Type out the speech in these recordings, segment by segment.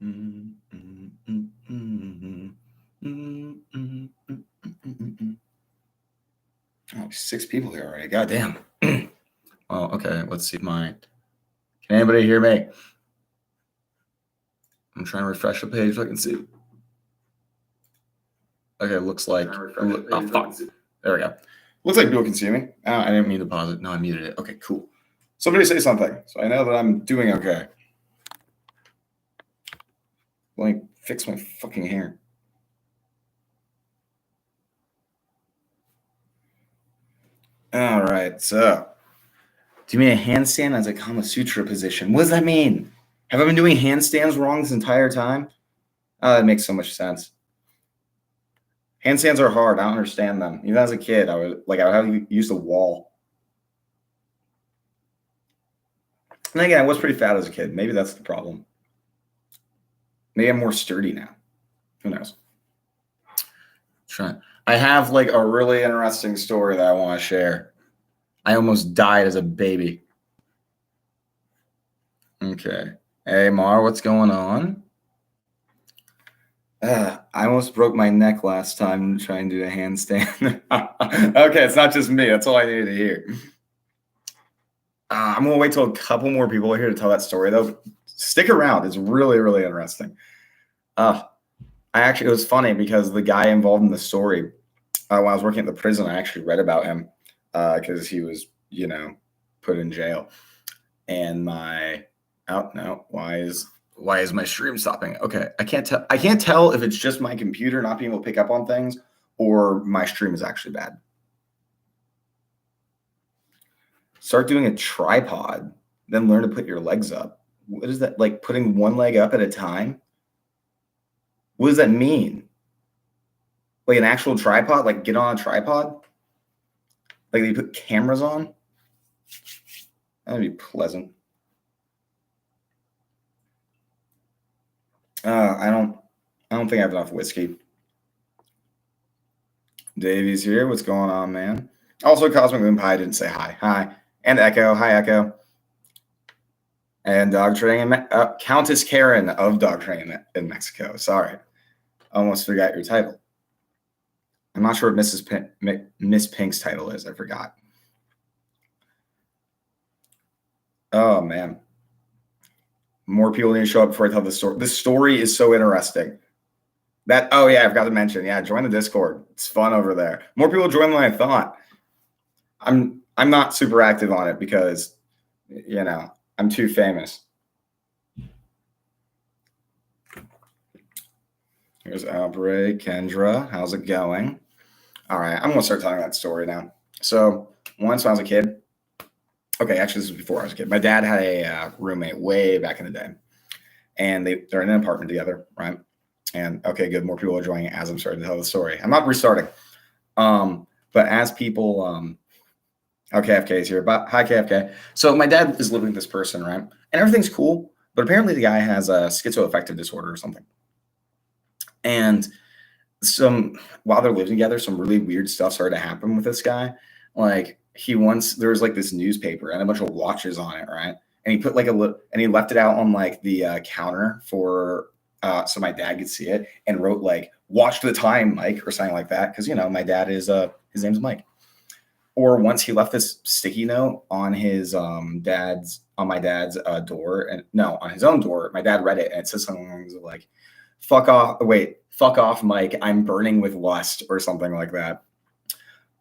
Oh, 6 people here already. Goddamn. Well, okay. Let's see mine. Can anybody hear me? I'm trying to refresh the page so I can see. Okay, looks like. Oh, fuck. There we go. Looks like people can see me. I didn't mean to pause it. No, I muted it. Okay, cool. Somebody say something so I know that I'm doing okay. Let me fix my fucking hair. All right, so do you mean a handstand as a Kama Sutra position? What does that mean? Have I been doing handstands wrong this entire time? Oh, that makes so much sense. Handstands are hard. I don't understand them. Even as a kid, I would have to use the wall. And again, I was pretty fat as a kid. Maybe that's the problem. Maybe I'm more sturdy now. Who knows? I have like a really interesting story that I want to share. I almost died as a baby. Okay. Hey, Mar, what's going on? I almost broke my neck last time trying to do a handstand. Okay, it's not just me. That's all I needed to hear. I'm going to wait till a couple more people are here to tell that story, though. Stick around. It's really, really interesting. It was funny because the guy involved in the story, when I was working at the prison, I actually read about him because he was, put in jail. And why is my stream stopping? Okay, I can't tell if it's just my computer not being able to pick up on things or my stream is actually bad. Start doing a tripod, then learn to put your legs up. What is that? Like putting one leg up at a time? What does that mean? Like an actual tripod? Like get on a tripod? Like they put cameras on? That'd be pleasant. I don't think I have enough whiskey. Davey's here. What's going on, man? Also, Cosmic Moon Pie didn't say hi. Hi. And Echo. Hi, Echo. And Dog Training, Countess Karen of Dog Training in Mexico. Sorry. Almost forgot your title. I'm not sure what Miss Pink's title is. I forgot. Oh, man. More people need to show up before I tell the story. This story is so interesting. I forgot to mention. Yeah, join the Discord. It's fun over there. More people join than I thought. I'm not super active on it because, I'm too famous. Here's Outbreak, Kendra. How's it going? All right, I'm going to start telling that story now. So once when I was a kid, okay, actually this was before I was a kid. My dad had a roommate way back in the day, and they're in an apartment together, right? And okay, good. More people are joining as I'm starting to tell the story. I'm not restarting. But as people, KFK is here. But hi, KFK. So my dad is living with this person, right? And everything's cool, but apparently the guy has a schizoaffective disorder or something. And while they're living together, some really weird stuff started to happen with this guy. Like there was like this newspaper and a bunch of watches on it, right? And he put and he left it out on like the counter for so my dad could see it, and wrote like "Watch the time, Mike" or something like that, because my dad is his name's Mike. Or once he left this sticky note on his my dad's door, and no, on his own door. My dad read it, and it says something like fuck off, Mike, I'm burning with lust, or something like that.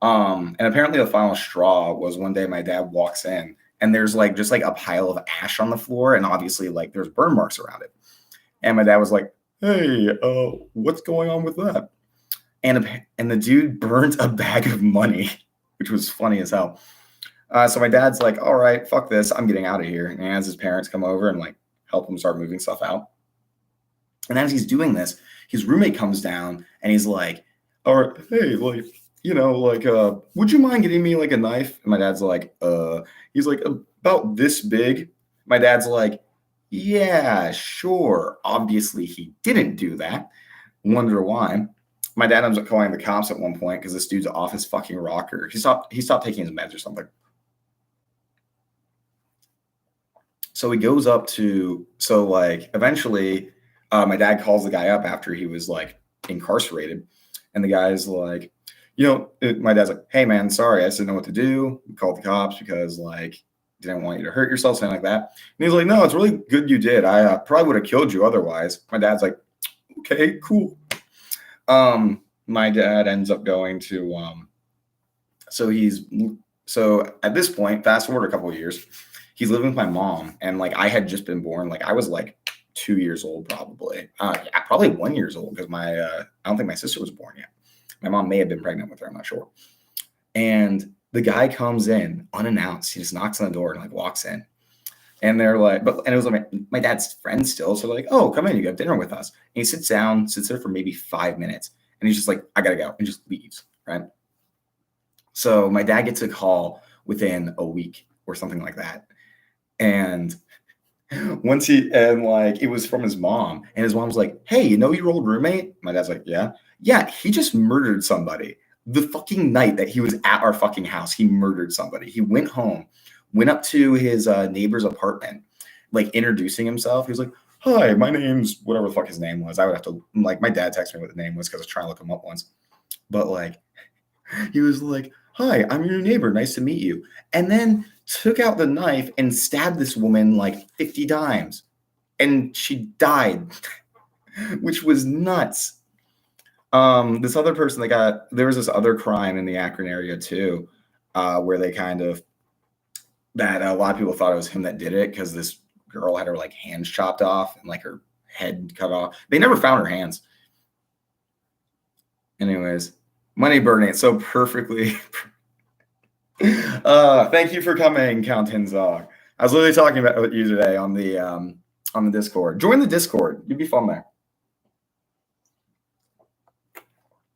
And apparently the final straw was one day my dad walks in and there's like just like a pile of ash on the floor, and obviously like there's burn marks around it. And my dad was like, hey, what's going on with that? And the dude burnt a bag of money, which was funny as hell. So my dad's like, all right, fuck this, I'm getting out of here. And as his parents come over and like help him start moving stuff out. And as he's doing this, his roommate comes down and he's like, all right, hey, like, would you mind getting me like a knife? And my dad's like, he's like, about this big. My dad's like, yeah, sure. Obviously he didn't do that. Wonder why. My dad ends up calling the cops at one point because this dude's off his fucking rocker. He stopped taking his meds or something. So he goes up to, eventually My dad calls the guy up after he was like incarcerated, and the guy's like, my dad's like, "Hey man, sorry, I just didn't know what to do. We called the cops because like didn't want you to hurt yourself, something like that." And he's like, "No, it's really good you did. I probably would have killed you otherwise." My dad's like, "Okay, cool." My dad ends up going to so at this point, fast forward a couple of years, he's living with my mom, and like I had just been born, like I was like 2 years old, probably. Yeah, probably 1 year old because I don't think my sister was born yet. My mom may have been pregnant with her, I'm not sure. And the guy comes in unannounced. He just knocks on the door and like walks in. And they're like, and it was like my dad's friend still. So they're like, "Oh, come in, you got dinner with us." And he sits down, sits there for maybe 5 minutes. And he's just like, "I gotta go," and just leaves. Right. So my dad gets a call within a week or something like that. And it was from his mom, and his mom's like, "Hey, your old roommate?" My dad's like, "Yeah." "Yeah, he just murdered somebody. The fucking night that he was at our fucking house, he murdered somebody. He went home, went up to his neighbor's apartment, like introducing himself. He was like, 'Hi, my name's,'" whatever the fuck his name was. I would have to, like, my dad texted me what the name was because I was trying to look him up once. But like, he was like, "Hi, I'm your neighbor. Nice to meet you." And then took out the knife and stabbed this woman like 50 times. And she died, which was nuts. This other person there was this other crime in the Akron area too, where that a lot of people thought it was him that did it because this girl had her like hands chopped off and like her head cut off. They never found her hands. Anyways, money burning it so perfectly. Thank you for coming, Count Hinzog. I was literally talking about you today on the Discord. Join the Discord. You'd be fun there.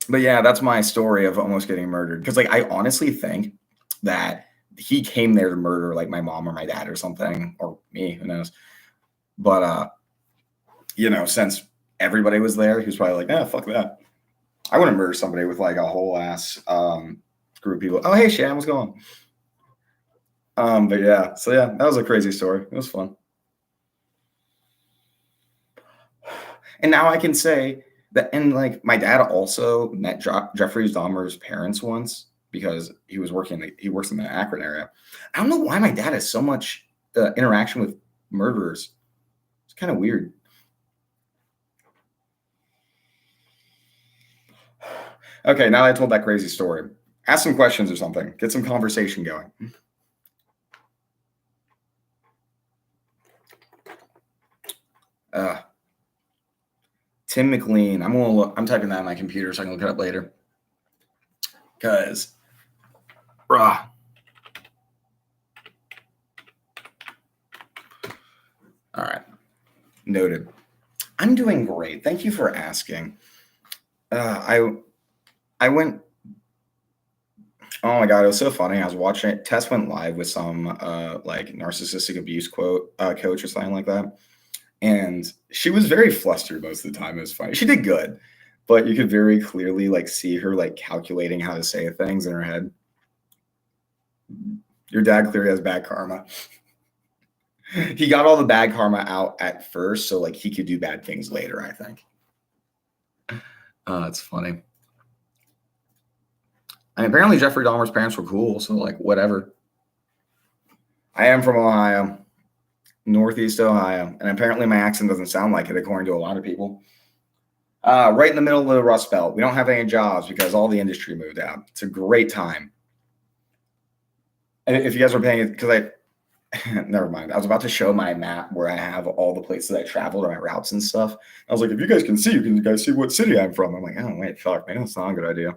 But yeah, that's my story of almost getting murdered. Because like I honestly think that he came there to murder like my mom or my dad or something, or me, who knows. But since everybody was there, he was probably like, fuck that. I wouldn't murder somebody with like a whole ass group of people. "Oh, hey Shan, what's going on?" But yeah, so yeah, that was a crazy story. It was fun. And now I can say that, and like my dad also met Jeffrey Dahmer's parents once because he works in the Akron area. I don't know why my dad has so much interaction with murderers. It's kind of weird. Okay, now that I told that crazy story, ask some questions or something. Get some conversation going. Tim McLean. I'm typing that on my computer so I can look it up later. Because, all right. Noted. I'm doing great. Thank you for asking. I went. Oh my god, it was so funny. I was watching it. Tess went live with some like narcissistic abuse coach or something like that. And she was very flustered most of the time. It was funny. She did good, but you could very clearly like see her like calculating how to say things in her head. Your dad clearly has bad karma. He got all the bad karma out at first, so like he could do bad things later, I think. It's funny. And apparently Jeffrey Dahmer's parents were cool, so like whatever. I am from Ohio. Northeast Ohio, and apparently my accent doesn't sound like it according to a lot of people. Right in the middle of the Rust Belt. We don't have any jobs because all the industry moved out. It's a great time. And if you guys were paying it, because never mind. I was about to show my map where I have all the places I traveled or my routes and stuff. I was like, if you guys can see, you guys see what city I'm from. I'm like, oh wait, fuck, maybe that's not a good idea.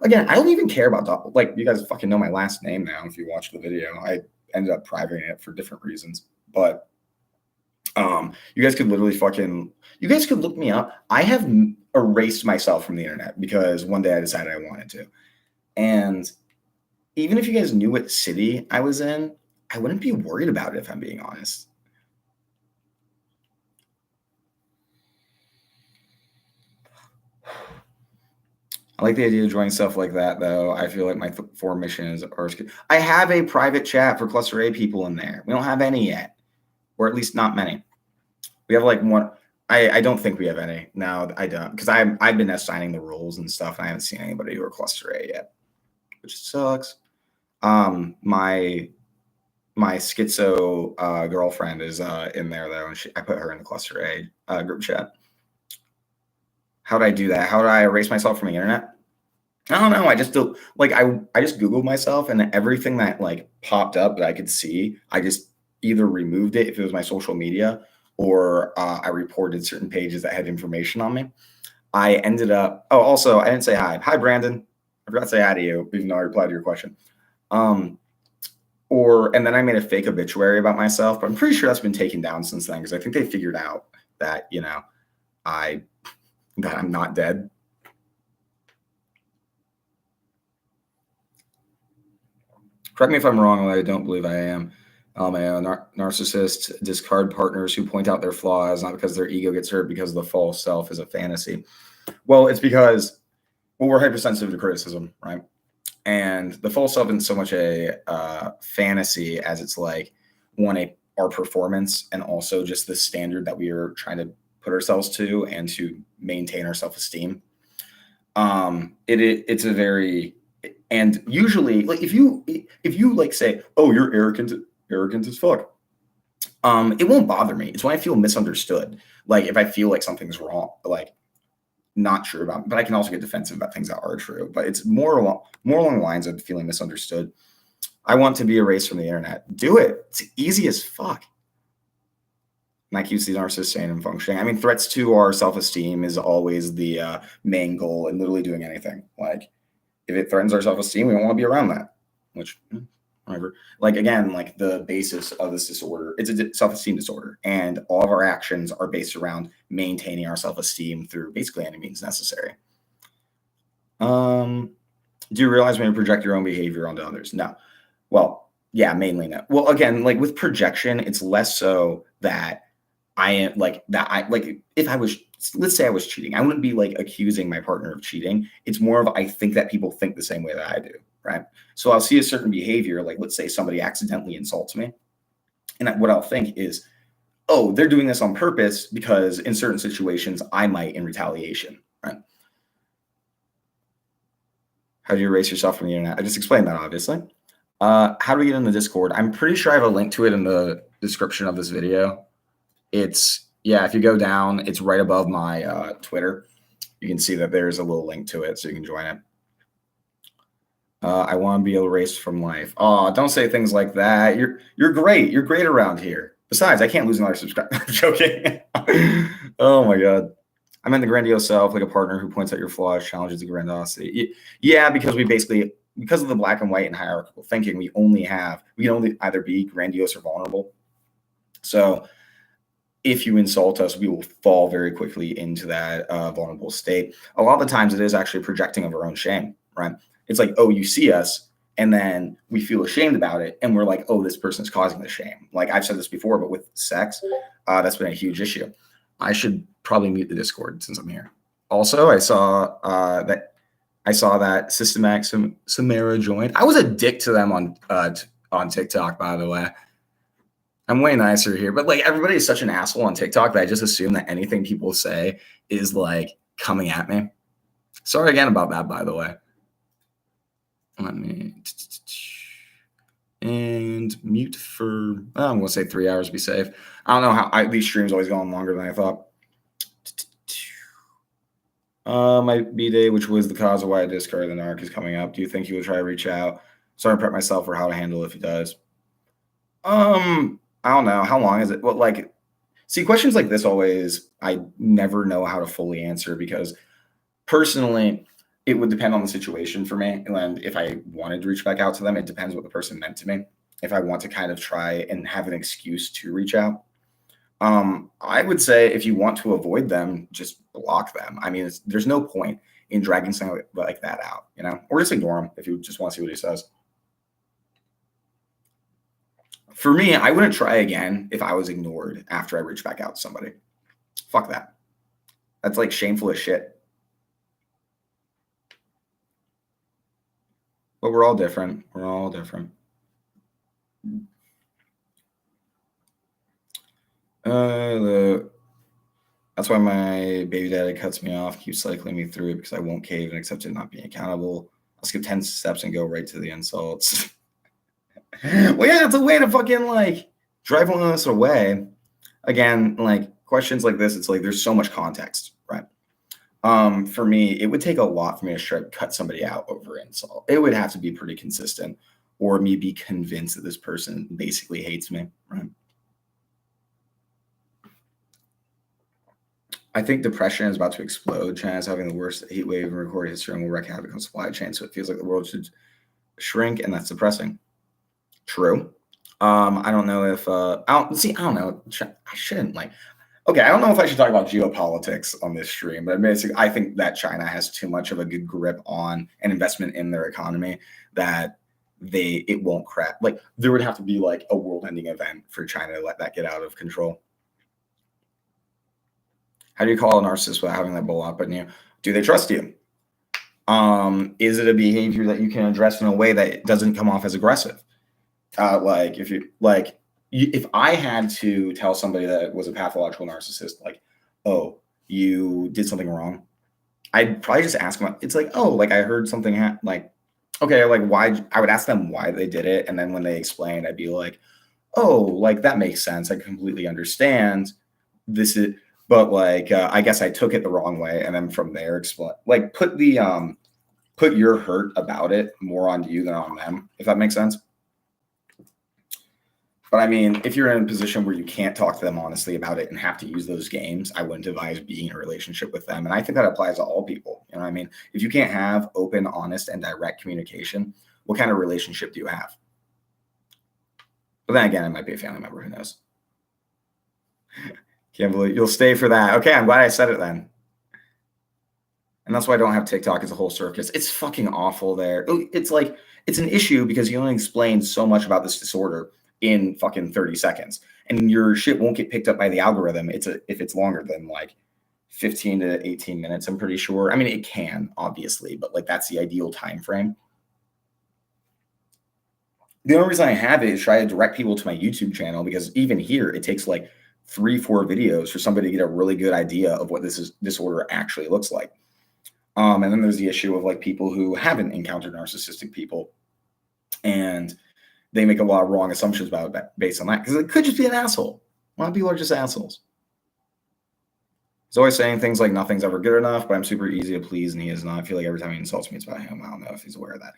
Again, I don't even care about like you guys fucking know my last name now. If you watch the video, I ended up privating it for different reasons. But you guys could literally you guys could look me up. I have erased myself from the internet because one day I decided I wanted to. And even if you guys knew what city I was in, I wouldn't be worried about it if I'm being honest. I like the idea of joining stuff like that, though. I feel like my 4 missions are. I have a private chat for Cluster A people in there. We don't have any yet, or at least not many. We have like one. I don't think we have any. No, I don't, because I've been assigning the roles and stuff, and I haven't seen anybody who are cluster A yet, which sucks. My schizo girlfriend is in there though, and I put her in the cluster A group chat. How did I do that? How did I erase myself from the internet? I don't know. I just do, like I just Googled myself, and everything that like popped up that I could see, I just either removed it if it was my social media, or I reported certain pages that had information on me. I ended up. Oh, also, I didn't say hi. Hi, Brandon. I forgot to say hi to you, even though I replied to your question. And then I made a fake obituary about myself, but I'm pretty sure that's been taken down since then, because I think they figured out that that I'm not dead. Correct me if I'm wrong, I don't believe I am. Narcissists discard partners who point out their flaws, not because their ego gets hurt, because the false self is a fantasy. Well, it's because we're hypersensitive to criticism, right? And the false self isn't so much a fantasy as it's like our performance, and also just the standard that we are trying to put ourselves to and to maintain our self-esteem. It's a very, and usually, like, if you like say, oh, you're arrogant as fuck, it won't bother me. It's when I feel misunderstood. Like if I feel like something's wrong, like not true about, but I can also get defensive about things that are true. But it's more along the lines of feeling misunderstood. I want to be erased from the internet. Do it. It's easy as fuck. And that keeps the narcissist sane and functioning. I mean, threats to our self-esteem is always the main goal in literally doing anything. Like, if it threatens our self-esteem, we don't want to be around that. Which, whatever. Like, again, like the basis of this disorder, it's a self-esteem disorder, and all of our actions are based around maintaining our self-esteem through basically any means necessary. Do you realize when you project your own behavior onto others? No. Well, yeah, mainly no. Well, again, like with projection, it's less so that I am like that. If I was, let's say I was cheating, I wouldn't be like accusing my partner of cheating. It's more of, I think that people think the same way that I do, right? So I'll see a certain behavior, like let's say somebody accidentally insults me, and what I'll think is, oh, they're doing this on purpose, because in certain situations I might in retaliation, right? How do you erase yourself from the internet? I just explained that, obviously. How do we get in the Discord? I'm pretty sure I have a link to it in the description of this video. It's, yeah, if you go down, it's right above my Twitter. You can see that there's a little link to it, so you can join it. I want to be erased from life. Oh, don't say things like that. You're great. You're great around here. Besides, I can't lose another subscriber. I'm joking. Oh my God. I meant the grandiose self, like a partner who points out your flaws, challenges the grandiosity. Yeah, because because of the black and white and hierarchical thinking, we can only either be grandiose or vulnerable. So if you insult us, we will fall very quickly into that vulnerable state. A lot of the times it is actually projecting of our own shame, right? It's like, oh, you see us, and then we feel ashamed about it, and we're like, oh, this person's causing the shame. Like I've said this before, but with sex, that's been a huge issue. I should probably mute the Discord since I'm here. Also, I saw that Systematic Samara joined. I was a dick to them on TikTok, by the way. I'm way nicer here, but like everybody is such an asshole on TikTok that I just assume that anything people say is like coming at me. Sorry again about that, by the way. Let me and mute for, I'm going to say 3 hours to be safe. I don't know how these streams always go on longer than I thought. My B-Day, which was the cause of why I discarded the narc, is coming up. Do you think he will try to reach out? Sorry, prep myself for how to handle it if he does. I don't know. How long is it? Well, like, see, questions like this I never know how to fully answer, because personally, it would depend on the situation for me. And if I wanted to reach back out to them, it depends what the person meant to me. If I want to kind of try and have an excuse to reach out, I would say if you want to avoid them, just block them. I mean, there's no point in dragging something like that out, or just ignore him if you just want to see what he says. For me, I wouldn't try again if I was ignored after I reached back out to somebody. Fuck that. That's like shameful as shit. But we're all different. We're all different. That's why my baby daddy cuts me off, keeps cycling me through it because I won't cave and accept it not being accountable. I'll skip 10 steps and go right to the insults. Well, yeah, it's a way to fucking like drive one of us away. Again, like questions like this, it's like there's so much context, right? For me, it would take a lot for me to try to cut somebody out over insult. It would have to be pretty consistent, or me be convinced that this person basically hates me, right? I think depression is about to explode. China's having the worst heat wave in recorded history and will wreak havoc on supply chain. So it feels like the world should shrink, and that's depressing. True. I don't know if I don't know. I shouldn't like. Okay, I don't know if I should talk about geopolitics on this stream, but basically, I think that China has too much of a good grip on an investment in their economy that it won't crack. Like there would have to be like a world-ending event for China to let that get out of control. How do you call a narcissist without having that blow up on you? Do they trust you? Is it a behavior that you can address in a way that doesn't come off as aggressive? Like if I had to tell somebody that was a pathological narcissist, like, oh, you did something wrong, I'd probably just ask them. It's like, oh, like I heard something like, okay, like why? I would ask them why they did it, and then when they explained, I'd be like, oh, like that makes sense. I completely understand. This is, but like, I guess I took it the wrong way, and then from there, explain, like, put your hurt about it more on you than on them, if that makes sense. But I mean, if you're in a position where you can't talk to them honestly about it and have to use those games, I wouldn't advise being in a relationship with them. And I think that applies to all people. You know what I mean? If you can't have open, honest, and direct communication, what kind of relationship do you have? But then again, it might be a family member. Who knows? Can't believe you'll stay for that. Okay, I'm glad I said it then. And that's why I don't have TikTok as a whole circus. It's fucking awful there. It's like, it's an issue because you only explain so much about this disorder in fucking 30 seconds. And your shit won't get picked up by the algorithm. If it's longer than like 15 to 18 minutes, I'm pretty sure. I mean, it can, obviously, but like that's the ideal time frame. The only reason I have it is try to direct people to my YouTube channel, because even here, it takes like 3-4 videos for somebody to get a really good idea of what this disorder actually looks like. And then there's the issue of like people who haven't encountered narcissistic people, and they make a lot of wrong assumptions about it based on that, because it could just be an asshole. A lot of people are just assholes. He's always saying things like nothing's ever good enough, but I'm super easy to please, and he is not. I feel like every time he insults me, it's about him. I don't know if he's aware of that.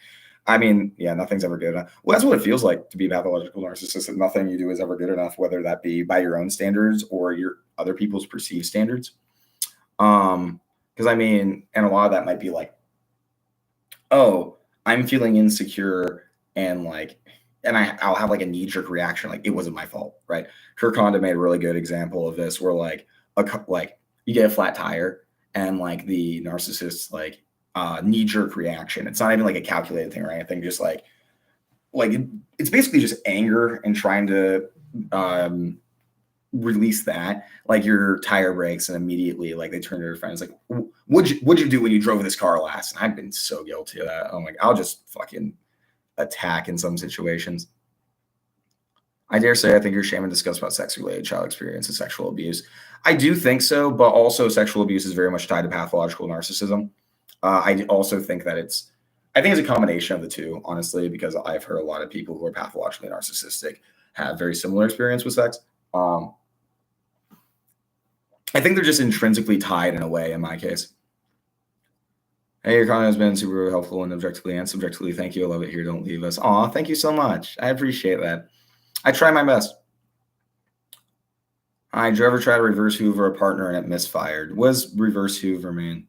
I mean, yeah, nothing's ever good enough. Well, that's what it feels like to be a pathological narcissist, that nothing you do is ever good enough, whether that be by your own standards or your other people's perceived standards. Because I mean, and a lot of that might be like, oh, I'm feeling insecure, and like, and I'll have like a knee-jerk reaction, like it wasn't my fault, right? Kirk Honda made a really good example of this, where like you get a flat tire, and like the narcissist's like knee-jerk reaction. It's not even like a calculated thing or anything, just like it's basically just anger and trying to release that. Like your tire breaks, and immediately like they turn to their friends like, what'd you do when you drove this car last? And I've been so guilty of that. I'm like, I'll just fucking attack in some situations. I dare say I think you're ashamed to discuss about sex-related child experience and sexual abuse. I do think so, but also sexual abuse is very much tied to pathological narcissism. I also think that it's a combination of the two, honestly, because I've heard a lot of people who are pathologically narcissistic have very similar experience with sex. I think they're just intrinsically tied in a way in my case. Hey, your comment has been super helpful, and objectively and subjectively. Thank you. I love it here. Don't leave us. Aw, thank you so much. I appreciate that. I try my best. Did you ever try to reverse Hoover a partner and it misfired? What does reverse Hoover mean?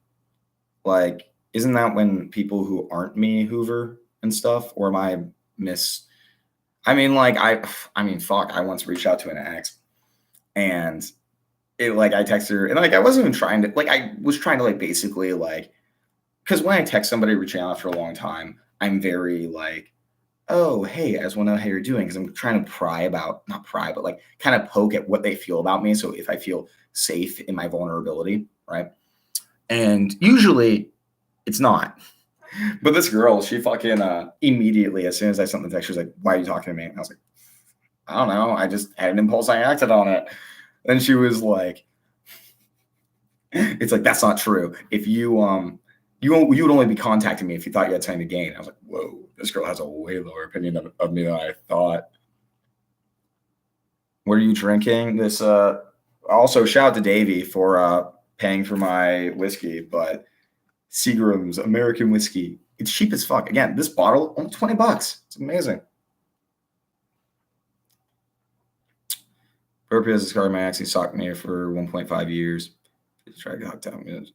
Like, isn't that when people who aren't me Hoover and stuff? Or am I I mean, fuck, I once reached out to an ex, and it like I texted her, and like I wasn't even trying to, like I was trying to like basically like, because when I text somebody reaching out after a long time, I'm very like, oh, hey, I just want to know how you're doing, because I'm trying to not pry, but like kind of poke at what they feel about me. So if I feel safe in my vulnerability, right? And usually it's not. But this girl, she fucking immediately, as soon as I sent the text, she was like, why are you talking to me? And I was like, I don't know. I just had an impulse. I acted on it. And she was like, It's like, that's not true. If you would only be contacting me if you thought you had something to gain. I was like, whoa, this girl has a way lower opinion of me than I thought. What are you drinking? This also shout out to Davey for paying for my whiskey, but Seagram's American whiskey. It's cheap as fuck. Again, this bottle only $20. It's amazing. Purpose discovered my ex. He stalked me for 1.5 years. Try to hook down.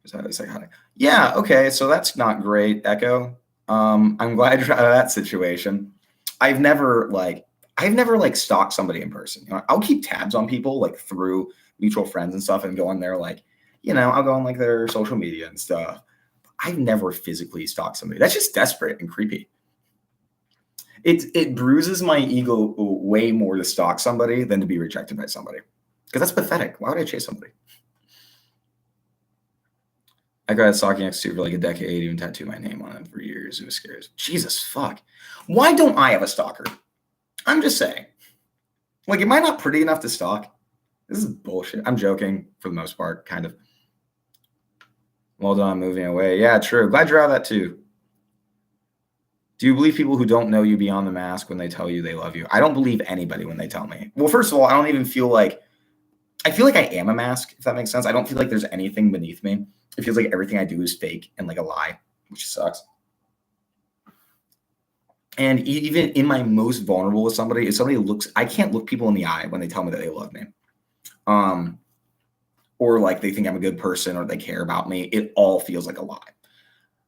Psychotic. Yeah. Okay. So that's not great, Echo. I'm glad you're out of that situation. I've never stalked somebody in person. You know, I'll keep tabs on people like through mutual friends and stuff, and go on there like, you know, I'll go on like their social media and stuff. I've never physically stalked somebody. That's just desperate and creepy. It bruises my ego way more to stalk somebody than to be rejected by somebody, because that's pathetic. Why would I chase somebody? I got a stalking ex for like a decade, even tattooed my name on it for years. It was scary. Jesus fuck. Why don't I have a stalker? I'm just saying. Like, am I not pretty enough to stalk? This is bullshit. I'm joking for the most part, kind of. Well done, moving away. Yeah, true. Glad you're out of that too. Do you believe people who don't know you beyond the mask when they tell you they love you? I don't believe anybody when they tell me. Well, first of all, I don't even feel like, I feel like I am a mask, if that makes sense. I don't feel like there's anything beneath me. It feels like everything I do is fake and like a lie, which sucks. And even in my most vulnerable with somebody, if somebody looks, I can't look people in the eye when they tell me that they love me. Or like they think I'm a good person or they care about me. It all feels like a lie.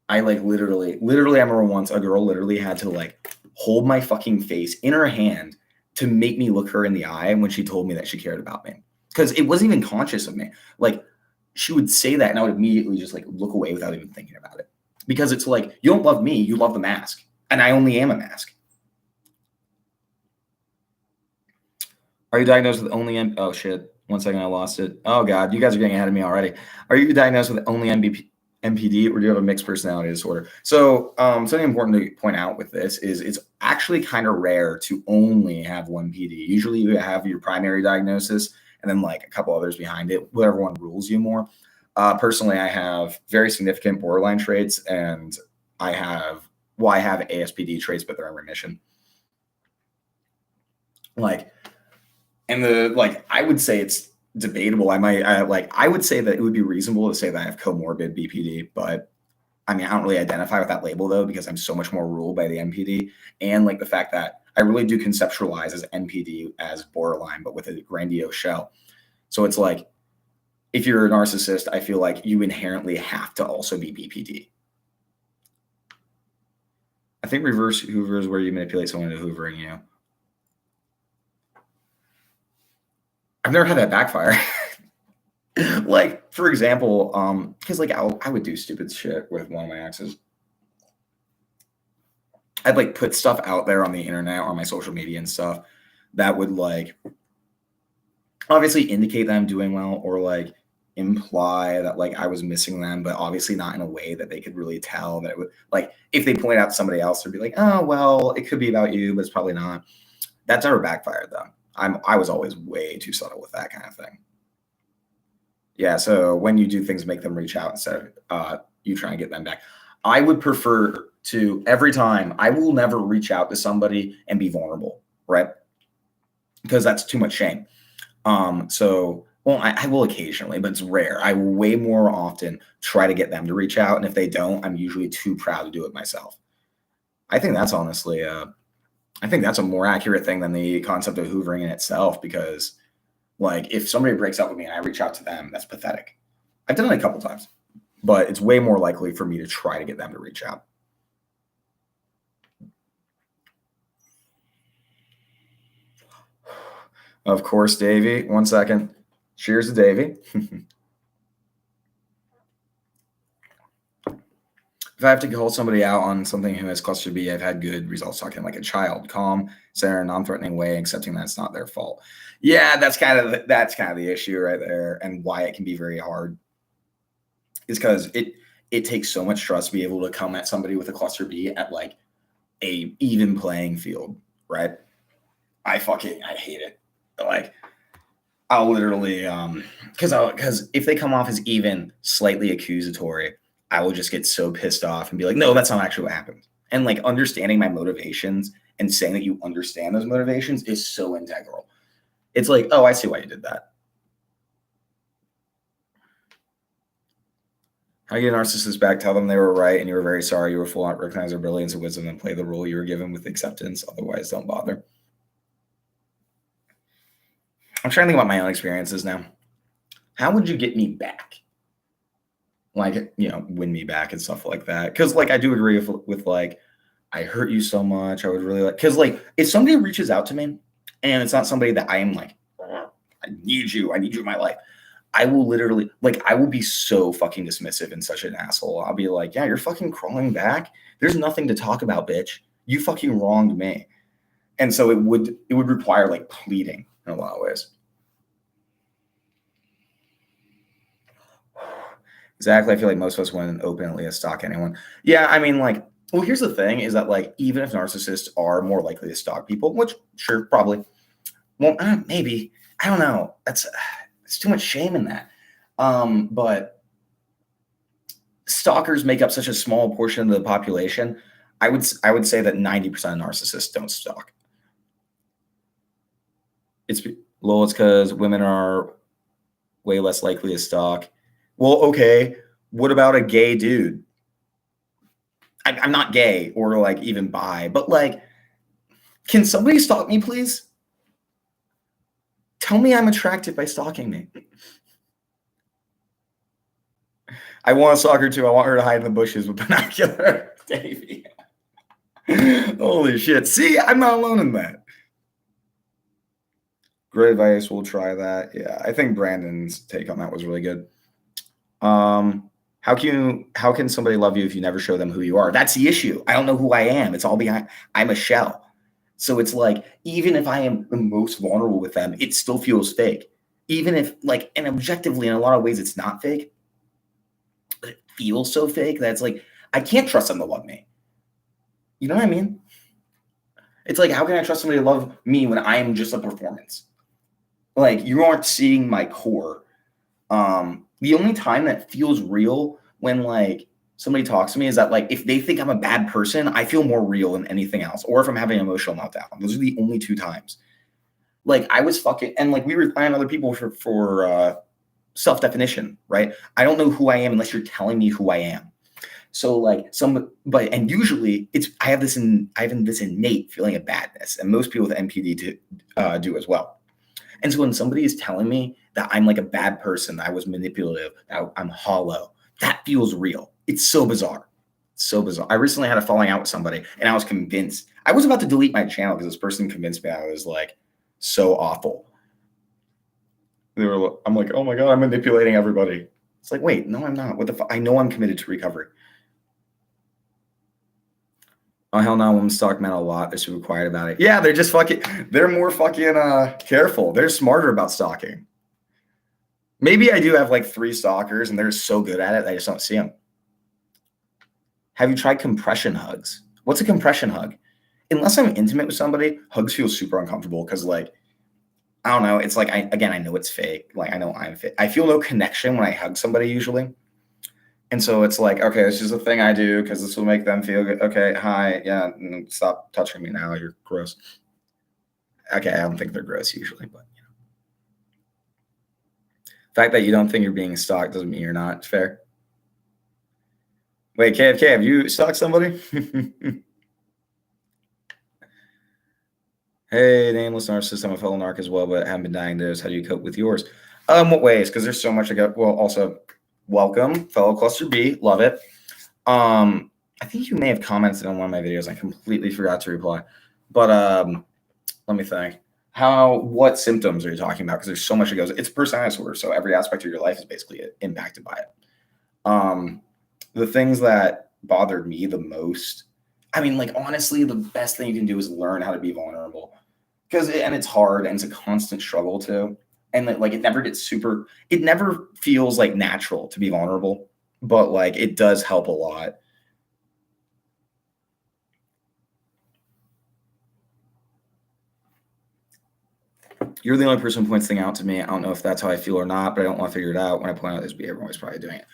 I like literally, I remember once a girl literally had to like hold my fucking face in her hand to make me look her in the eye when she told me that she cared about me. Because it wasn't even conscious of me. Like, she would say that and I would immediately just like look away without even thinking about it. Because it's like, you don't love me, you love the mask. And I only am a mask. Are you diagnosed with only oh shit. 1 second, I lost it. Oh God, you guys are getting ahead of me already. Are you diagnosed with only MPD, or do you have a mixed personality disorder? So something important to point out with this is it's actually kind of rare to only have one PD. Usually you have your primary diagnosis and then like a couple others behind it, whatever one rules you more. Personally, I have very significant borderline traits, and I have ASPD traits, but they're in remission. Like, and I would say it's debatable. I would say that it would be reasonable to say that I have comorbid BPD, but I mean, I don't really identify with that label though, because I'm so much more ruled by the MPD, and like the fact that I really do conceptualize as MPD as borderline, but with a grandiose shell. So it's like, if you're a narcissist, I feel like you inherently have to also be BPD. I think reverse hoover is where you manipulate someone into hoovering you. I've never had that backfire. Like, for example, because like I would do stupid shit with one of my exes. I'd like put stuff out there on the internet or on my social media and stuff that would like obviously indicate that I'm doing well, or like imply that like I was missing them, but obviously not in a way that they could really tell that it would, like, if they point out to somebody else, they'd be like, oh, well, it could be about you, but it's probably not. That's never backfired though. I was always way too subtle with that kind of thing. Yeah, so when you do things, make them reach out instead of you trying to get them back. I would prefer to, every time, I will never reach out to somebody and be vulnerable, right? Because that's too much shame. Well, I will occasionally, but it's rare. I will way more often try to get them to reach out. And if they don't, I'm usually too proud to do it myself. I think that's honestly, I think that's a more accurate thing than the concept of hoovering in itself, because like if somebody breaks up with me and I reach out to them, that's pathetic. I've done it a couple times, but it's way more likely for me to try to get them to reach out. Of course, Davey. 1 second. Cheers to Davey. If I have to call somebody out on something who has cluster B, I've had good results talking like a child, calm, center, non-threatening way, accepting that it's not their fault. Yeah, that's kind of the issue right there, and why it can be very hard is because it takes so much trust to be able to come at somebody with a cluster B at like a even playing field, right? I hate it. Like, I'll literally, because if they come off as even slightly accusatory, I will just get so pissed off and be like, no, that's not actually what happened. And like understanding my motivations and saying that you understand those motivations is so integral. It's like, oh, I see why you did that. How you get a narcissist back? Tell them they were right and you were very sorry. You were full on, recognize their brilliance and wisdom and play the role you were given with acceptance. Otherwise, don't bother. I'm trying to think about my own experiences now. How would you get me back? Like, win me back and stuff like that. Because, like, I do agree with like, I hurt you so much. I would really like, because, like, if somebody reaches out to me and it's not somebody that I am like, I need you in my life, I will literally, like, I will be so fucking dismissive and such an asshole. I'll be like, yeah, you're fucking crawling back. There's nothing to talk about, bitch. You fucking wronged me. And so it would require like pleading in a lot of ways. Exactly. I feel like most of us wouldn't openly stalk anyone. Yeah, I mean, like, well, here's the thing is that, like, even if narcissists are more likely to stalk people, which, sure, probably. Well, maybe. I don't know. It's too much shame in that. But stalkers make up such a small portion of the population. I would say that 90% of narcissists don't stalk. It's because women are way less likely to stalk. Well, okay. What about a gay dude? I'm not gay or like even bi, but like, can somebody stalk me, please? Tell me I'm attractive by stalking me. I want a stalker too. I want her to hide in the bushes with binocular. Davey. Holy shit. See, I'm not alone in that. Great advice. We'll try that. Yeah, I think Brandon's take on that was really good. How can somebody love you if you never show them who you are? That's the issue. I don't know who I am. It's all behind. I'm a shell. So it's like, even if I am the most vulnerable with them, it still feels fake. Even if, like, and objectively, in a lot of ways, it's not fake, but it feels so fake that it's like, I can't trust them to love me. You know what I mean? It's like, how can I trust somebody to love me when I am just a performance? Like, you aren't seeing my core. The only time that feels real when, like, somebody talks to me is that, like, if they think I'm a bad person, I feel more real than anything else. Or if I'm having an emotional meltdown. Those are the only two times. Like, I was fucking, and like, we rely on other people for self-definition, right? I don't know who I am unless you're telling me who I am. So like and usually I have this innate feeling of badness, and most people with NPD do as well. And so when somebody is telling me that I'm like a bad person, that I was manipulative, that I'm hollow, that feels real. It's so bizarre. So bizarre. I recently had a falling out with somebody and I was convinced. I was about to delete my channel because this person convinced me I was like so awful. I'm like, oh my God, I'm manipulating everybody. It's like, wait, no, I'm not. What the fuck? I know I'm committed to recovery. Oh, hell no, women stalk men a lot. They're super quiet about it. Yeah, they're more fucking careful. They're smarter about stalking. Maybe I do have like 3 stalkers and they're so good at it, I just don't see them. Have you tried compression hugs? What's a compression hug? Unless I'm intimate with somebody, hugs feel super uncomfortable because, like, I don't know. It's like, I know it's fake. Like, I know I'm fake. I feel no connection when I hug somebody usually. And so it's like, okay, this is a thing I do because this will make them feel good. Okay, hi, yeah, stop touching me now. You're gross. Okay, I don't think they're gross usually, but the fact that you don't think you're being stalked doesn't mean you're not. It's fair. Wait, KFK, have you stalked somebody? Hey, Nameless Narcissist, I'm a fellow narc as well, but haven't been diagnosed. How do you cope with yours? What ways? Because there's so much to go. Well, also, welcome, fellow Cluster B. Love it. I think you may have commented on one of my videos. I completely forgot to reply. But let me think. What symptoms are you talking about? Because there's so much that goes. It's a personality disorder, so every aspect of your life is basically impacted by it. The things that bothered me the most, I mean, like, honestly, the best thing you can do is learn how to be vulnerable. And it's hard and it's a constant struggle too. And like, it never feels like natural to be vulnerable, but like, it does help a lot. You're the only person who points thing out to me. I don't know if that's how I feel or not, but I don't want to figure it out. When I point out this behavior, everyone's probably doing it.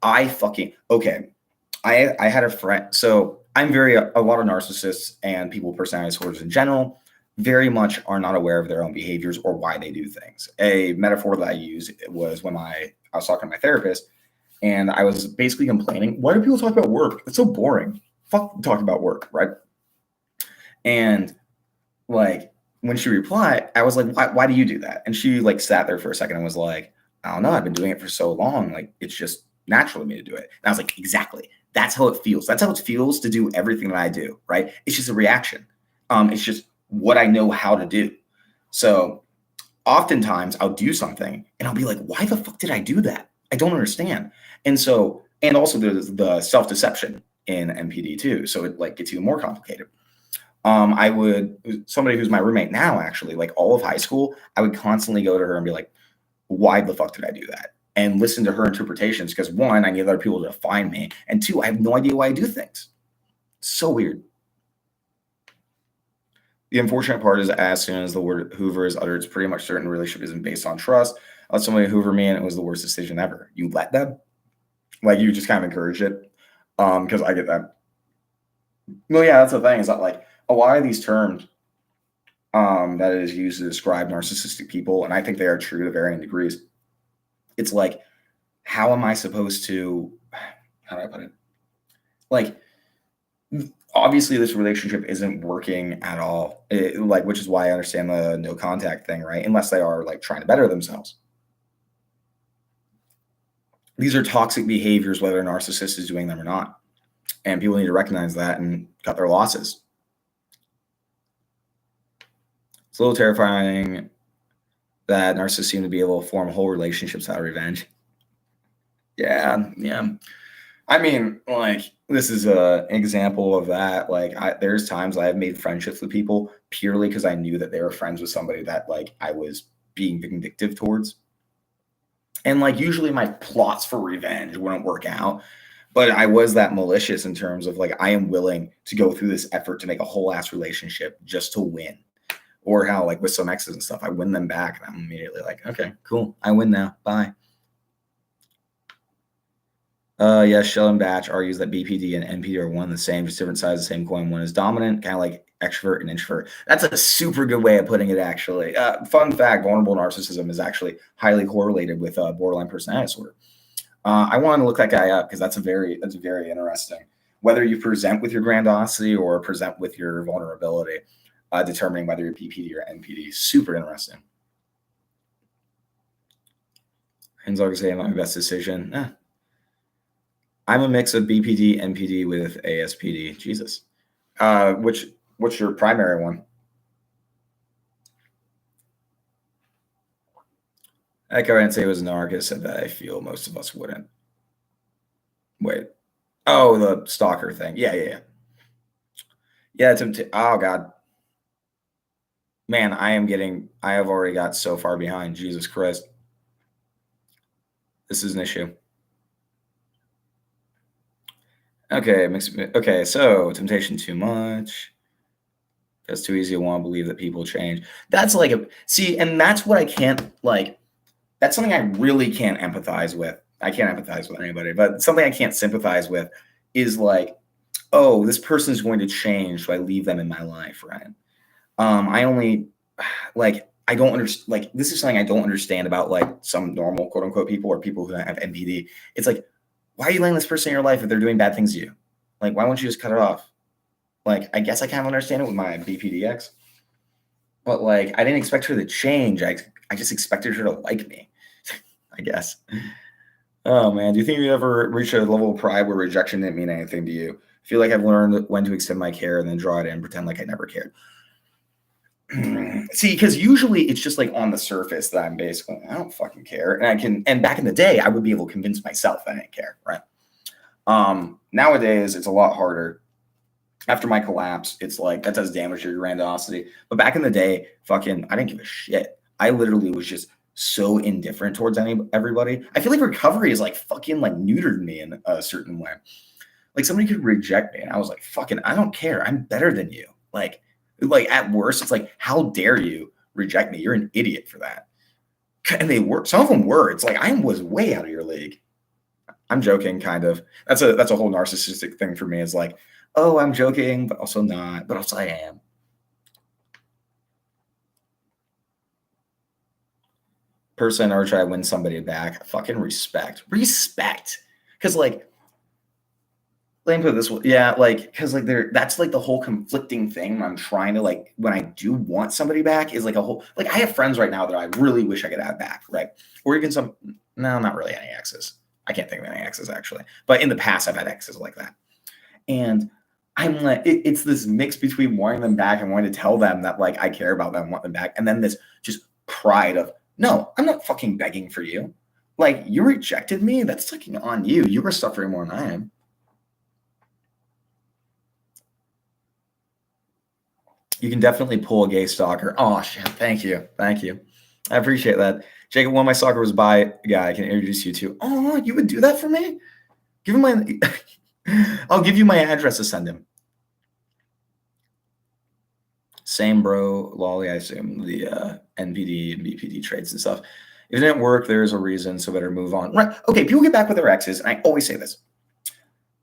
I had a friend. So I'm a lot of narcissists and people with personality disorders in general very much are not aware of their own behaviors or why they do things. A metaphor that I use was when I was talking to my therapist and I was basically complaining, why do people talk about work? It's so boring. Fuck talking about work, right? And like when she replied, I was like, why do you do that? And she like sat there for a second and was like, I don't know. I've been doing it for so long. Like it's just natural to me to do it. And I was like, exactly. That's how it feels. That's how it feels to do everything that I do, right? It's just a reaction. It's just what I know how to do. So oftentimes I'll do something and I'll be like, why the fuck did I do that? I don't understand. And also there's the self-deception in MPD too. So it like gets even more complicated. Somebody who's my roommate now, actually, like all of high school, I would constantly go to her and be like, why the fuck did I do that? And listen to her interpretations because one, I need other people to define me. And two, I have no idea why I do things. So weird. The unfortunate part is as soon as the word Hoover is uttered, it's pretty much certain the relationship isn't based on trust. I let somebody Hoover me and it was the worst decision ever. You let them? Like you just kind of encourage it? Because I get that. Well, yeah, that's the thing is that like a lot of these terms that is used to describe narcissistic people, and I think they are true to varying degrees. It's like, how am I supposed to, how do I put it? Like, obviously this relationship isn't working at all. Which is why I understand the no contact thing, right? Unless they are like trying to better themselves. These are toxic behaviors, whether a narcissist is doing them or not. And people need to recognize that and cut their losses. It's a little terrifying that narcissists seem to be able to form whole relationships out of revenge. Yeah. I mean, like, this is an example of that. Like, there's times I have made friendships with people purely because I knew that they were friends with somebody that, like, I was being vindictive towards. And, like, usually my plots for revenge wouldn't work out. But I was that malicious in terms of, like, I am willing to go through this effort to make a whole-ass relationship just to win. Or how, like, with some exes and stuff, I win them back, and I'm immediately like, okay, cool. I win now. Bye. Yeah, Sheldon Batch argues that BPD and NPD are one and the same, just different sides of the same coin. One is dominant, kind of like extrovert and introvert. That's a super good way of putting it, actually. Fun fact, vulnerable narcissism is actually highly correlated with borderline personality disorder. I wanted to look that guy up because that's very interesting. Whether you present with your grandiosity or present with your vulnerability, determining whether you're BPD or NPD. Super interesting. Henzog saying my best decision. I'm a mix of BPD, NPD with ASPD. Jesus. What's your primary one? Echo and say it was an artist said that I feel most of us wouldn't. Wait. Oh, the stalker thing. Yeah. Yeah, oh God. Man, I have already got so far behind. Jesus Christ. This is an issue. Okay, so temptation too much. That's too easy to want to believe that people change. That's like and that's what I can't like. That's something I really can't empathize with. I can't empathize with anybody, but something I can't sympathize with is like, oh, this person is going to change, so I leave them in my life, right? I only like I don't understand. Like this is something I don't understand about like some normal quote unquote people or people who have NPD. It's like, why are you letting this person in your life if they're doing bad things to you? Like, why won't you just cut it off? Like, I guess I kind of understand it with my BPDX, but like, I didn't expect her to change. I just expected her to like me, I guess. Oh man, do you think you ever reach a level of pride where rejection didn't mean anything to you? I feel like I've learned when to extend my care and then draw it in and pretend like I never cared. See, because usually it's just like on the surface that I'm basically, I don't fucking care. And back in the day, I would be able to convince myself that I didn't care, right? Nowadays, it's a lot harder. After my collapse, it's like that does damage to your grandiosity. But back in the day, I didn't give a shit. I literally was just so indifferent towards everybody. I feel like recovery is like fucking like neutered me in a certain way. Like somebody could reject me and I was like, fucking, I don't care. I'm better than you. Like at worst, it's like, how dare you reject me. You're an idiot for that. And they were, some of them were. It's like, I was way out of your league. I'm joking, kind of. That's a whole narcissistic thing for me. Is like, oh, I'm joking, but also not, but also I am. Person or try to win somebody back. Fucking respect. Because like, let me put it this way. Yeah, like, because like that's like the whole conflicting thing I'm trying to like, when I do want somebody back is like a whole, like I have friends right now that I really wish I could have back, right? Or even no, not really any exes. I can't think of any exes actually. But in the past, I've had exes like that. And I'm like, it's this mix between wanting them back and wanting to tell them that like I care about them, want them back. And then this just pride of, no, I'm not fucking begging for you. Like, you rejected me. That's fucking on you. You were suffering more than I am. You can definitely pull a gay stalker. Oh, shit. Thank you. Thank you. I appreciate that. Jacob, one of my stalker was bi guy I can introduce you to. Oh, you would do that for me? Give him my... I'll give you my address to send him. Same, bro. Lolly, I assume. The NPD and BPD traits and stuff. If it didn't work, there's a reason, so better move on. Right. Okay, people get back with their exes, and I always say this.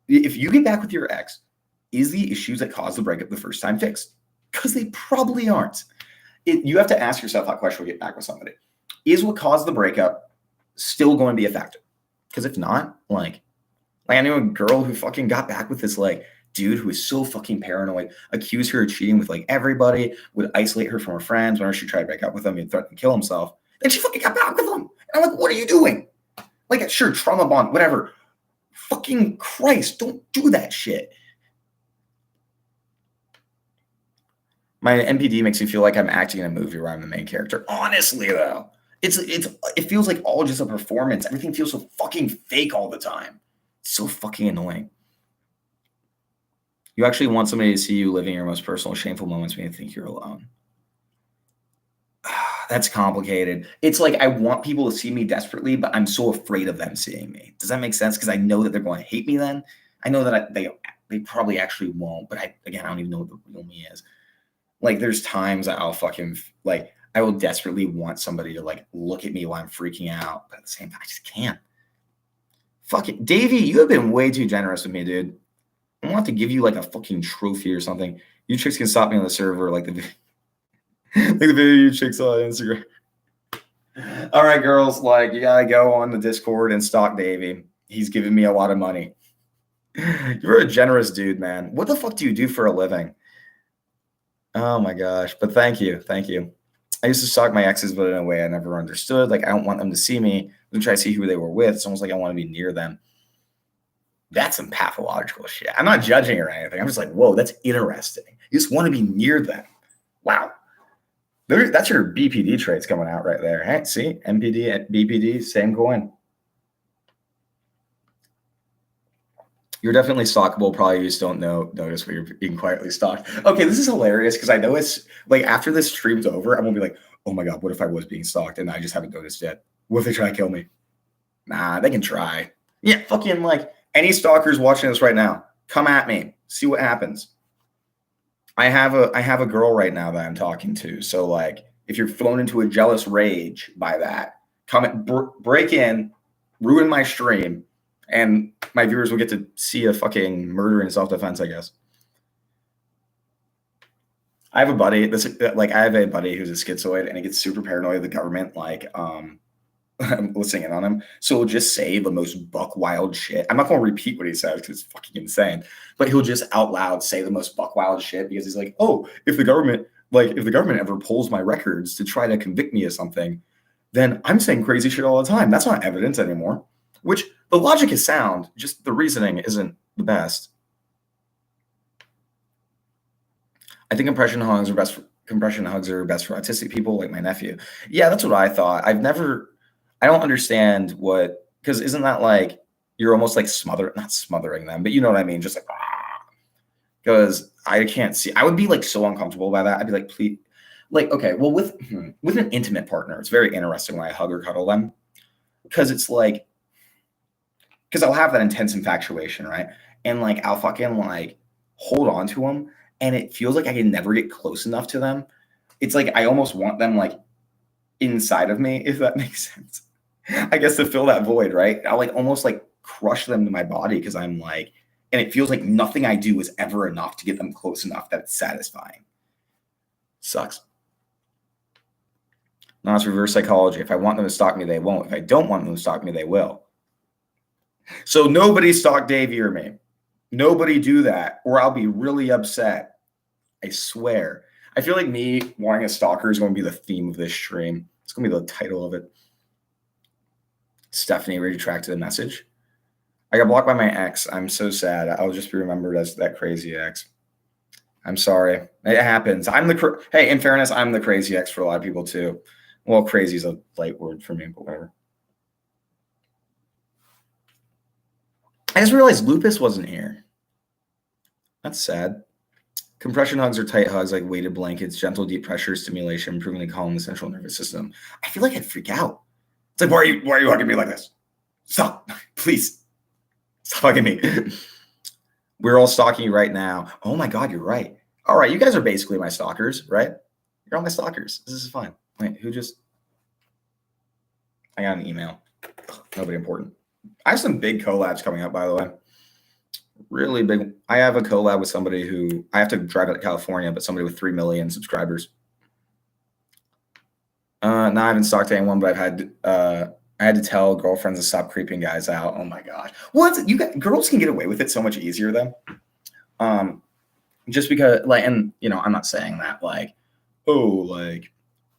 If you get back with your ex, is the issues that caused the breakup the first time fixed? Because they probably aren't. You have to ask yourself that question when you get back with somebody. Is what caused the breakup still going to be a factor? Because if not, like I knew a girl who fucking got back with this like dude who was so fucking paranoid, accused her of cheating with like everybody, would isolate her from her friends whenever she tried to break up with him, he'd threaten to kill himself. Then she fucking got back with him. And I'm like, what are you doing? Like, sure, trauma bond, whatever. Fucking Christ, don't do that shit. My NPD makes me feel like I'm acting in a movie where I'm the main character. Honestly, though, it feels like all just a performance. Everything feels so fucking fake all the time. It's so fucking annoying. You actually want somebody to see you living your most personal, shameful moments when you think you're alone. That's complicated. It's like I want people to see me desperately, but I'm so afraid of them seeing me. Does that make sense? Because I know that they're going to hate me then. I know that they probably actually won't, but I don't even know what the real me is. Like, there's times that I'll fucking, like, I will desperately want somebody to, like, look at me while I'm freaking out. But at the same time, I just can't. Fuck it. Davey, you have been way too generous with me, dude. I want to give you, like, a fucking trophy or something. You chicks can stop me on the server, like the video you chicks on Instagram. All right, girls, like, you got to go on the Discord and stalk Davey. He's giving me a lot of money. You're a generous dude, man. What the fuck do you do for a living? Oh my gosh. But thank you. Thank you. I used to stalk my exes, but in a way I never understood. Like, I don't want them to see me. I'm try to see who they were with. It's almost like I want to be near them. That's some pathological shit. I'm not judging or anything. I'm just like, whoa, that's interesting. You just want to be near them. Wow. That's your BPD traits coming out right there. Hey, see? MPD and BPD, same coin. You're definitely stalkable. Probably you just don't notice when you're being quietly stalked. Okay, this is hilarious because I know it's like after this stream's over, I'm gonna be like, oh my God, what if I was being stalked and I just haven't noticed yet? What if they try to kill me? Nah, they can try. Yeah, fucking like any stalkers watching this right now, come at me. See what happens. I have a girl right now that I'm talking to. So like if you're flown into a jealous rage by that, comment, break in, ruin my stream. And my viewers will get to see a fucking murder in self-defense, I guess. I have a buddy. I have a buddy who's a schizoid, and he gets super paranoid of the government. Like, I'm listening in on him, so he'll just say the most buck wild shit. I'm not going to repeat what he says because it's fucking insane. But he'll just out loud say the most buck wild shit because he's like, "Oh, if the government ever pulls my records to try to convict me of something, then I'm saying crazy shit all the time. That's not evidence anymore." Which the logic is sound, just the reasoning isn't the best. I think compression hugs are best for autistic people like my nephew. Yeah, that's what I thought. I don't understand because isn't that like you're almost like not smothering them, but you know what I mean? Just like, because I can't see. I would be like so uncomfortable by that. I'd be like, please, like, okay, well, with an intimate partner, it's very interesting when I hug or cuddle them because it's like, because I'll have that intense infatuation, right? And like I'll fucking like hold on to them, and it feels like I can never get close enough to them. it's like I almost want them like inside of me, if that makes sense. I guess to fill that void, right? I'll like almost like crush them to my body because I'm like, and it feels like nothing I do is ever enough to get them close enough that it's satisfying. Sucks. Now it's reverse psychology. If I want them to stalk me, they won't. If I don't want them to stalk me, they will. So nobody stalk Davey or me. Nobody do that, or I'll be really upset. I swear. I feel like me wanting a stalker is going to be the theme of this stream. It's going to be the title of it. Stephanie, were you tracked to the message? I got blocked by my ex. I'm so sad. I'll just be remembered as that crazy ex. I'm sorry. It happens. Hey, in fairness, I'm the crazy ex for a lot of people too. Well, crazy is a light word for me, but whatever. I just realized Lupus wasn't here. That's sad. Compression hugs are tight hugs, like weighted blankets, gentle deep pressure stimulation, improving the calm the central nervous system. I feel like I'd freak out. It's like, why are you hugging me like this? Stop, please. Stop hugging me. We're all stalking you right now. Oh my God, you're right. All right, you guys are basically my stalkers, right? You're all my stalkers. This is fine. Wait, I got an email. Nobody important. I have some big collabs coming up, by the way. Really big. I have a collab with somebody who I have to drive out to California, but somebody with 3 million subscribers. No, I haven't stalked anyone, but I had to tell girlfriends to stop creeping guys out. Oh my gosh. What? Girls can get away with it so much easier though. Just because and I'm not saying that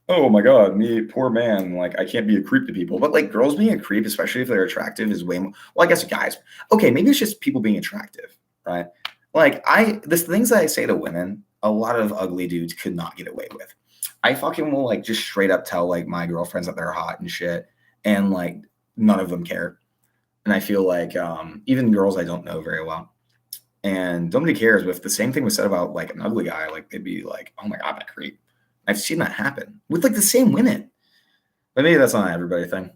oh my God, me, poor man, I can't be a creep to people. But girls being a creep, especially if they're attractive, is way more, I guess guys, okay, maybe it's just people being attractive, right? The things that I say to women, a lot of ugly dudes could not get away with. I fucking will just straight up tell my girlfriends that they're hot and shit, and none of them care. And I feel even girls I don't know very well, and nobody cares. But if the same thing was said about an ugly guy, they'd be like, oh my God, that creep. I've seen that happen with the same women. But maybe that's not an everybody thing.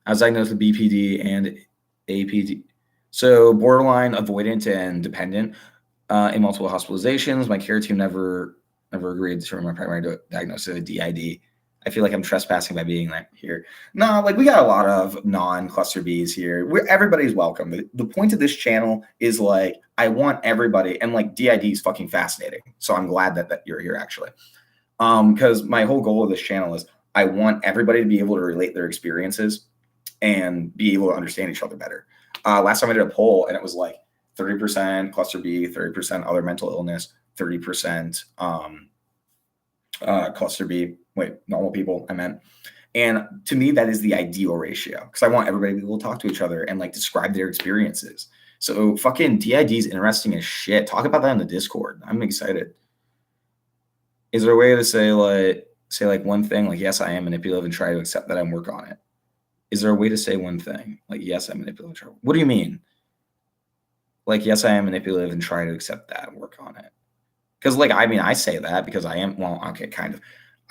I was diagnosed with BPD and APD. So borderline avoidant and dependent in multiple hospitalizations. My care team never agreed to determine my primary diagnosis of DID. I feel like I'm trespassing by being here. No, we got a lot of non-cluster Bs here. Everybody's welcome. The point of this channel is I want everybody, and DID is fucking fascinating. So I'm glad that you're here actually. Because my whole goal of this channel is I want everybody to be able to relate their experiences and be able to understand each other better. Last time I did a poll and it was 30% cluster B, 30% other mental illness, 30% cluster B. Wait, normal people, I meant. And to me, that is the ideal ratio because I want everybody to be able to talk to each other and describe their experiences. So fucking DID is interesting as shit. Talk about that in the Discord. I'm excited. Is there a way to say one thing yes, I am manipulative and try to accept that and work on it? Is there a way to say one thing yes, I'm manipulative? What do you mean? Yes, I am manipulative and try to accept that and work on it. Because I say that because I am, well, okay, kind of.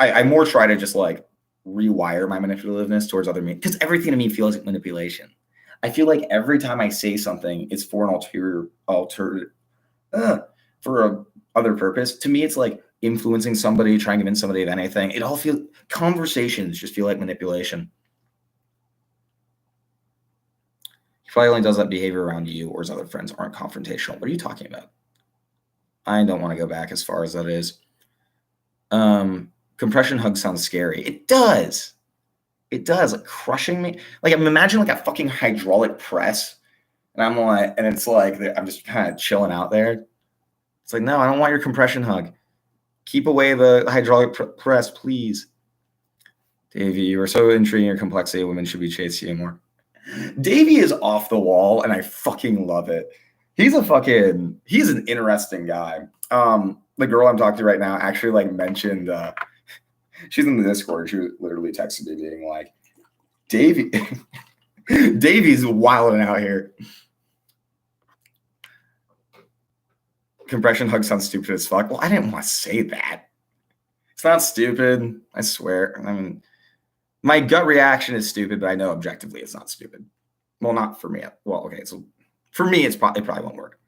I more try to just rewire my manipulativeness towards other men because everything to me feels like manipulation. I feel every time I say something, it's for an for a other purpose. To me, it's influencing somebody, trying to convince somebody of anything. It all feels, conversations just feel like manipulation. He probably only does that behavior around you or his other friends aren't confrontational. What are you talking about? I don't want to go back as far as that is. Compression hug sounds scary. It does. It does. Crushing me. I'm imagine a fucking hydraulic press. And I'm and it's I'm just kind of chilling out there. It's no, I don't want your compression hug. Keep away the hydraulic press, please. Davey, you are so intriguing your complexity. Women should be chasing you more. Davey is off the wall, and I fucking love it. He's an interesting guy. The girl I'm talking to right now actually mentioned, she's in the Discord. She literally texted me being Davey, Davey's wilding out here. Compression hug sounds stupid as fuck. Well, I didn't want to say that. It's not stupid. I swear. I mean, my gut reaction is stupid, but I know objectively it's not stupid. Well, not for me. Well, okay. So for me, it probably won't work.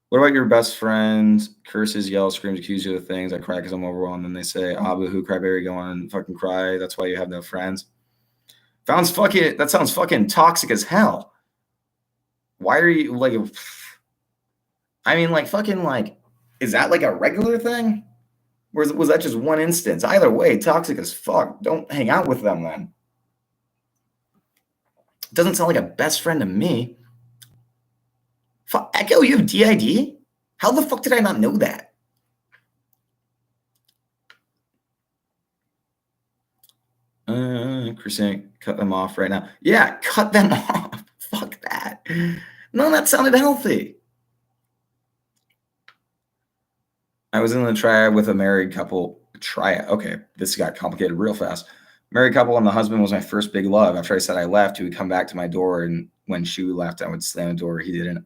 What about your best friend curses, yells, screams, accuses you of things? I cry because I'm overwhelmed. And they say, Abu, who cryberry, go on and fucking cry. That's why you have no friends. That sounds fucking toxic as hell. Why are you like, I mean, like, fucking, like, is that like a regular thing? Or was that just one instance? Either way, toxic as fuck. Don't hang out with them then. Doesn't sound like a best friend to me. Echo, you have DID? How the fuck did I not know that? Christina, cut them off right now. Yeah, cut them off. Fuck that. None of that sounded healthy. I was in the triad with a married couple. Triad. Okay, this got complicated real fast. Married couple, and the husband was my first big love. After I said I left, he would come back to my door, and when she left, I would slam the door. He didn't.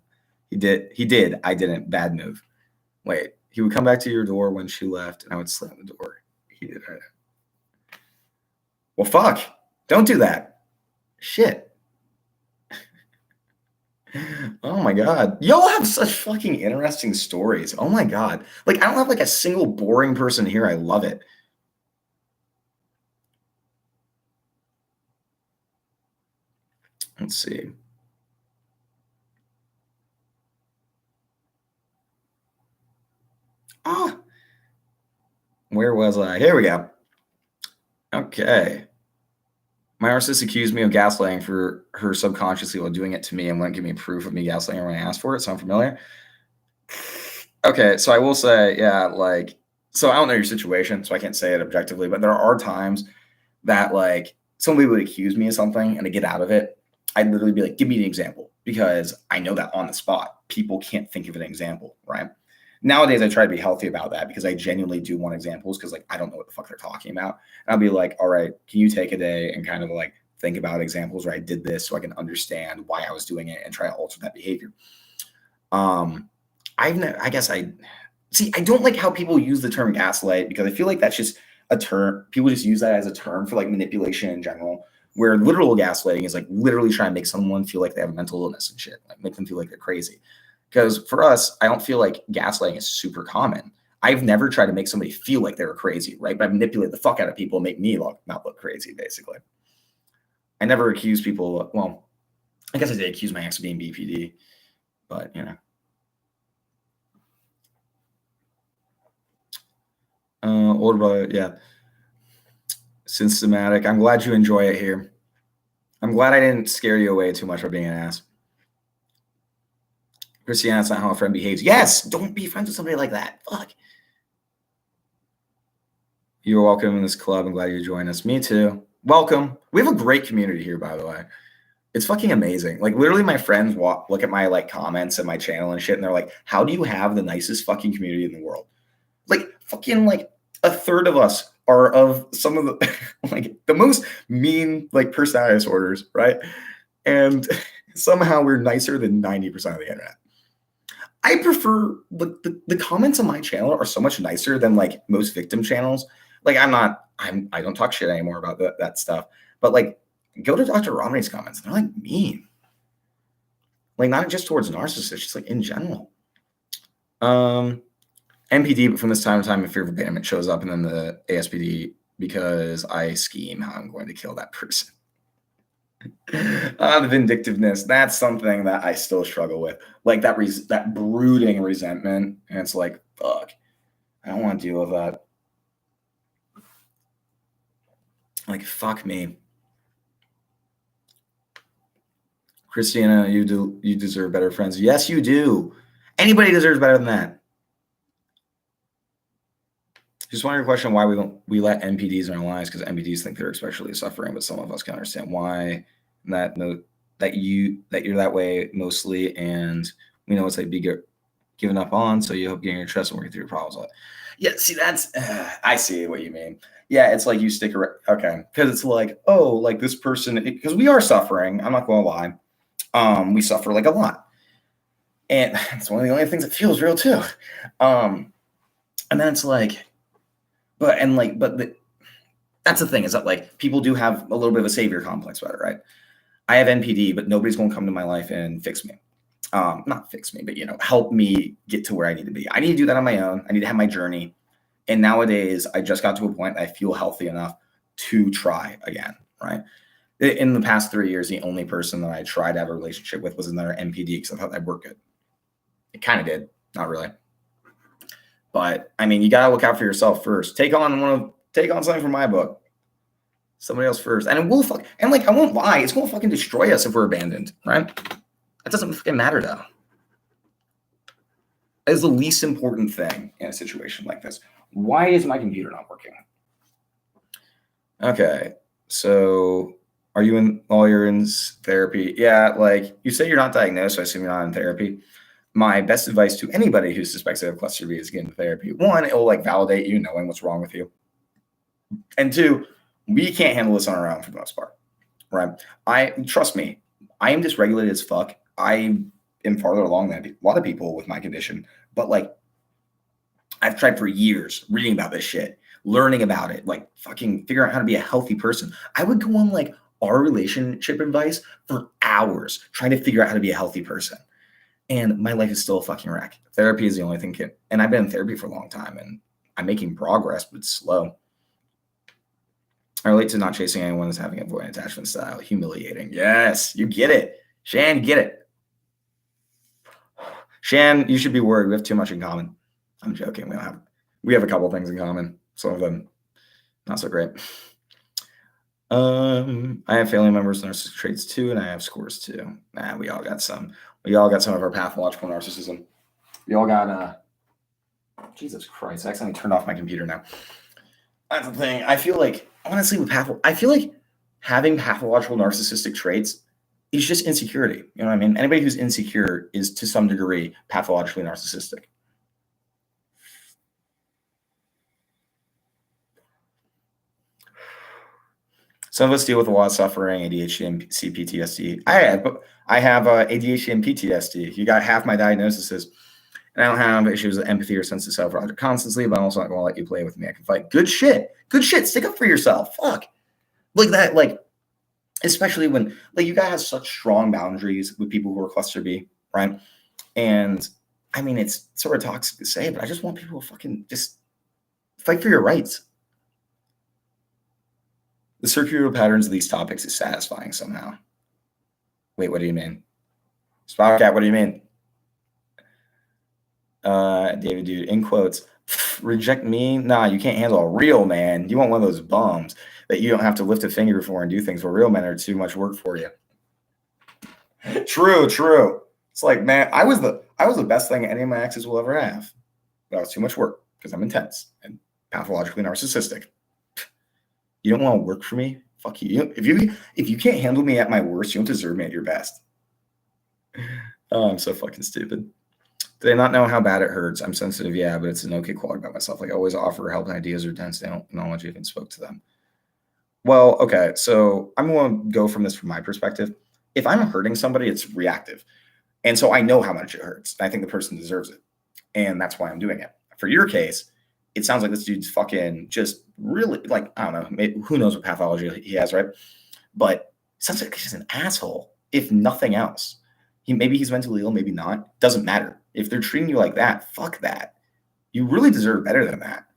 He did. I didn't. Bad move. Wait. He would come back to your door when she left, and I would slam the door. He did. Well, fuck. Don't do that. Shit. Oh my god. Y'all have such fucking interesting stories. Oh my god. Like, I don't have like a single boring person here. I love it. Let's see. Ah. Where was I? Here we go. Okay. My narcissist accused me of gaslighting for her subconsciously while doing it to me and wouldn't give me proof of me gaslighting when I asked for it. Sound familiar? Okay, so I will say, yeah, like, so I don't know your situation, so I can't say it objectively, but there are times that, like, somebody would accuse me of something and to get out of it, I'd literally be like, give me an example, because I know that on the spot, people can't think of an example, right? Nowadays, I try to be healthy about that because I genuinely do want examples because, like, I don't know what the fuck they're talking about. And I'll be like, all right, can you take a day and kind of like think about examples where I did this so I can understand why I was doing it and try to alter that behavior? I guess I see. I don't like how people use the term gaslight because I feel like that's just a term. People just use that as a term for like manipulation in general. Where literal gaslighting is like literally trying to make someone feel like they have a mental illness and shit, like make them feel like they're crazy. Because for us, I don't feel like gaslighting is super common. I've never tried to make somebody feel like they were crazy, right? But I manipulate the fuck out of people and make me not look crazy, basically. I never accuse people. Well, I guess I did accuse my ex of being BPD, but you know. Older brother, yeah. Systematic. I'm glad you enjoy it here. I'm glad I didn't scare you away too much for being an ass. Christiana, that's not how a friend behaves. Yes, don't be friends with somebody like that. Fuck. You're welcome in this club. I'm glad you joined us. Me too. Welcome. We have a great community here, by the way. It's fucking amazing. Like literally, my friends look at my like comments and my channel and shit, and they're like, "How do you have the nicest fucking community in the world?" Like fucking like a third of us are of some of the like the most mean like personality disorders, right? And somehow we're nicer than 90% of the internet. I prefer the comments on my channel are so much nicer than like most victim channels. Like I don't talk shit anymore about that stuff. But like go to Dr. Romney's comments. They're like mean. Like not just towards narcissists, just like in general. MPD, but from this time to time, a fear of abandonment shows up, and then the ASPD because I scheme how I'm going to kill that person. The vindictiveness, that's something that I still struggle with. Like that brooding resentment. And it's like, fuck, I don't want to deal with that. Like, fuck me. Christina, you deserve better friends. Yes, you do. Anybody deserves better than that. Just wondering a question why we let NPDs in our lives, because NPDs think they're especially suffering, but some of us can understand why that you're that way mostly, and we know it's like given up on, so you hope getting your trust and working through your problems. Yeah, see, that's I see what you mean. Yeah, it's like you stick around. Okay, because it's like, oh, like this person, because we are suffering. I'm not going to lie. We suffer like a lot, and it's one of the only things that feels real too. And then it's like, that's the thing is that like people do have a little bit of a savior complex about it, right? I have NPD, but nobody's going to come to my life and fix me. not fix me, but, help me get to where I need to be. I need to do that on my own. I need to have my journey. And nowadays, I just got to a point that I feel healthy enough to try again, right? In the past 3 years, the only person that I tried to have a relationship with was another MPD because I thought that'd work good. It kind of did, not really. But I mean, you gotta look out for yourself first. Take on something from my book. Somebody else first, and it will I won't lie, it's gonna fucking destroy us if we're abandoned, right? That doesn't fucking matter though. That is the least important thing in a situation like this. Why is my computer not working? Okay, so you're in therapy? Yeah, like you say you're not diagnosed, so I assume you're not in therapy. My best advice to anybody who suspects they have cluster B is get into therapy. One, it will validate you knowing what's wrong with you. And two, we can't handle this on our own for the most part, right? Trust me, I am dysregulated as fuck. I am farther along than a lot of people with my condition, but I've tried for years reading about this shit, learning about it, fucking figuring out how to be a healthy person. I would go on our relationship advice for hours trying to figure out how to be a healthy person. And my life is still a fucking wreck. Therapy is the only thing. And I've been in therapy for a long time and I'm making progress, but it's slow. I relate to not chasing anyone as having avoidant attachment style. Humiliating. Yes, you get it. Shan, you get it. Shan, you should be worried. We have too much in common. I'm joking. We have a couple things in common. Some of them not so great. I have family members with narcissistic traits too, and I have scores too. We all got some. We all got some of our pathological narcissism. We all got Jesus Christ, I accidentally turned off my computer now. That's the thing. I feel honestly I feel like having pathological narcissistic traits is just insecurity. You know what I mean? Anybody who's insecure is to some degree pathologically narcissistic. Some of us deal with a lot of suffering, ADHD and CPTSD. I have ADHD and PTSD. You got half my diagnosis is, and I don't have issues with empathy or sense of self constantly, but I'm also not going to let you play with me. I can fight. Good shit. Stick up for yourself. Fuck. Especially when you guys have such strong boundaries with people who are cluster B, right? And I mean, it's sort of toxic to say, but I just want people to fucking just fight for your rights. The circular patterns of these topics is satisfying somehow. Wait, what do you mean? Spotcat, what do you mean? David, dude, in quotes, reject me? Nah, you can't handle a real man. You want one of those bums that you don't have to lift a finger for and do things where real men are too much work for you. True. It's man, I was the best thing any of my exes will ever have. That was too much work because I'm intense and pathologically narcissistic. You don't want to work for me? Fuck you. If you can't handle me at my worst, you don't deserve me at your best. Oh, I'm so fucking stupid. Did I not know how bad it hurts? I'm sensitive, yeah, but it's an okay quality about myself. I always offer help and ideas or dense knowledge, even spoke to them. Well, okay, so I'm going to go from my perspective. If I'm hurting somebody, it's reactive. And so I know how much it hurts. I think the person deserves it. And that's why I'm doing it. For your case, it sounds like this dude's fucking just really, I don't know, maybe, who knows what pathology he has, right? But it sounds like he's an asshole, if nothing else. Maybe he's mentally ill, maybe not. Doesn't matter. If they're treating you like that, fuck that. You really deserve better than that.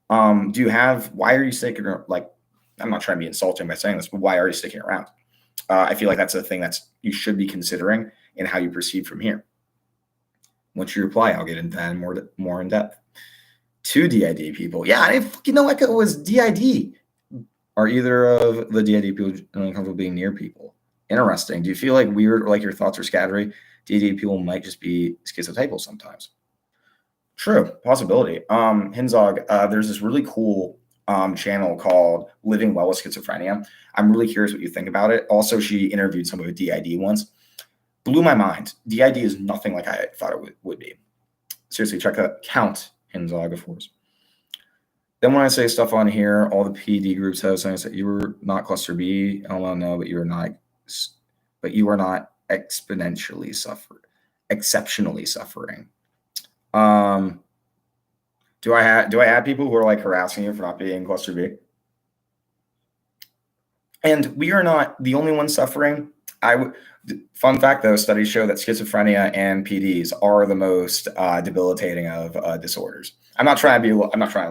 Why are you sticking around? I'm not trying to be insulting by saying this, but why are you sticking around? I feel like that's a thing you should be considering in how you proceed from here. Once you reply, I'll get into that more in depth. 2 DID people. Yeah, I didn't fucking know it was DID. Are either of the DID people uncomfortable being near people? Interesting. Do you feel weird or your thoughts are scattery? DID people might just be schizotypal sometimes. True. Possibility. Hinzog, there's this really cool channel called Living Well with Schizophrenia. I'm really curious what you think about it. Also, she interviewed somebody with DID once. Blew my mind. DID is nothing like I thought it would be. Seriously, check that. Count Hinzog, of course. Then when I say stuff on here, all the PD groups have saying that you were not cluster B. I don't know, but you are not exceptionally suffering. Do I have people who are harassing you for not being cluster B? And we are not the only ones suffering. Fun fact though, studies show that schizophrenia and PDs are the most debilitating of disorders. I'm not trying to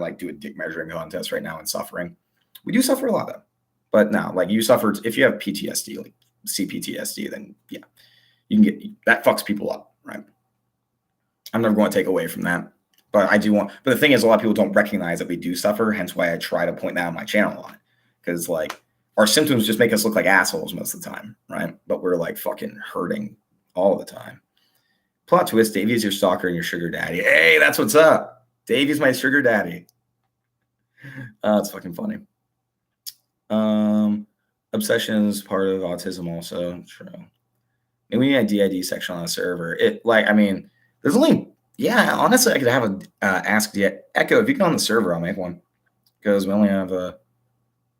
like do a dick measuring contest right now in suffering. We do suffer a lot though, but no, like you suffer if you have PTSD, like CPTSD, then yeah, you can get that fucks people up, right? I'm never going to take away from that, but but the thing is, a lot of people don't recognize that we do suffer. Hence why I try to point that out on my channel a lot, because like our symptoms just make us look like assholes most of the time, right? But we're like fucking hurting all the time. Plot twist, Davey is your stalker and your sugar daddy. Hey, that's what's up. Davey's my sugar daddy. It's fucking funny. Obsession is part of autism also. True. Maybe we need a DID section on the server. There's only, honestly, I could have a ask Echo, if you get on the server, I'll make one. Because we only have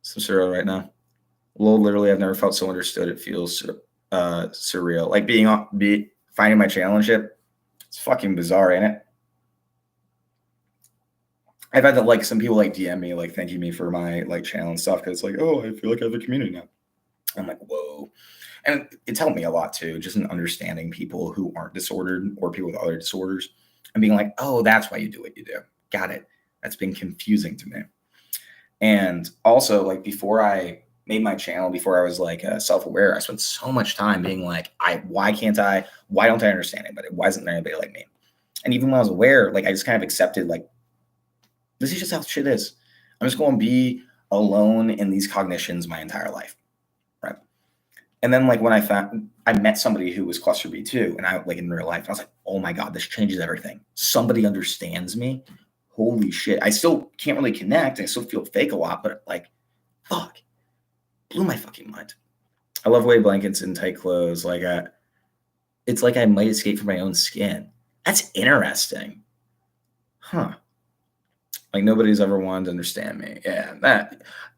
some server right now. Literally, I've never felt so understood. It feels surreal. Like finding my channel and shit. It's fucking bizarre, ain't it? I've had like some people like DM me, like thanking me for my like channel and stuff. Cause it's like, oh, I feel like I have a community now. I'm like, whoa. And it's helped me a lot too, just in understanding people who aren't disordered or people with other disorders and being like, oh, that's why you do what you do. Got it. That's been confusing to me. And also, like, before I made my channel, before I was like self-aware, I spent so much time being like, why don't I understand anybody? Why isn't there anybody like me? And even when I was aware, like, I just kind of accepted, like, this is just how shit is. I'm just going to be alone in these cognitions my entire life, right? And then, like, when I met somebody who was cluster B too, and I, like, in real life, I was like, oh my God, this changes everything. Somebody understands me. Holy shit. I still can't really connect. I still feel fake a lot, but like, fuck, blew my fucking mind. I love weighted blankets and tight clothes. Like, it's like I might escape from my own skin. That's interesting. Huh. Like, nobody's ever wanted to understand me. Yeah,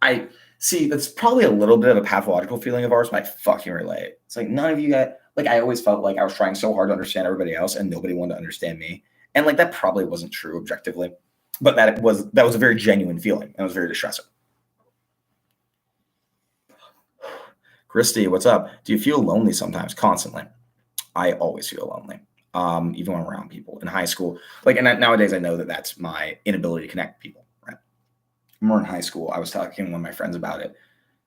I see, that's probably a little bit of a pathological feeling of ours, but I fucking relate. It's like, none of you guys, like, I always felt like I was trying so hard to understand everybody else and nobody wanted to understand me. And like, that probably wasn't true objectively, but that was a very genuine feeling. And it was very distressing. Christy, what's up? Do you feel lonely sometimes? Constantly. I always feel lonely. Even when I'm around people in high school. Like, and nowadays I know that that's my inability to connect with people, right? More in high school, I was talking to one of my friends about it,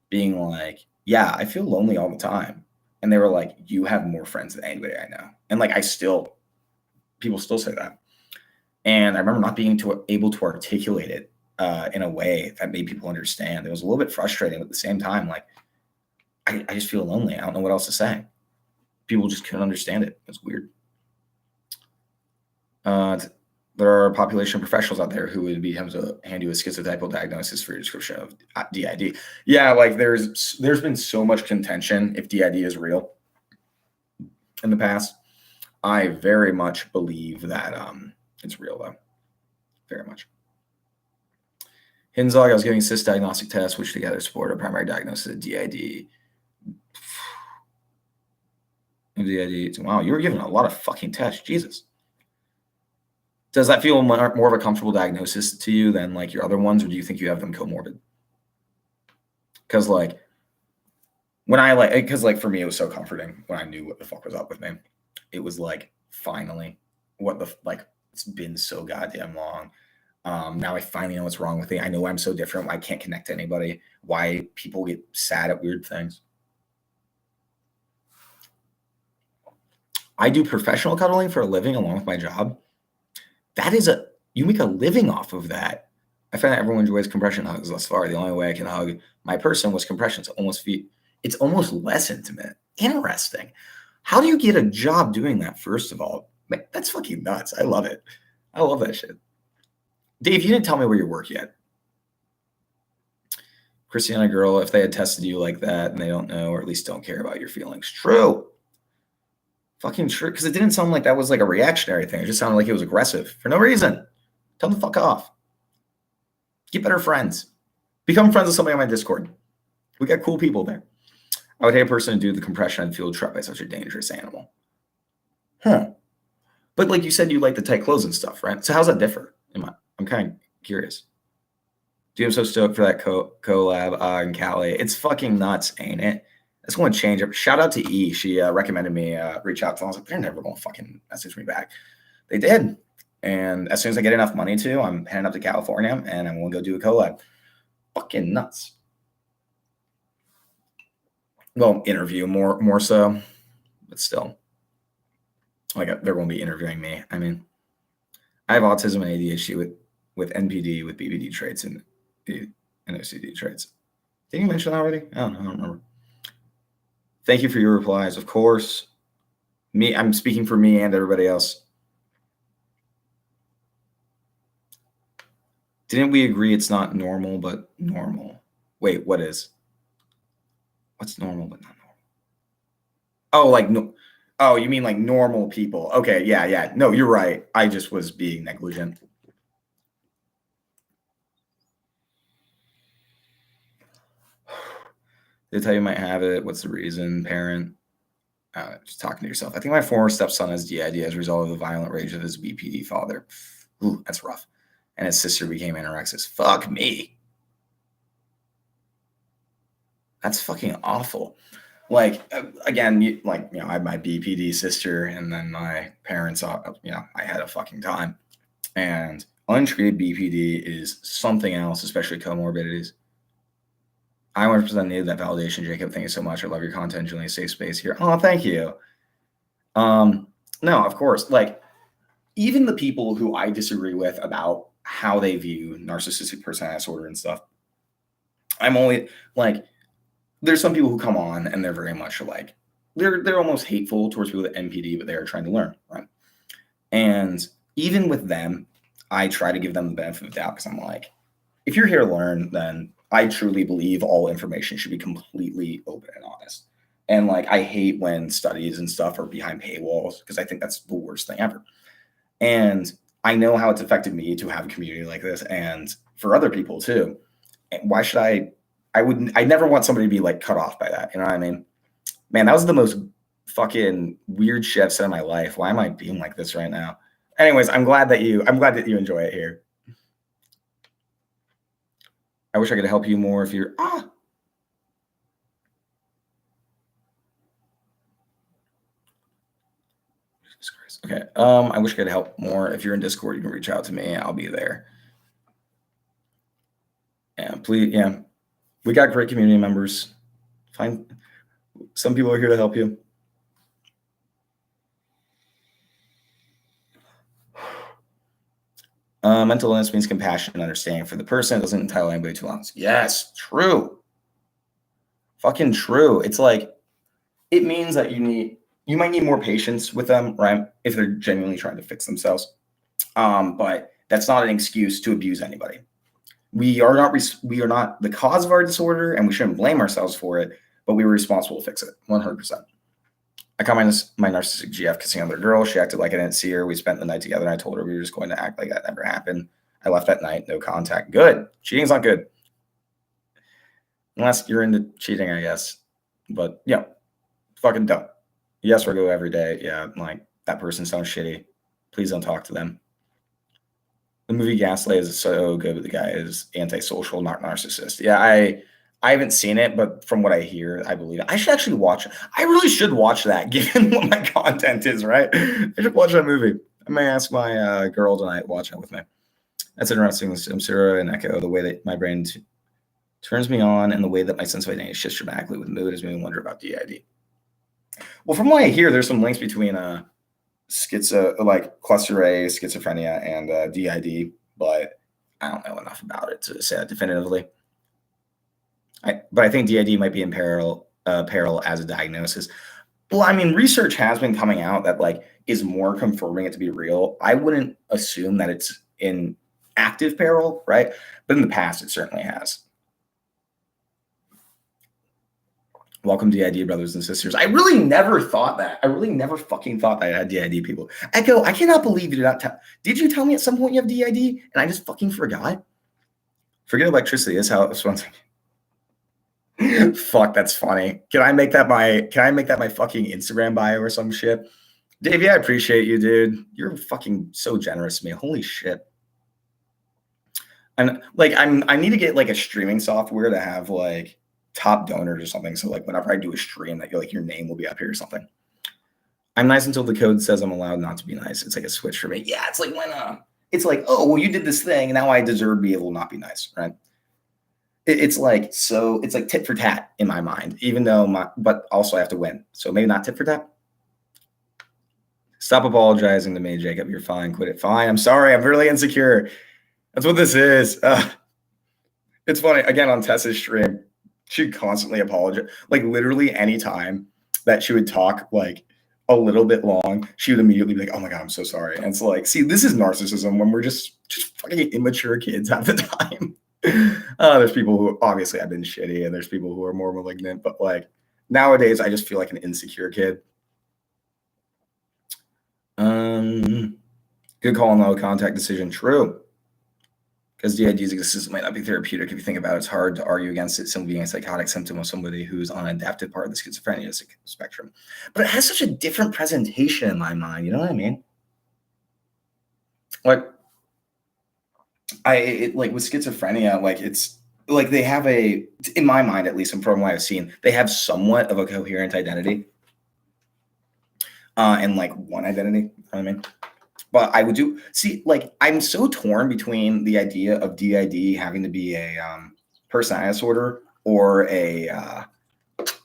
being like, yeah, I feel lonely all the time. And they were like, you have more friends than anybody I know. And like, people still say that. And I remember not being able to articulate it in a way that made people understand. It was a little bit frustrating, but at the same time, like, I just feel lonely. I don't know what else to say. People just couldn't understand it. It's weird. There are a population of professionals out there who would be able to hand you a schizotypal diagnosis for your description of DID. Yeah, like there's been so much contention if DID is real in the past. I very much believe that it's real though. Very much. Hinzog, I was giving cyst diagnostic tests, which together support a primary diagnosis of DID. Wow, you were giving a lot of fucking tests. Jesus. Does that feel more of a comfortable diagnosis to you than like your other ones, or do you think you have them comorbid? Because like for me, it was so comforting when I knew what the fuck was up with me. It was like, finally, it's been so goddamn long. Now I finally know what's wrong with me. I know I'm so different. Why I can't connect to anybody. Why people get sad at weird things. I do professional cuddling for a living along with my job. You make a living off of that. I find that everyone enjoys compression hugs thus far. The only way I can hug my person was compressions. It's almost less intimate. Interesting. How do you get a job doing that, first of all? Man, that's fucking nuts. I love it. I love that shit. Dave, you didn't tell me where you work yet. Christiana girl, if they had tested you like that and they don't know, or at least don't care about your feelings. True. Fucking true. Because it didn't sound like that was like a reactionary thing. It just sounded like it was aggressive for no reason. Tell them the fuck off. Get better friends. Become friends with somebody on my Discord. We got cool people there. I would hate a person to do the compression and feel trapped by such a dangerous animal. Huh. But like you said, you like the tight clothes and stuff, right? So how's that differ? I'm kind of curious. Dude, I'm so stoked for that collab in Cali. It's fucking nuts, ain't it? It's going to change it. Shout out to E. She recommended me reach out to them. I was like, they're never going to fucking message me back. They did. And as soon as I get enough money to, I'm heading up to California and I'm going to go do a collab. Fucking nuts. Well, interview more so, but still. Like they're going to be interviewing me. I mean, I have autism and ADHD with NPD, with BPD traits and OCD traits. Did you mention that already? I don't remember. Thank you for your replies. Of course. I'm speaking for me and everybody else. Didn't we agree it's not normal, but normal? Wait, what is? What's normal, but not normal? Oh, like, no. Oh, you mean like normal people. Okay, yeah. No, you're right. I just was being negligent. They tell you might have it. What's the reason? Parent. Just talking to yourself. I think my former stepson has DID as a result of the violent rage of his BPD father. Ooh, that's rough. And his sister became anorexic. Fuck me. That's fucking awful. Like, again, I have my BPD sister, and then my parents, I had a fucking time. And untreated BPD is something else, especially comorbidities. I 100% needed that validation, Jacob. Thank you so much. I love your content. Julian, safe space here. Oh, thank you. No, of course. Like, even the people who I disagree with about how they view narcissistic personality disorder and stuff, I'm only like, there's some people who come on and they're very much like, they're almost hateful towards people with NPD, but they are trying to learn, right? And even with them, I try to give them the benefit of the doubt because I'm like, if you're here to learn, then I truly believe all information should be completely open and honest. And like, I hate when studies and stuff are behind paywalls because I think that's the worst thing ever. And I know how it's affected me to have a community like this and for other people too. Why should I never want somebody to be like cut off by that. You know what I mean? Man, that was the most fucking weird shit I've said in my life. Why am I being like this right now? Anyways, I'm glad that you enjoy it here. I wish I could help you more if you're Jesus Christ. Okay. I wish I could help more. If you're in Discord, you can reach out to me. I'll be there. And please, we got great community members. Some people are here to help you. Mental illness means compassion and understanding for the person. It doesn't entitle anybody to allowance. Yes, true. Fucking true. It's like, it means that you might need more patience with them, right? If they're genuinely trying to fix themselves. But that's not an excuse to abuse anybody. We are not the cause of our disorder, and we shouldn't blame ourselves for it, but we were responsible to fix it, 100%. I caught my narcissistic GF kissing another girl. She acted like I didn't see her. We spent the night together, and I told her we were just going to act like that never happened. I left that night, no contact. Good. Cheating's not good. Unless you're into cheating, I guess. But, fucking dumb. Yes, we go every day. Yeah, like, that person sounds shitty. Please don't talk to them. The movie Gaslight is so good, but the guy is antisocial, not narcissist. Yeah, I haven't seen it, but from what I hear, I believe it. I should actually watch it. I really should watch that, given what my content is, right? I should watch that movie. I may ask my girl tonight to watch it with me. That's interesting. Samsara and Echo, the way that my brain turns me on and the way that my sense of identity shifts dramatically with mood is making me wonder about DID. Well, from what I hear, there's some links between cluster A, schizophrenia, and DID, but I don't know enough about it to say that definitively. But I think DID might be in peril as a diagnosis. Well, I mean, research has been coming out that like is more confirming it to be real. I wouldn't assume that it's in active peril, right? But in the past, it certainly has. Welcome DID brothers and sisters. I really never thought that. I really never fucking thought that I had DID people. Echo, I cannot believe you did not tell. Did you tell me at some point you have DID? And I just fucking forgot. Forget electricity. That's how it was. Fuck, that's funny. Can I make that my fucking Instagram bio or some shit? Davey, I appreciate you, dude. You're fucking so generous to me. Holy shit. And like I need to get like a streaming software to have like top donors or something. So like whenever I do a stream, that your name will be up here or something. I'm nice until the code says I'm allowed not to be nice. It's like a switch for me. Yeah, it's like when it's like, oh well, you did this thing, and now I deserve to be able to not be nice, right? It's like tit for tat in my mind, even though but also I have to win. So maybe not tit for tat. Stop apologizing to me, Jacob. You're fine. Quit it. Fine. I'm sorry. I'm really insecure. That's what this is. It's funny. Again, on Tessa's stream, she'd constantly apologize. Like literally any time that she would talk like a little bit long, she would immediately be like, oh my God, I'm so sorry. And it's like, see, this is narcissism when we're just fucking immature kids half the time. There's people who obviously have been shitty and there's people who are more malignant, but like nowadays I just feel like an insecure kid. Good call, no contact decision. True. Because DID's existence might not be therapeutic. If you think about it, it's hard to argue against it simply being a psychotic symptom of somebody who's on an adaptive part of the schizophrenia spectrum. But it has such a different presentation in my mind. You know what I mean? Like, like with schizophrenia, like it's like they have in my mind at least, and from what I've seen, they have somewhat of a coherent identity. And like one identity, you know what I mean? But I would like I'm so torn between the idea of DID having to be a personality disorder or a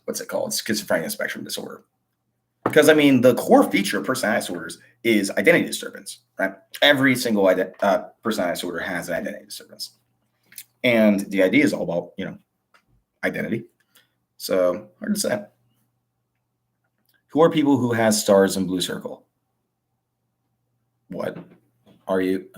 what's it called? Schizophrenia spectrum disorder. Because I mean, the core feature of personality disorders is identity disturbance, right? Every single personality disorder has an identity disturbance, and DID is all about identity. So hard to say. Who are people who has stars and blue circle? What are you?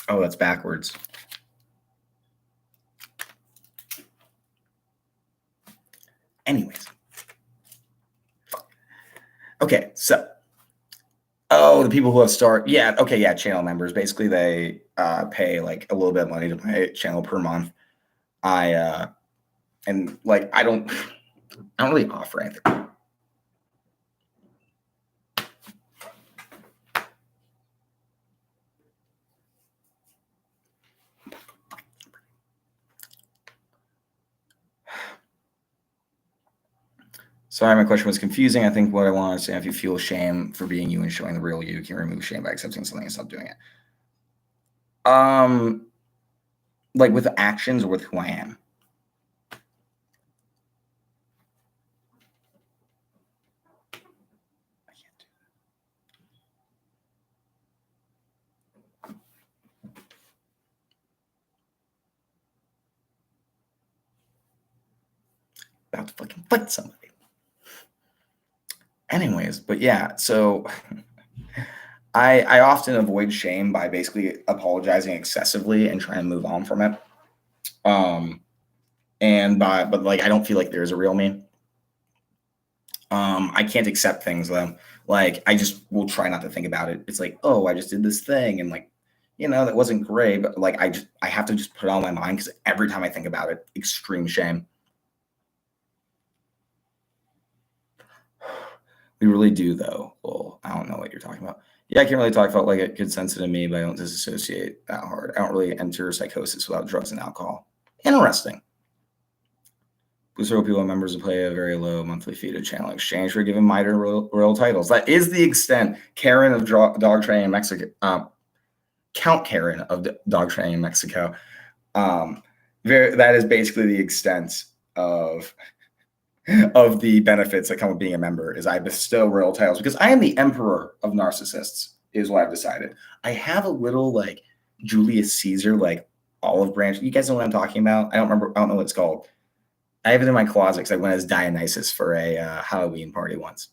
Oh, that's backwards. Anyways. Okay, so the people who have channel members. Basically, they pay like a little bit of money to my channel per month. And like I don't really offer anything. Sorry, my question was confusing. I think what I want to say, if you feel shame for being you and showing the real you can remove shame by accepting something and stop doing it. Like with actions or with who I am. I can't do that. About to fucking fight somebody. Anyways, but yeah, so I often avoid shame by basically apologizing excessively and trying to move on from it. But like I don't feel like there's a real me. I can't accept things though. Like I just will try not to think about it. It's like, oh, I just did this thing and like, that wasn't great, but like I have to just put it on my mind because every time I think about it, extreme shame. We really do, though. Well, I don't know what you're talking about. Yeah, I can't really talk about like it could sense it to me, but I don't disassociate that hard. I don't really enter psychosis without drugs and alcohol. Interesting. Blue Circle people and members will pay a very low monthly fee to channel exchange for giving minor royal titles. That is the extent. Karen of dog training in Mexico. Count Karen of dog training in Mexico. That is basically the extent of the benefits that come with being a member is I bestow royal titles because I am the emperor of narcissists is what I've decided. I have a little like Julius Caesar, like olive branch. You guys know what I'm talking about? I don't know what it's called. I have it in my closet because I went as Dionysus for a Halloween party once.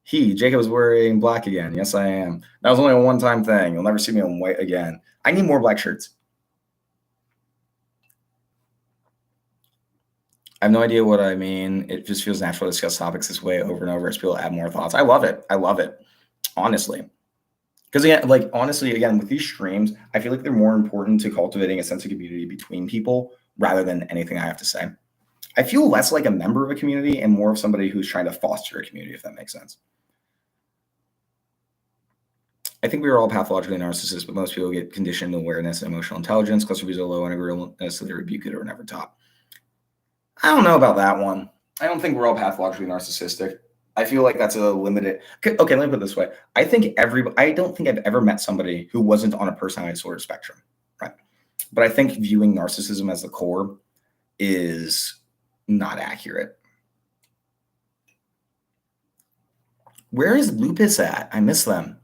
Jacob is wearing black again. Yes, I am. That was only a one-time thing. You'll never see me in white again. I need more black shirts. I have no idea what I mean. It just feels natural to discuss topics this way over and over as people add more thoughts. I love it. Honestly. Because again, like honestly, again, with these streams, I feel like they're more important to cultivating a sense of community between people rather than anything I have to say. I feel less like a member of a community and more of somebody who's trying to foster a community, if that makes sense. I think we are all pathologically narcissists, but most people get conditioned awareness and emotional intelligence. Cluster Bs are low on agreeableness, so they rebuke it or never taught. I don't know about that one. I don't think we're all pathologically narcissistic. I feel like that's a limited. Okay, let me put it this way. I don't think I've ever met somebody who wasn't on a personality disorder spectrum, right? But I think viewing narcissism as the core is not accurate. Where is Lupus at? I miss them.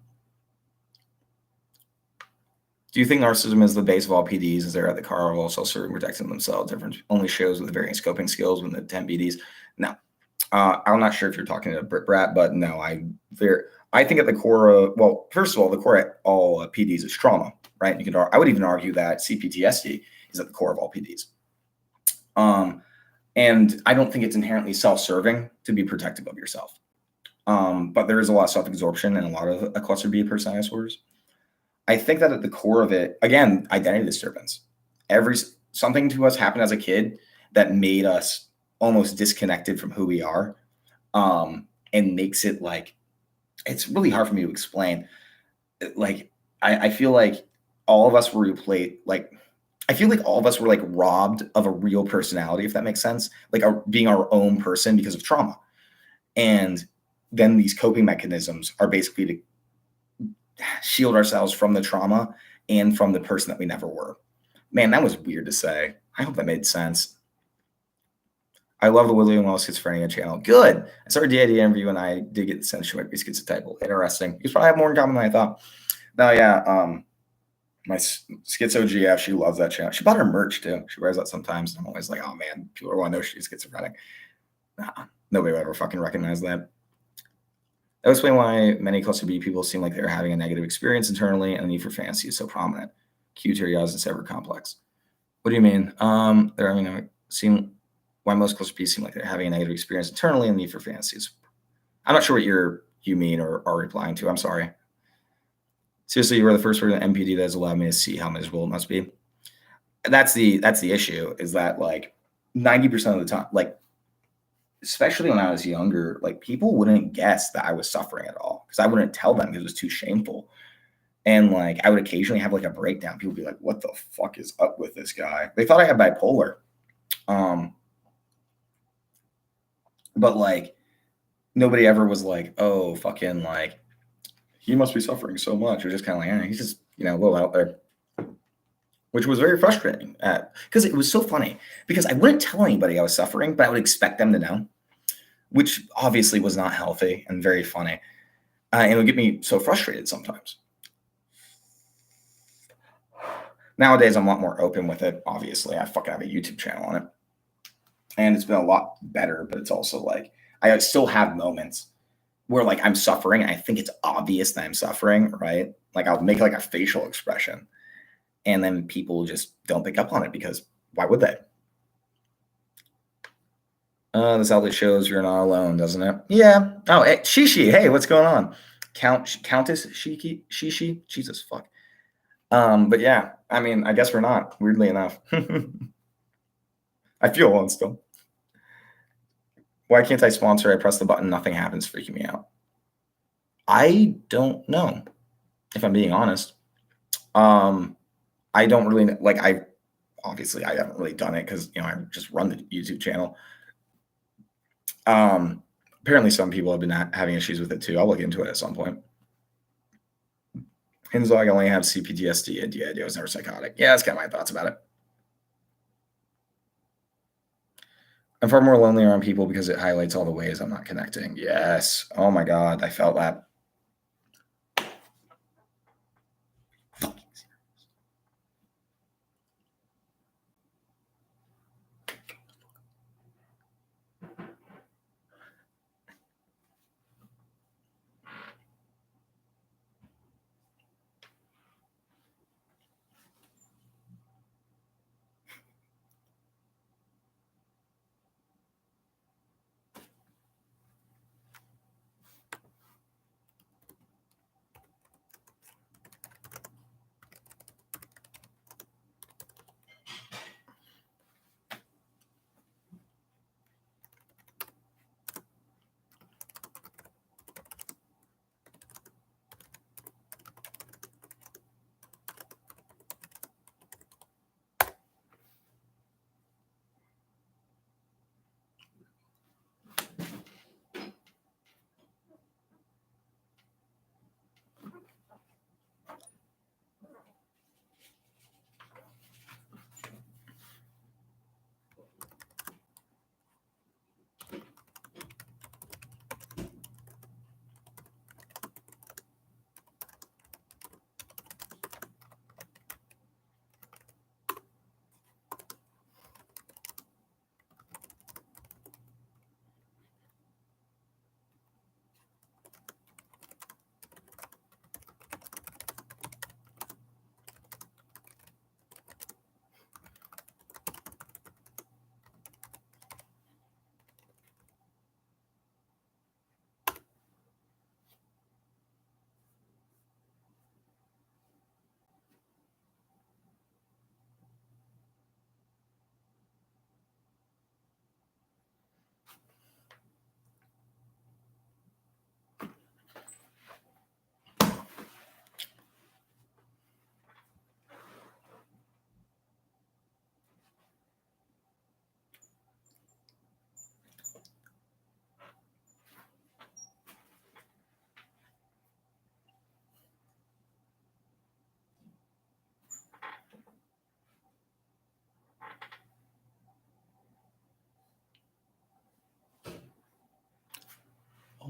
Do you think narcissism is the base of all PDs? Is there at the car of all self-serving, protecting themselves? Different only shows with varying scoping skills when the 10 PDs. No, I'm not sure if you're talking to Brit Brat, but no, I think at the core of, well, first of all, the core at all PDs is trauma, right? I would even argue that CPTSD is at the core of all PDs. And I don't think it's inherently self-serving to be protective of yourself. But there is a lot of self-absorption and a lot of cluster B personality disorders. I think that at the core of it, again, identity disturbance. Something to us happened as a kid that made us almost disconnected from who we are, and makes it like, it's really hard for me to explain. Like, I feel like all of us were replaced. Like, I feel like all of us were like robbed of a real personality, if that makes sense. Like being our own person because of trauma, and then these coping mechanisms are basically to shield ourselves from the trauma and from the person that we never were. Man, that was weird to say. I hope that made sense. I love the William Wells Schizophrenia channel. Good. I started DID interview and I did get the sense she might be schizotypal. Interesting. You probably have more in common than I thought. No, yeah. My Schizo GF, she loves that channel. She bought her merch too. She wears that sometimes. I'm always like, oh man, people want to know she's schizophrenic. Nah, nobody will ever fucking recognize that. That would explain why many cluster B people seem like they're having a negative experience internally and the need for fantasy is so prominent. Q Terios and Sever complex. What do you mean? They're having why most cluster B seem like they're having a negative experience internally and the need for fantasies. I'm not sure what you mean or are replying to. I'm sorry. Seriously, you were the first person in MPD that has allowed me to see how miserable it must be. That's the issue, is that like 90% of the time, like especially when I was younger, like people wouldn't guess that I was suffering at all because I wouldn't tell them because it was too shameful. And like I would occasionally have like a breakdown. People would be like, "What the fuck is up with this guy?" They thought I had bipolar. But like nobody ever was like, "Oh, fucking like he must be suffering so much." It was just kind of like, he's just, a little out there. Which was very frustrating because it was so funny because I wouldn't tell anybody I was suffering, but I would expect them to know, which obviously was not healthy and very funny. And it would get me so frustrated sometimes. Nowadays, I'm a lot more open with it. Obviously, I fucking have a YouTube channel on it. And it's been a lot better, but it's also like I still have moments where like I'm suffering and I think it's obvious that I'm suffering, right? Like I'll make like a facial expression and then people just don't pick up on it because why would they? This outlet shows you're not alone, doesn't it? Yeah. Oh, hey, Shishi. Hey, what's going on? Countess Shishi? Jesus fuck. But yeah, I mean, I guess we're not, weirdly enough. I feel alone still. Why can't I sponsor? I press the button, nothing happens, freaking me out. I don't know, if I'm being honest. I don't really like. I haven't really done it because I just run the YouTube channel. Apparently, some people have been having issues with it too. I'll look into it at some point. Hinzog only have CPTSD and DID. I was never psychotic. Yeah, that's kind of my thoughts about it. I'm far more lonely around people because it highlights all the ways I'm not connecting. Yes. Oh my God, I felt that.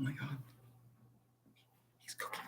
my God. He's cooking.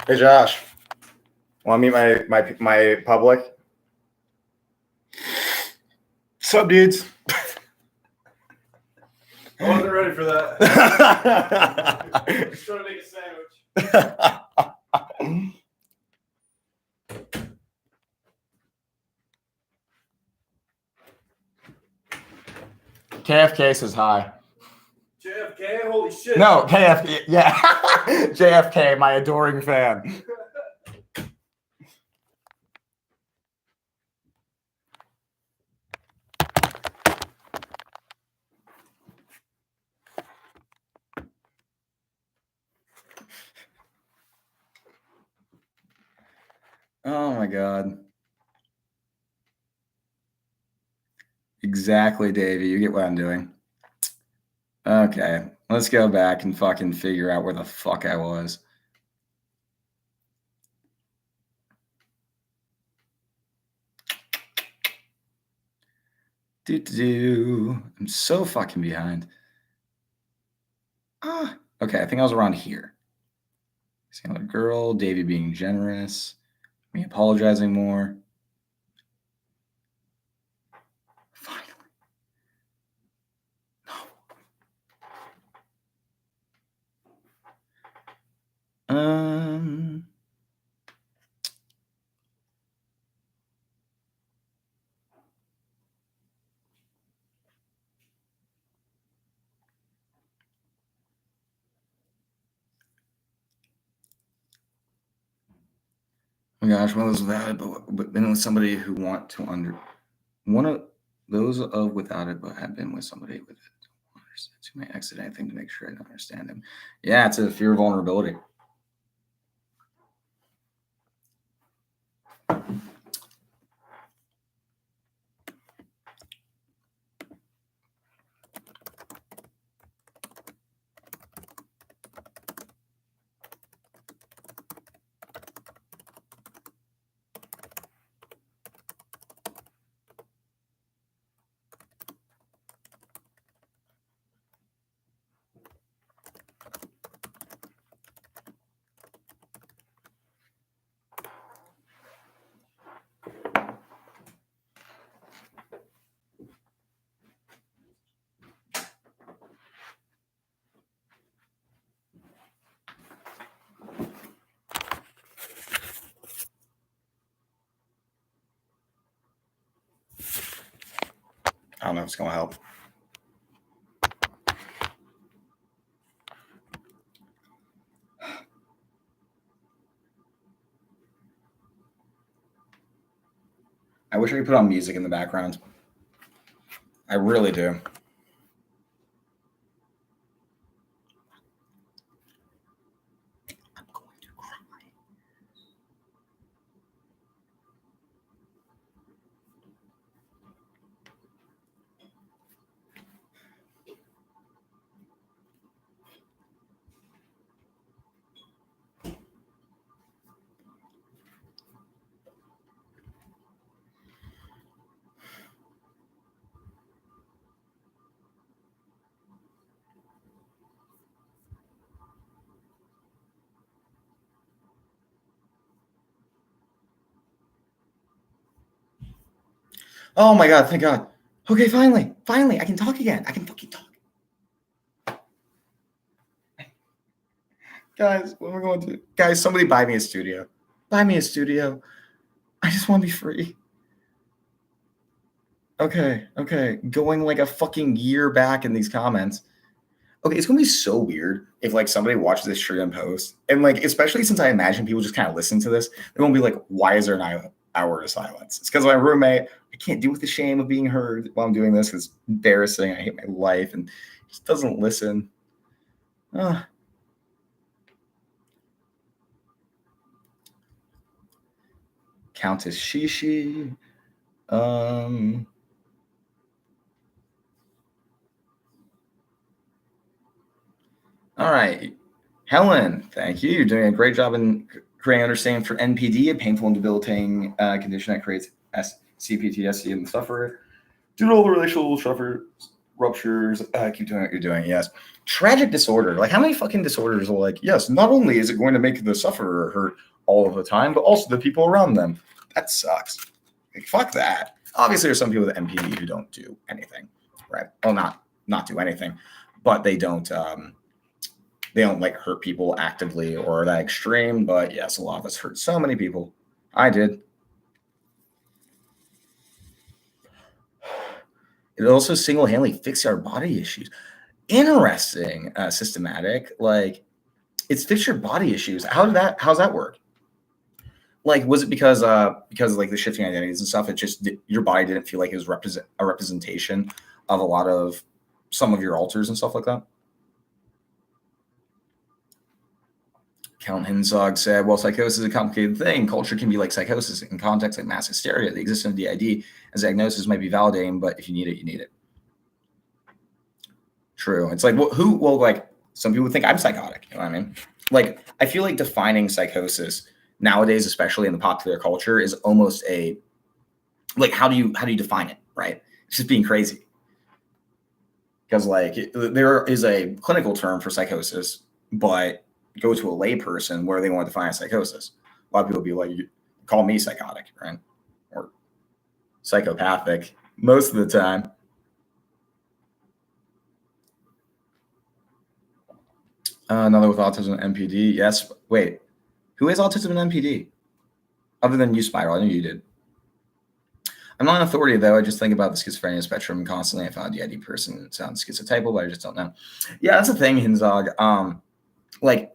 Hey Josh, want to meet my public? Sup, dudes? I wasn't ready for that. Just trying to make a sandwich. KFK says hi. JFK, holy shit. No, KFK, yeah. JFK, my adoring fan. Oh my God. Exactly, Davey. You get what I'm doing. Okay, let's go back and fucking figure out where the fuck I was. I'm so fucking behind. Okay, I think I was around here. See another girl, Davey being generous, me apologizing more. Finally. No. Oh my gosh, one of those without it, but been with somebody who want to one of those of without it, but have been with somebody with it. Who may exit anything to make sure I don't understand him. Yeah, it's a fear of vulnerability. I don't know if it's going to help. I wish I could put on music in the background. I really do. I'm going to cry. Oh my God, thank God. Okay, finally, I can talk again. I can fucking talk. Guys, what am I going to do? Guys, somebody buy me a studio. Buy me a studio. I just want to be free. Okay. Going like a fucking year back in these comments. Okay, it's gonna be so weird if like somebody watches this stream and post, and like especially since I imagine people just kind of listen to this, they're gonna be like, "Why is there an hour of silence?" It's because my roommate. I can't deal with the shame of being heard while I'm doing this. It's embarrassing. I hate my life, and he just doesn't listen. Countess Shishi. All right. Helen, thank you. You're doing a great job in creating understanding for NPD, a painful and debilitating condition that creates CPTSD in the sufferer. Due to all the relational ruptures. Keep doing what you're doing. Yes. Tragic disorder. Like, how many fucking disorders are like, yes, not only is it going to make the sufferer hurt all of the time, but also the people around them. That sucks. Like, fuck that. Obviously, there's some people with MPD who don't do anything, right? Well, not do anything, but they don't like hurt people actively or that extreme. But yes, a lot of us hurt so many people. I did. It also single-handedly fixed our body issues. Interesting. Systematic. Like, it's fixed your body issues. How's that work? Like, was it because like the shifting identities and stuff? It just your body didn't feel like it was a representation of a lot of some of your alters and stuff like that. Count Hinzog said, well, psychosis is a complicated thing. Culture can be like psychosis in context like mass hysteria. The existence of DID as diagnosis might be validating, but if you need it, you need it. True. It's like, like, some people think I'm psychotic. You know what I mean? Like, I feel like defining psychosis nowadays, especially in the popular culture, is almost like, how do you define it, right? It's just being crazy. Because, like, there is a clinical term for psychosis, but go to a lay person where they want to define a psychosis. A lot of people be like, call me psychotic, right? Or psychopathic most of the time. Another with autism and MPD. Yes. Wait, who has autism and MPD? Other than you, Spiral. I knew you did. I'm not an authority, though. I just think about the schizophrenia spectrum constantly. I found a DID person sounds schizotypal, but I just don't know. Yeah, that's the thing, Hinzog. Like,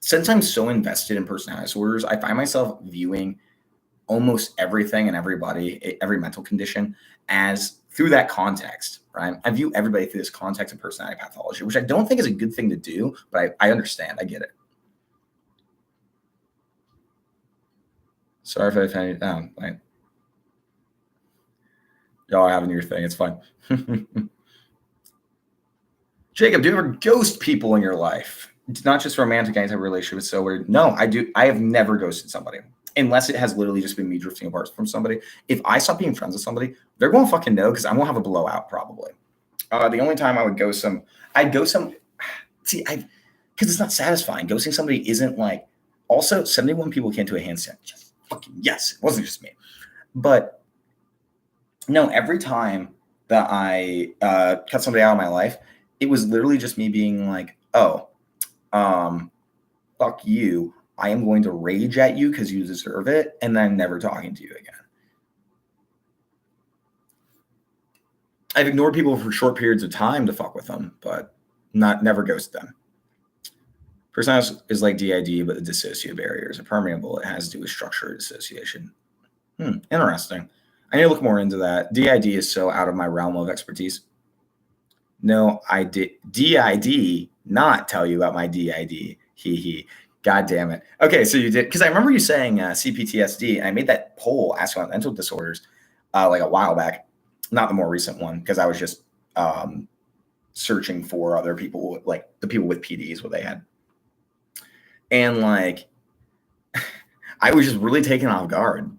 since I'm so invested in personality disorders, I find myself viewing almost everything and everybody, every mental condition, as through that context, right? I view everybody through this context of personality pathology, which I don't think is a good thing to do, but I understand. I get it. Sorry if I offended. Y'all are having your thing. It's fine. Jacob, do you ever ghost people in your life? It's not just romantic, any type of relationship. It's so weird. No, I do. I have never ghosted somebody unless it has literally just been me drifting apart from somebody. If I stop being friends with somebody, they're going to fucking know because I'm going to have a blowout probably. The only time I would ghost some, I'd ghost some. See, because it's not satisfying. Ghosting somebody isn't like. Also, 71 people came to a handstand. Just fucking yes, it wasn't just me. But no, every time that I cut somebody out of my life, it was literally just me being like, oh, fuck you. I am going to rage at you because you deserve it, and then never talking to you again. I've ignored people for short periods of time to fuck with them, but never ghost them. Personality is like DID, but the dissociative barriers are permeable. It has to do with structure dissociation. Interesting. I need to look more into that. DID is so out of my realm of expertise. No, I did DID not tell you about my DID. He. God damn it. Okay, so you did, because I remember you saying CPTSD, and I made that poll asking about mental disorders like a while back, not the more recent one, because I was just searching for other people, like the people with PDs, what they had. And like, I was just really taken off guard.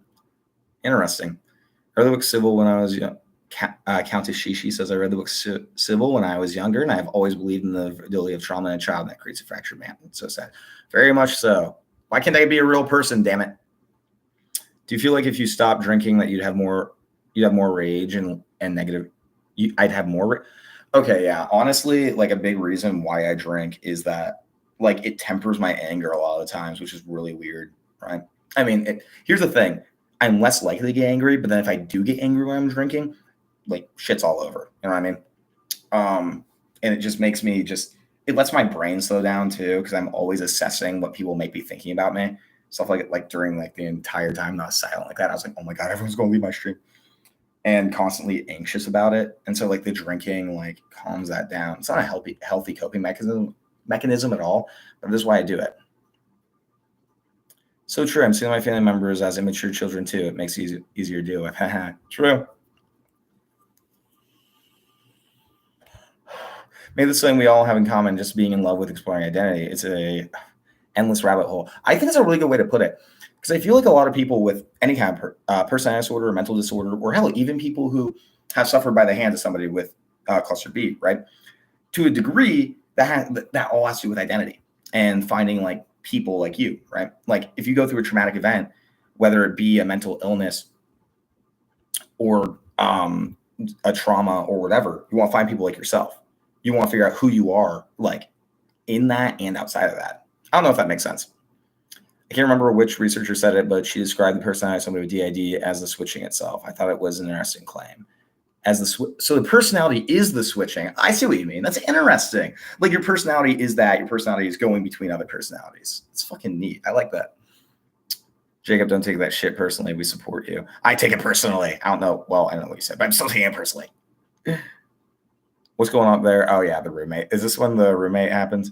Interesting. I read the book Civil when I was young. Countess Shishi says, I read the book Civil when I was younger, and I have always believed in the validity of trauma in a child, and that creates a fractured man. It's so sad. Very much so. Why can't I be a real person, damn it? Do you feel like if you stopped drinking that you'd have more rage and negative? I'd have more. Okay, yeah. Honestly, like a big reason why I drink is that like it tempers my anger a lot of the times, which is really weird, right? I mean, here's the thing. I'm less likely to get angry, but then if I do get angry when I'm drinking, like shit's all over. You know what I mean? And it just makes me it lets my brain slow down too, because I'm always assessing what people may be thinking about me. Stuff like during like the entire time I was silent like that, I was like, oh my God, everyone's going to leave my stream. And constantly anxious about it. And so like the drinking like calms that down. It's not a healthy coping mechanism at all, but this is why I do it. So true. I'm seeing my family members as immature children too. It makes it easier to deal with. True. Maybe that's something we all have in common, just being in love with exploring identity. It's a endless rabbit hole. I think it's a really good way to put it, because I feel like a lot of people with any kind of personality disorder or mental disorder, or hell, even people who have suffered by the hands of somebody with cluster B, right? To a degree, that all has to do with identity and finding like people like you, right? Like if you go through a traumatic event, whether it be a mental illness or a trauma or whatever, you want to find people like yourself. You want to figure out who you are, like in that and outside of that. I don't know if that makes sense. I can't remember which researcher said it, but she described the personality of somebody with DID as the switching itself. I thought it was an interesting claim. So the personality is the switching. I see what you mean. That's interesting. Like your personality is that. Your personality is going between other personalities. It's fucking neat. I like that. Jacob, don't take that shit personally. We support you. I take it personally. I don't know. Well, I don't know what you said, but I'm still taking it personally. What's going on there? Oh, yeah, the roommate. Is this when the roommate happens?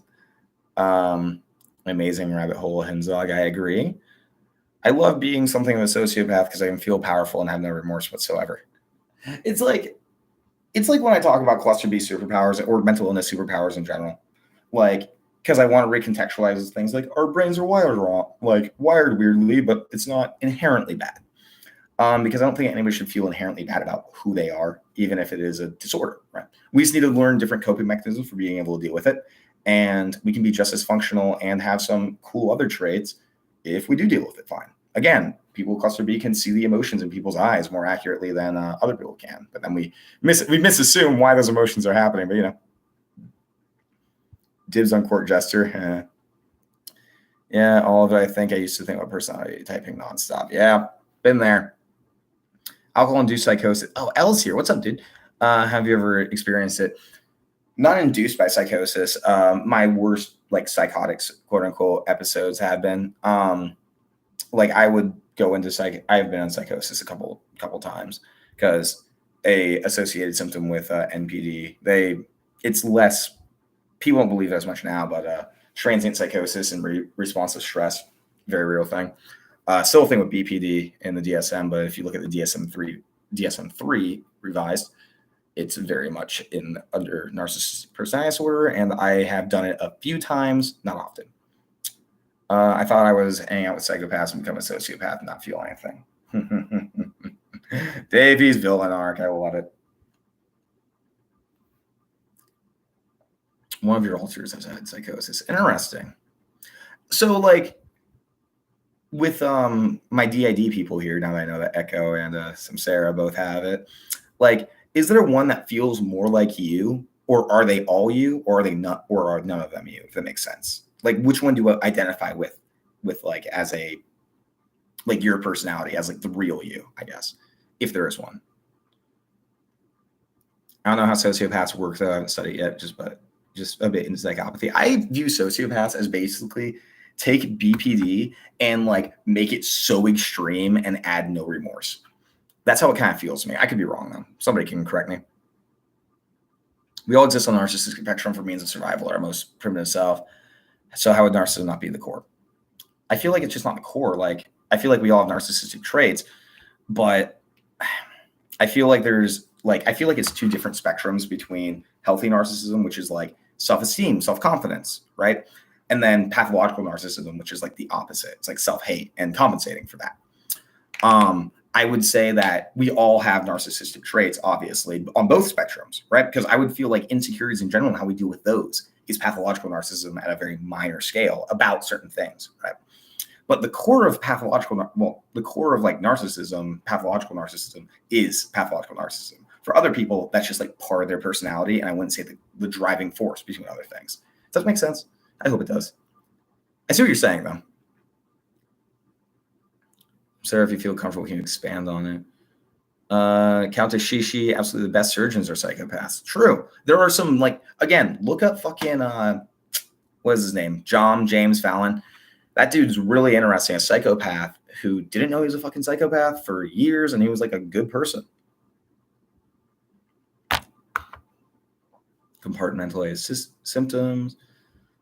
Amazing rabbit hole, Henzog. I agree. I love being something of a sociopath because I can feel powerful and have no remorse whatsoever. It's like when I talk about cluster B superpowers or mental illness superpowers in general, like because I want to recontextualize things like our brains are wired wrong, like wired weirdly, but it's not inherently bad. Because I don't think anybody should feel inherently bad about who they are, even if it is a disorder, right? We just need to learn different coping mechanisms for being able to deal with it. And we can be just as functional and have some cool other traits if we do deal with it fine. Again, people with cluster B can see the emotions in people's eyes more accurately than other people can. But then we misassume why those emotions are happening. But, you know, dibs on court jester. Yeah, all of it. I think I used to think about personality typing nonstop. Yeah, been there. Alcohol-induced psychosis. Oh, L's here. What's up, dude? Have you ever experienced it? Not induced by psychosis. My worst, like, psychotics, quote unquote, episodes have been. Like, I would go into I've been on psychosis a couple times because a associated symptom with NPD. It's less. People don't believe it as much now, but transient psychosis and responsive stress, very real thing. Still a thing with BPD in the DSM, but if you look at the DSM-3 revised, it's very much under narcissistic personality disorder, and I have done it a few times, not often. I thought I was hanging out with psychopaths and become a sociopath and not feel anything. Davies villain arc, I love it. One of your alters has had psychosis. Interesting. So, like, with my DID people here, now that I know that Echo and Samsara both have it, like, is there one that feels more like you, or are they all you, or are they not, or are none of them you, if that makes sense? Like, which one do you identify with like as a, like your personality, as like the real you, I guess, if there is one? I don't know how sociopaths work, though. I haven't studied it yet, but just a bit into psychopathy. I view sociopaths as basically take BPD and like make it so extreme and add no remorse. That's how it kind of feels to me. I could be wrong, though. Somebody can correct me. We all exist on the narcissistic spectrum for means of survival, our most primitive self. So how would narcissism not be the core? I feel like it's just not the core. Like, I feel like we all have narcissistic traits, but I feel like it's two different spectrums between healthy narcissism, which is like self-esteem, self-confidence, right? And then pathological narcissism, which is like the opposite. It's like self-hate and compensating for that. I would say that we all have narcissistic traits, obviously, on both spectrums, right? Because I would feel like insecurities in general and how we deal with those is pathological narcissism at a very minor scale about certain things, right? But the core of the core of like narcissism, pathological narcissism, is pathological narcissism. For other people, that's just like part of their personality, and I wouldn't say the driving force between other things. Does that make sense? I hope it does. I see what you're saying, though. Sarah, if you feel comfortable, can you expand on it? Countess Shishi, absolutely the best surgeons are psychopaths. True. There are some, like, again, look up fucking, what is his name? John James Fallon. That dude's really interesting. A psychopath who didn't know he was a fucking psychopath for years, and he was like a good person. Compartmentalized symptoms.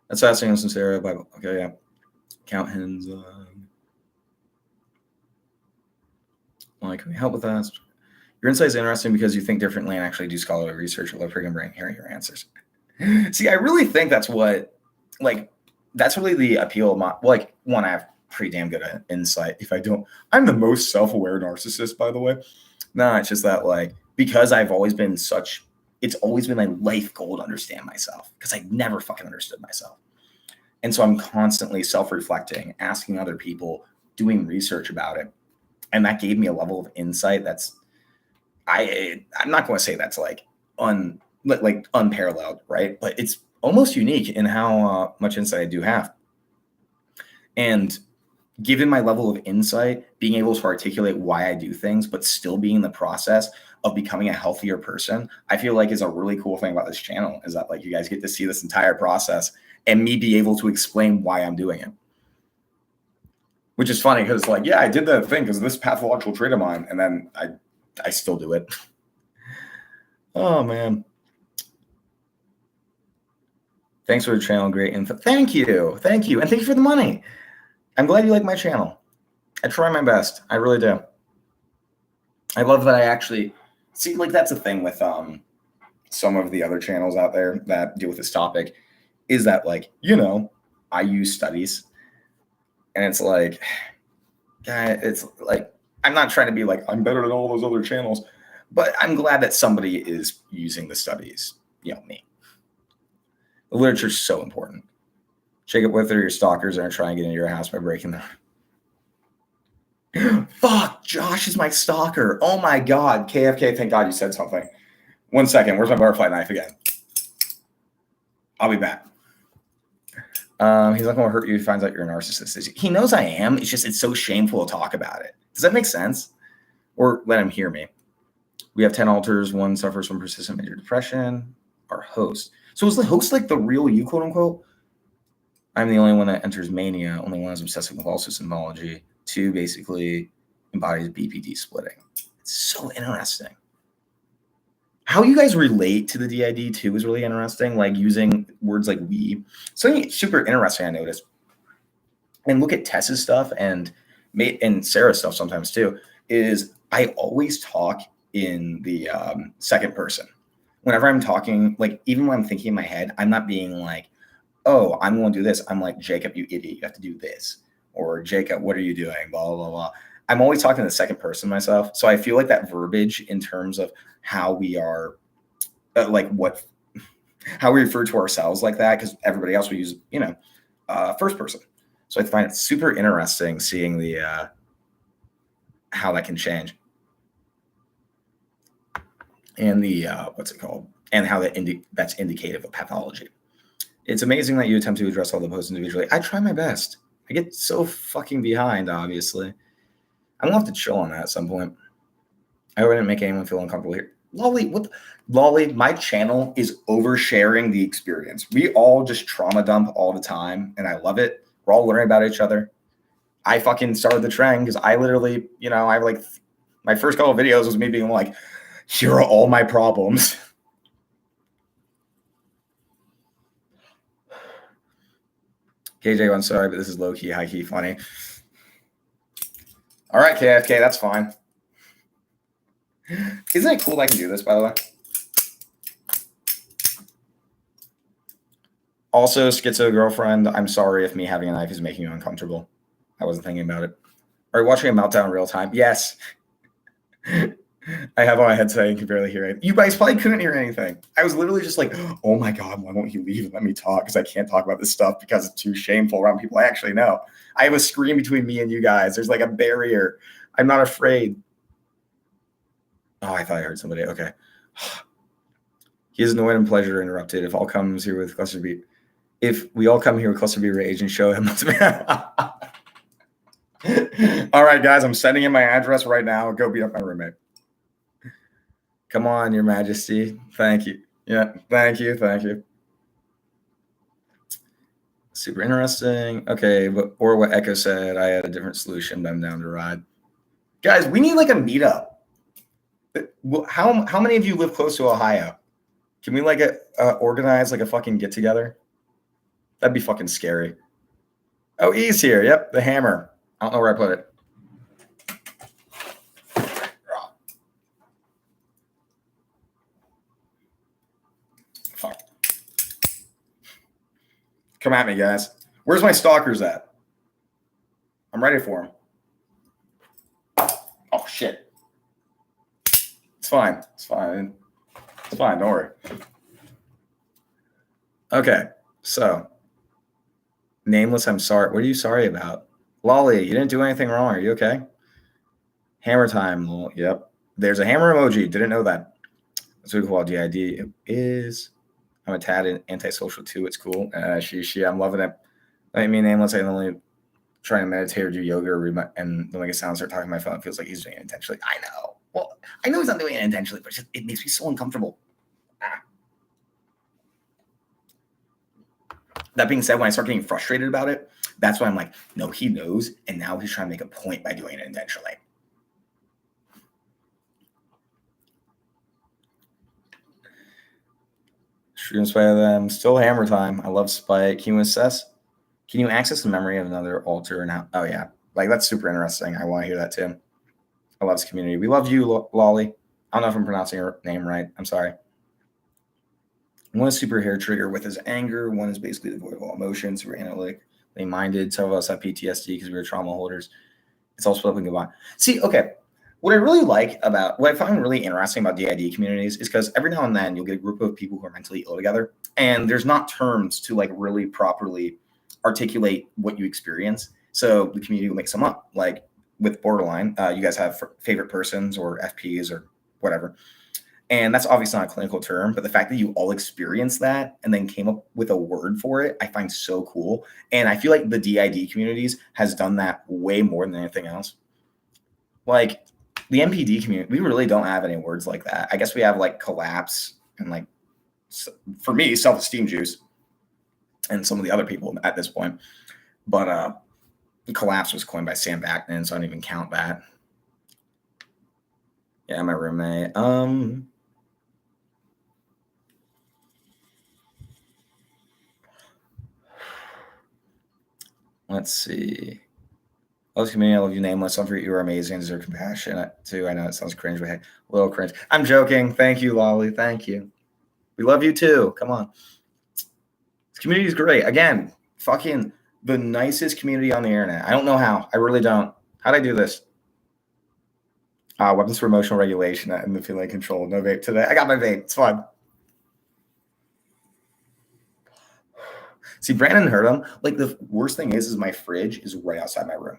That's fascinating, Sarah. Bible. Okay, yeah. Count hens. Can we help with that? Your insight is interesting because you think differently and actually do scholarly research. I love hearing your answers. See, I really think that's what, like, that's really the appeal of my, like, one, I have pretty damn good insight. If I don't, I'm the most self-aware narcissist, by the way. No, it's just that, like, because I've always been such it's always been my life goal to understand myself because I never fucking understood myself. And so I'm constantly self-reflecting, asking other people, doing research about it. And that gave me a level of insight that's, I'm not going to say that's like unparalleled, right? But it's almost unique in how much insight I do have. And given my level of insight, being able to articulate why I do things, but still being in the process of becoming a healthier person, I feel like is a really cool thing about this channel is that like you guys get to see this entire process and me be able to explain why I'm doing it. Which is funny because like, yeah, I did that thing because of this pathological trait of mine. And then I still do it. Oh, man. Thanks for the channel. Great info. Thank you. Thank you. And thank you for the money. I'm glad you like my channel. I try my best. I really do. I love that I actually see, like, that's the thing with some of the other channels out there that deal with this topic is that, like, you know, I use studies and it's like, I'm not trying to be like, I'm better than all those other channels, but I'm glad that somebody is using the studies, you know, me. The literature is so important. Jacob Wither, your stalkers are trying to get into your house by breaking them. Fuck, Josh is my stalker. Oh my God. KFK, thank God you said something. 1 second. Where's my butterfly knife again? I'll be back. He's not going to hurt you if he finds out you're a narcissist. He knows I am. It's just, it's so shameful to talk about it. Does that make sense? Or let him hear me. We have 10 alters. One suffers from persistent major depression. Our host. So is the host like the real you, quote unquote? I'm the only one that enters mania. Only one is obsessive compulsive symbology. 2 basically embodies BPD splitting. It's so interesting. How you guys relate to the DID too is really interesting. Like using words like we. Something super interesting I noticed. And look at Tess's stuff and Sarah's stuff sometimes too. Is I always talk in the second person. Whenever I'm talking, like even when I'm thinking in my head, I'm not being like, oh, I'm going to do this. I'm like, Jacob, you idiot, you have to do this. Or Jacob, what are you doing? Blah, blah, blah. I'm always talking to the second person myself. So I feel like that verbiage in terms of how we are, how we refer to ourselves like that, because everybody else will use, first person. So I find it super interesting seeing the how that can change. And the, what's it called? And how that's indicative of pathology. It's amazing that you attempt to address all the posts individually. I try my best. I get so fucking behind, obviously. I'm going to have to chill on that at some point. I hope I didn't make anyone feel uncomfortable here. Lolly, my channel is oversharing the experience. We all just trauma dump all the time, and I love it. We're all learning about each other. I fucking started the trend because I literally, I have like, my first couple of videos was me being like, here are all my problems. KJ, I'm sorry, but this is low-key, high-key funny. All right, KFK, that's fine. Isn't it cool that I can do this, by the way? Also, schizo girlfriend, I'm sorry if me having a knife is making you uncomfortable. I wasn't thinking about it. Are you watching a meltdown in real time? Yes. I have on my headset and can barely hear it. You guys probably couldn't hear anything. I was literally just like, oh my God, why won't he leave and let me talk? Because I can't talk about this stuff because it's too shameful around people I actually know. I have a screen between me and you guys. There's like a barrier. I'm not afraid. Oh, I thought I heard somebody. Okay. He is annoyed and pleasure interrupted. If we all come here with cluster B rage and show him. All right, guys, I'm sending in my address right now. Go beat up my roommate. Come on, Your Majesty. Thank you. Yeah, thank you. Thank you. Super interesting. Okay, or what Echo said, I had a different solution, but I'm down to ride. Guys, we need like a meetup. How many of you live close to Ohio? Can we like organize like a fucking get together? That'd be fucking scary. Oh, E's here. Yep, the hammer. I don't know where I put it. Fuck. Come at me, guys. Where's my stalkers at? I'm ready for them. Oh, shit. It's fine. It's fine. It's fine, don't worry. Okay, so Nameless, I'm sorry. What are you sorry about? Lolly, you didn't do anything wrong. Are you okay? Hammer time. Well, yep. There's a hammer emoji. Didn't know that. That's really cool. DID it is. I'm a tad antisocial too. It's cool. She. I'm loving it. I mean, Nameless, I only try to meditate or do yoga or read and when I get sound start talking to my phone, it feels like he's doing it intentionally. I know. Well, I know he's not doing it intentionally, but it makes me so uncomfortable. That being said, when I start getting frustrated about it, that's why I'm like, no, he knows, and now he's trying to make a point by doing it intentionally. Shooting spy them. Still hammer time. I love Spike. Can you access the memory of another alter and how? Oh yeah, like that's super interesting. I want to hear that too. I love this community. We love you, Lolly. I don't know if I'm pronouncing your name right. I'm sorry. One is super hair trigger with his anger. One is basically devoid of all emotions. We're analytic. They minded. Some of us have PTSD because we were trauma holders. It's all split up and combined. See, okay. What I really like about what I find really interesting about DID communities is because every now and then you'll get a group of people who are mentally ill together, and there's not terms to like really properly articulate what you experience. So the community will make some up. Like with borderline, you guys have favorite persons or FPs or whatever. And that's obviously not a clinical term, but the fact that you all experienced that and then came up with a word for it, I find so cool. And I feel like the DID communities has done that way more than anything else. Like the MPD community, we really don't have any words like that. I guess we have like collapse and like, for me, self-esteem juice and some of the other people at this point. But collapse was coined by Sam Vaknin, so I don't even count that. Yeah, my roommate. Let's see. I love community. I love you, Nameless. Some for you are amazing. Deserve compassion too. I know it sounds cringe, but hey, a little cringe. I'm joking. Thank you, Lolly. Thank you. We love you too. Come on. This community is great. Again, fucking the nicest community on the internet. I don't know how. I really don't. How'd I do this? Weapons for emotional regulation and the feeling control. No vape today. I got my vape. It's fun. See, Brandon heard him. Like the worst thing is my fridge is right outside my room.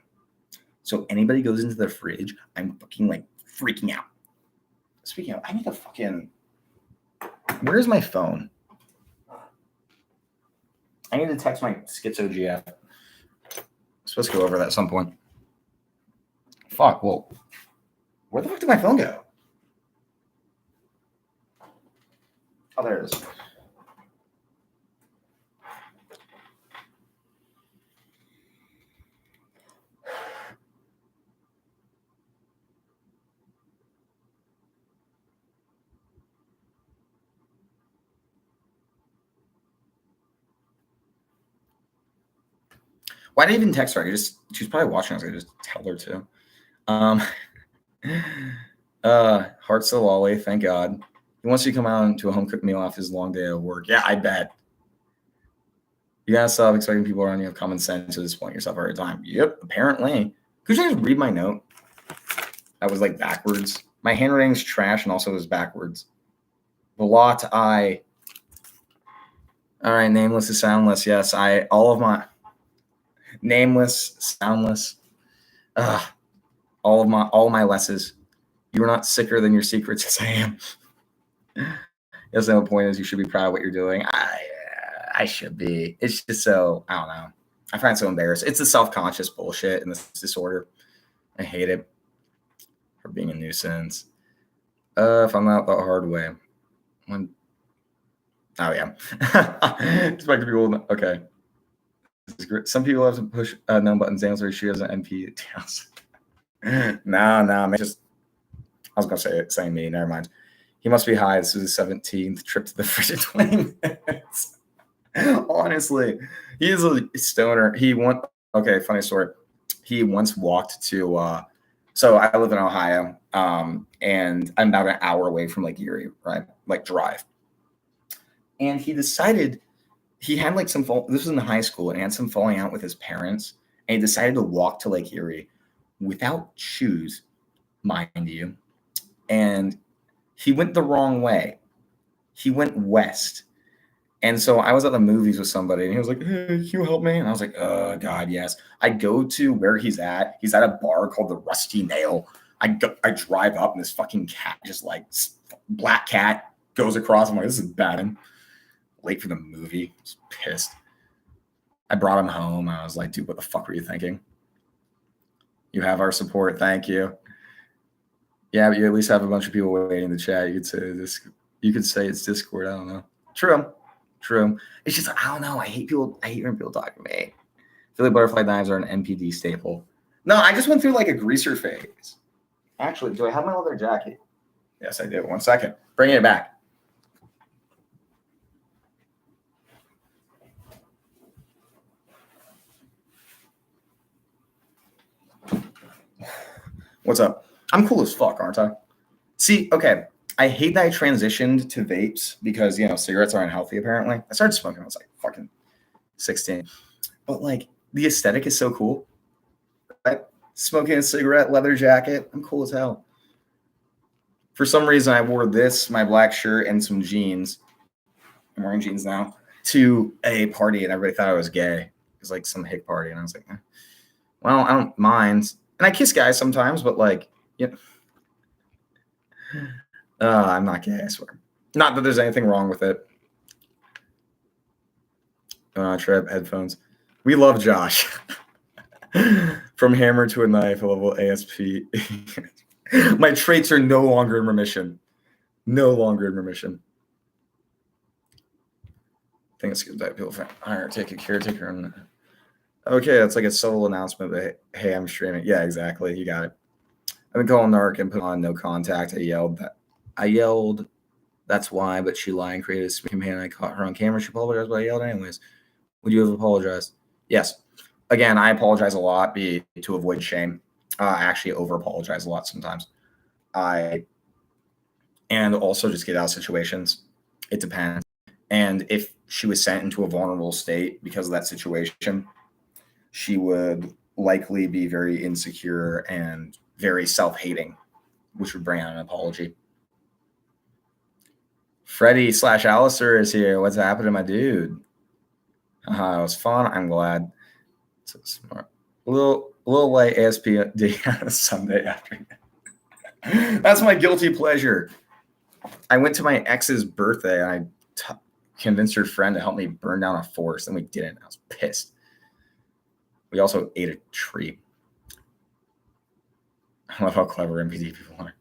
So anybody goes into the fridge, I'm fucking like freaking out. Speaking of, I need to fucking. Where's my phone? I need to text my schizo GF. I'm supposed to go over that at some point. Fuck. Well, where the fuck did my phone go? Oh, there it is. Why did I even text her? She's probably watching us. I just tell her to. Hearts to Lolly, thank God. He wants you to come out to a home cooked meal after his long day of work. Yeah, I bet. You gotta stop expecting people around you have common sense to this point yourself every time. Yep, apparently. Could you just read my note? That was like backwards. My handwriting's trash and also was backwards. The lot I. All right, nameless is soundless. Yes, all of my nameless, soundless. All my lesses. You are not sicker than your secrets. Yes, I am. Yes, the point is you should be proud of what you're doing. I should be. It's just so, I don't know. I find it so embarrassing. It's the self-conscious bullshit and this disorder. I hate it for being a nuisance. If I'm not the hard way. Oh, yeah. Expect people. Okay. This is great. Some people have to push no buttons down so she has an NP. No, just I was gonna say me. Never mind. He must be high. This is his 17th trip to the fridge in 20 minutes. Honestly, he is a stoner. Okay, funny story. He once walked to. So I live in Ohio, and I'm about an hour away from Lake Erie, right? Like drive. And he decided he had like this was in high school, and he had some falling out with his parents, and he decided to walk to Lake Erie without shoes, mind you. And he went the wrong way. He went west. And so I was at the movies with somebody and he was like, hey, can you help me? And I was like, oh, God, yes. I go to where he's at. He's at a bar called the Rusty Nail. I drive up and this fucking cat, just like black cat, goes across. I'm like, this is bad. I'm late for the movie. I was pissed. I brought him home. I was like, dude, what the fuck were you thinking? You have our support. Thank you. Yeah, but you at least have a bunch of people waiting in the chat. You could say this. You could say it's Discord. I don't know. True. It's just, I don't know. I hate when people talk to me. Philly butterfly knives are an NPD staple. No, I just went through like a greaser phase. Actually, do I have my leather jacket? Yes, I do. 1 second. Bringing it back. What's up? I'm cool as fuck, aren't I? See, okay. I hate that I transitioned to vapes because, cigarettes are unhealthy, apparently. I started smoking when I was like fucking 16. But like, the aesthetic is so cool. Right? Smoking a cigarette, leather jacket. I'm cool as hell. For some reason, I wore this, my black shirt, and some jeans. I'm wearing jeans now to a party, and everybody thought I was gay. It was like some hick party, and I was like, well, I don't mind. And I kiss guys sometimes, but like, I'm not gay, I swear. Not that there's anything wrong with it. Treb headphones. We love Josh. From hammer to a knife, a level ASP. My traits are no longer in remission. I think it's good that people find take a caretaker. Okay, that's like a subtle announcement that, hey, I'm streaming. Yeah, exactly. You got it. I've been calling Narc and put on no contact. I yelled, that's why, but she lied and created a campaign. I caught her on camera. She apologized, but I yelled anyways. Would you have apologized? Yes. Again, I apologize a lot to avoid shame. I actually over-apologize a lot sometimes. And also just get out of situations. It depends. And if she was sent into a vulnerable state because of that situation, she would likely be very insecure and very self-hating, which would bring out an apology. Freddie/Alistair is here. What's happening, my dude? It was fun. I'm glad. So smart. A little late ASP day on a Sunday afternoon. That's my guilty pleasure. I went to my ex's birthday and I convinced her friend to help me burn down a forest, and we didn't. I was pissed. We also ate a tree. I love how clever NPD people are.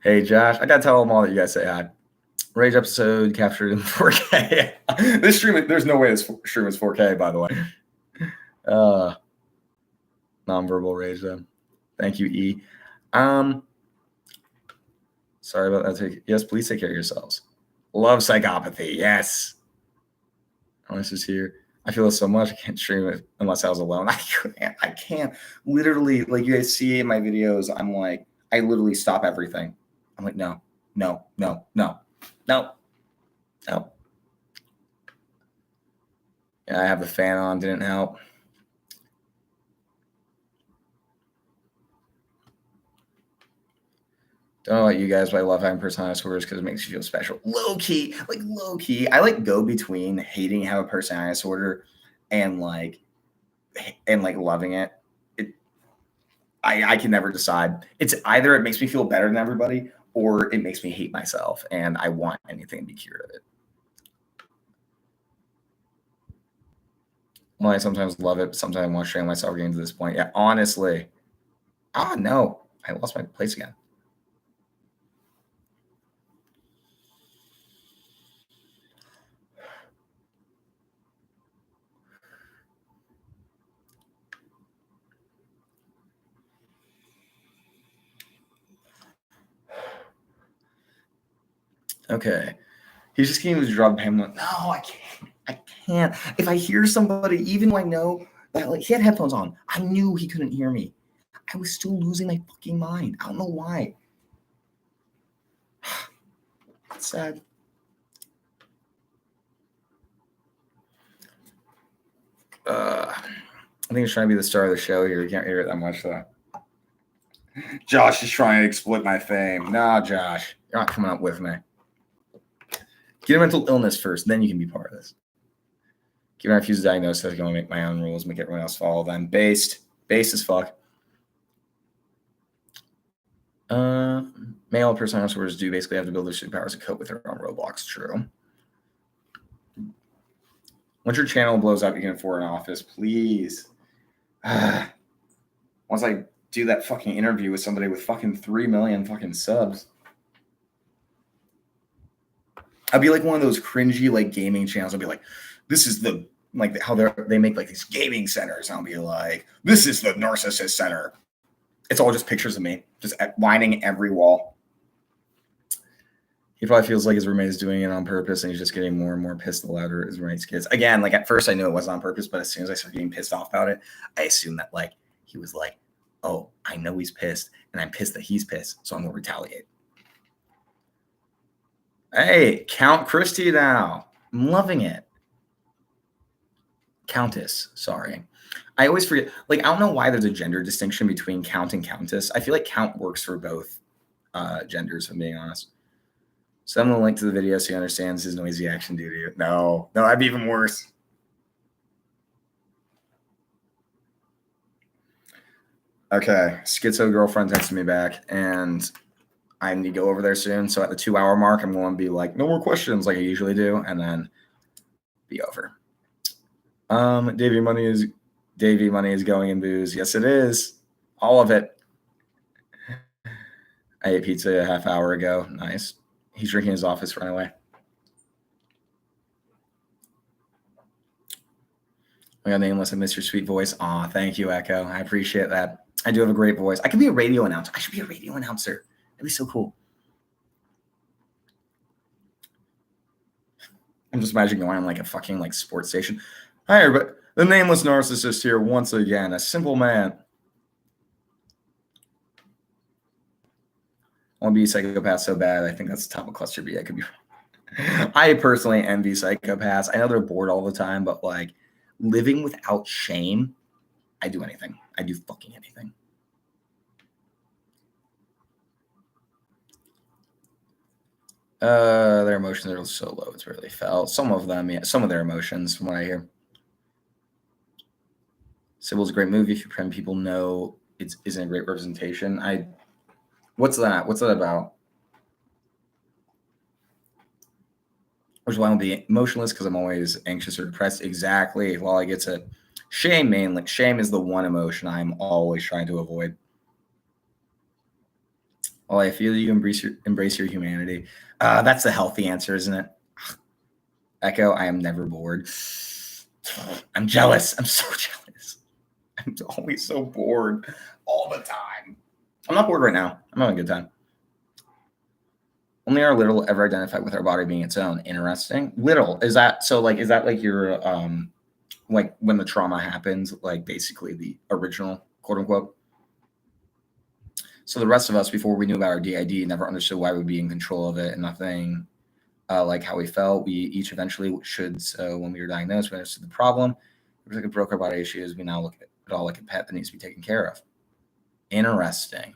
Hey, Josh, I gotta tell them all that you guys say hi. Rage episode captured in 4K. This stream, there's no way this stream is 4K, by the way. Nonverbal rage, though. Thank you, E. Sorry about that. Yes, please take care of yourselves. Love psychopathy. Yes. Unless it's here. I feel it so much. I can't stream it unless I was alone. I can't. Literally, like you guys see in my videos, I'm like, I literally stop everything. I'm like, no. Yeah, I have the fan on. Didn't help. Don't know about you guys, but I love having personality disorders because it makes you feel special. Low key. I like go between hating to have a personality disorder and like loving it. I can never decide. It's either it makes me feel better than everybody or it makes me hate myself, and I want anything to be cured of it. Well, I sometimes love it, but sometimes I want to strain myself getting to this point. Yeah, honestly. No. I lost my place again. Okay. He's just getting the drug payment. No, I can't. If I hear somebody, even though I know that like he had headphones on, I knew he couldn't hear me. I was still losing my fucking mind. I don't know why. It's sad. I think he's trying to be the star of the show here. You can't hear it that much though. Josh is trying to exploit my fame. Nah, Josh, you're not coming up with me. Get a mental illness first, then you can be part of this. Given I refuse to diagnose, I'm going to make my own rules, make everyone else follow them. Based as fuck. Male personality disorders do basically have to build their superpowers to cope with their own roadblocks. True. Once your channel blows up, you can afford an office, please. Once I do that fucking interview with somebody with fucking 3 million fucking subs, I'll be like one of those cringy like gaming channels. I'll be like, this is the like how they make like these gaming centers. I'll be like, this is the narcissist center. It's all just pictures of me, just lining every wall. He probably feels like his roommate is doing it on purpose, and he's just getting more and more pissed the louder his roommate's kids. Again, like at first I knew it wasn't on purpose, but as soon as I started getting pissed off about it, I assumed that like he was like, oh, I know he's pissed, and I'm pissed that he's pissed, so I'm gonna retaliate. Hey, Count Christie now. I'm loving it. Countess, sorry. I always forget. Like, I don't know why there's a gender distinction between count and countess. I feel like count works for both genders, if I'm being honest. So I'm going to link to the video so he understands his noisy action do to you. No, that'd be even worse. Okay, schizo girlfriend texted me back, and I need to go over there soon. So at the 2-hour mark, I'm going to be like, no more questions like I usually do, and then be over. Davey money is going in booze. Yes, it is. All of it. I ate pizza a half hour ago. Nice. He's drinking his office right away. I got Nameless. I miss your sweet voice. Aw, thank you, Echo. I appreciate that. I do have a great voice. I could be a radio announcer. I should be a radio announcer. That'd be so cool. I'm just imagining going on like a fucking like sports station. Hi, everybody. The Nameless Narcissist here once again. A simple man. I want to be a psychopath so bad. I think that's the top of cluster B. I could be. I personally envy psychopaths. I know they're bored all the time, but like living without shame, I do anything. I do fucking anything. Their emotions are so low, it's barely felt. Some of them, yeah. Some of their emotions, from what I hear. Sibyl's a great movie. If you pretend people know it isn't a great representation. What's that? What's that about? Which is why I won't be emotionless, because I'm always anxious or depressed. Exactly. Well, I get to shame mainly. Shame is the one emotion I'm always trying to avoid. Well, I feel you embrace your humanity. That's the healthy answer, isn't it? Echo, I am never bored. I'm jealous. I'm so jealous. I'm always so bored all the time. I'm not bored right now. I'm having a good time. Only our little ever identify with our body being its own. Interesting. Little, is that like your like when the trauma happens, like basically the original quote unquote? So the rest of us, before we knew about our DID, never understood why we'd be in control of it, and nothing like how we felt. We each eventually should. So when we were diagnosed, we understood the problem. It was like a broke our body issues. We now look at it all like a pet that needs to be taken care of. Interesting.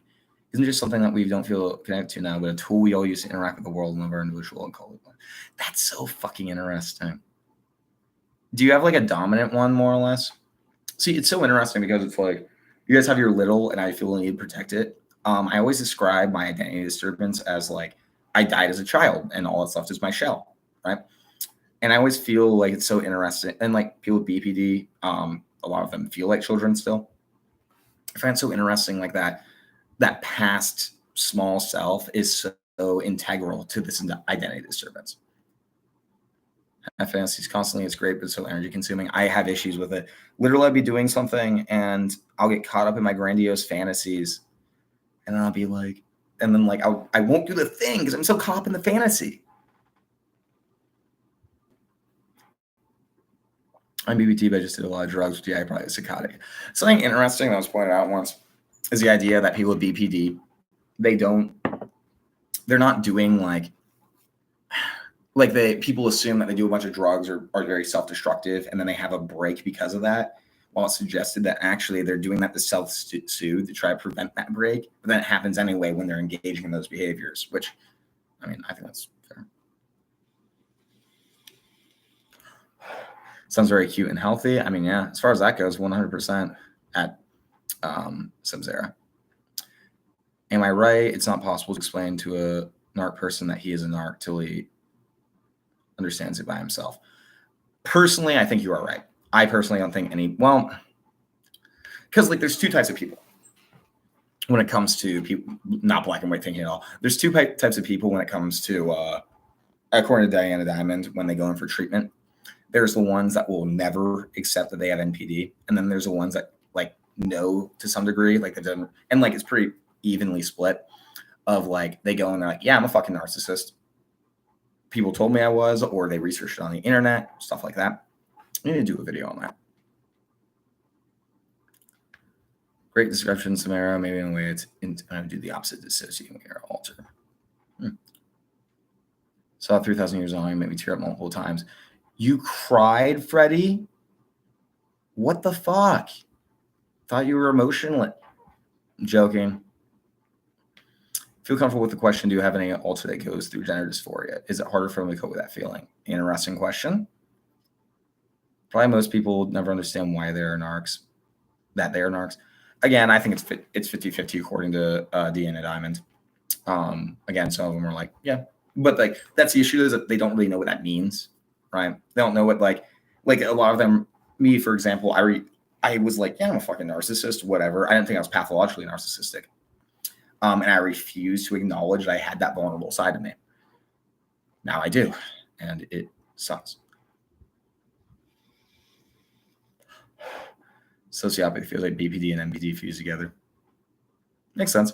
Isn't just something that we don't feel connected to now, but a tool we all use to interact with the world and live our individual and call it one. That's so fucking interesting. Do you have like a dominant one, more or less? See, it's so interesting because it's like you guys have your little, and I feel the need to protect it. I always describe my identity disturbance as like I died as a child, and all that's left is my shell, right? And I always feel like it's so interesting, and like people with BPD, a lot of them feel like children still. I find it so interesting, like that past small self is so integral to this identity disturbance. I fantasies constantly. It's great, but it's so energy consuming. I have issues with it. Literally, I'll be doing something and I'll get caught up in my grandiose fantasies, and then I'll be like, and then like I won't do the thing because I'm so caught up in the fantasy. I'm BBT, but I just did a lot of drugs. Yeah, I probably psychotic. Something interesting that was pointed out once is the idea that people with BPD, they're not doing like people assume that they do a bunch of drugs or are very self-destructive, and then they have a break because of that. While it's suggested that actually they're doing that to self-soothe to try to prevent that break, but then it happens anyway when they're engaging in those behaviors, which, I mean, I think that's fair. Sounds very cute and healthy. I mean, yeah, as far as that goes, 100% at Subzera. Am I right? It's not possible to explain to a narc person that he is a narc till he understands it by himself. Personally, I think you are right. I personally don't think because like there's two types of people when it comes to people, not black and white thinking at all. There's two types of people when it comes to, according to Diana Diamond, when they go in for treatment. There's the ones that will never accept that they have NPD, and then there's the ones that like know to some degree, like they've done, and like it's pretty evenly split. Of like they go and they're like, yeah, I'm a fucking narcissist. People told me I was, or they researched it on the internet, stuff like that. I need to do a video on that. Great description, Samara. Maybe in a way it's I do the opposite, dissociating or alter. Saw 3,000 Years On, made me tear up multiple times. You cried, Freddie? What the fuck? Thought you were emotionless. I'm joking. Feel comfortable with the question, do you have any alter that goes through gender dysphoria? Is it harder for them to cope with that feeling? Interesting question. Probably most people never understand why they're narcs, that they're narcs. Again, I think it's 50-50 according to Deanna Diamond. Again, some of them are like, yeah. But like that's the issue, is that they don't really know what that means, right? They don't know what like a lot of them, me, for example, I was like, yeah, I'm a fucking narcissist, whatever. I didn't think I was pathologically narcissistic. And I refused to acknowledge that I had that vulnerable side of me. Now I do, and it sucks. Sociopathy feels like BPD and MPD fused together. Makes sense.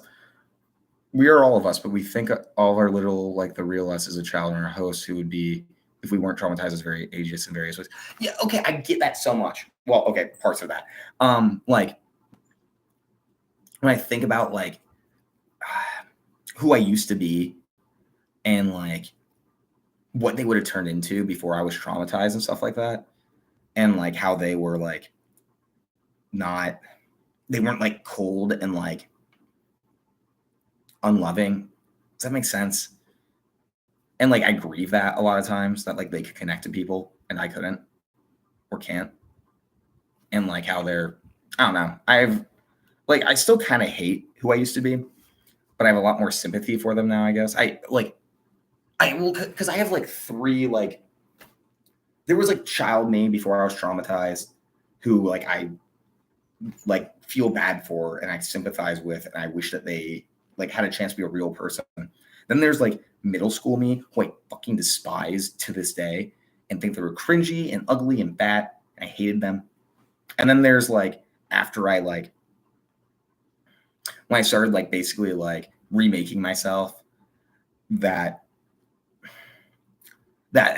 We are all of us, but we think all of our little, like the real us is a child and our host who would be, if we weren't traumatized, as very ageist in various ways. Yeah, okay, I get that so much. Well, okay, parts of that. Like when I think about like who I used to be and like what they would have turned into before I was traumatized and stuff like that, and like how they were like they weren't like cold and like unloving. Does that make sense? And like I grieve that a lot of times, that like they could connect to people and I couldn't or can't. And like how they're, I don't know. I still kind of hate who I used to be, but I have a lot more sympathy for them now, I guess. Because I have like three, like, there was like child me before I was traumatized who like I like feel bad for and I sympathize with, and I wish that they like had a chance to be a real person. Then there's like middle school me who I fucking despise to this day and think they were cringy and ugly and bad. I hated them. And then there's like after I like when I started like basically like remaking myself, and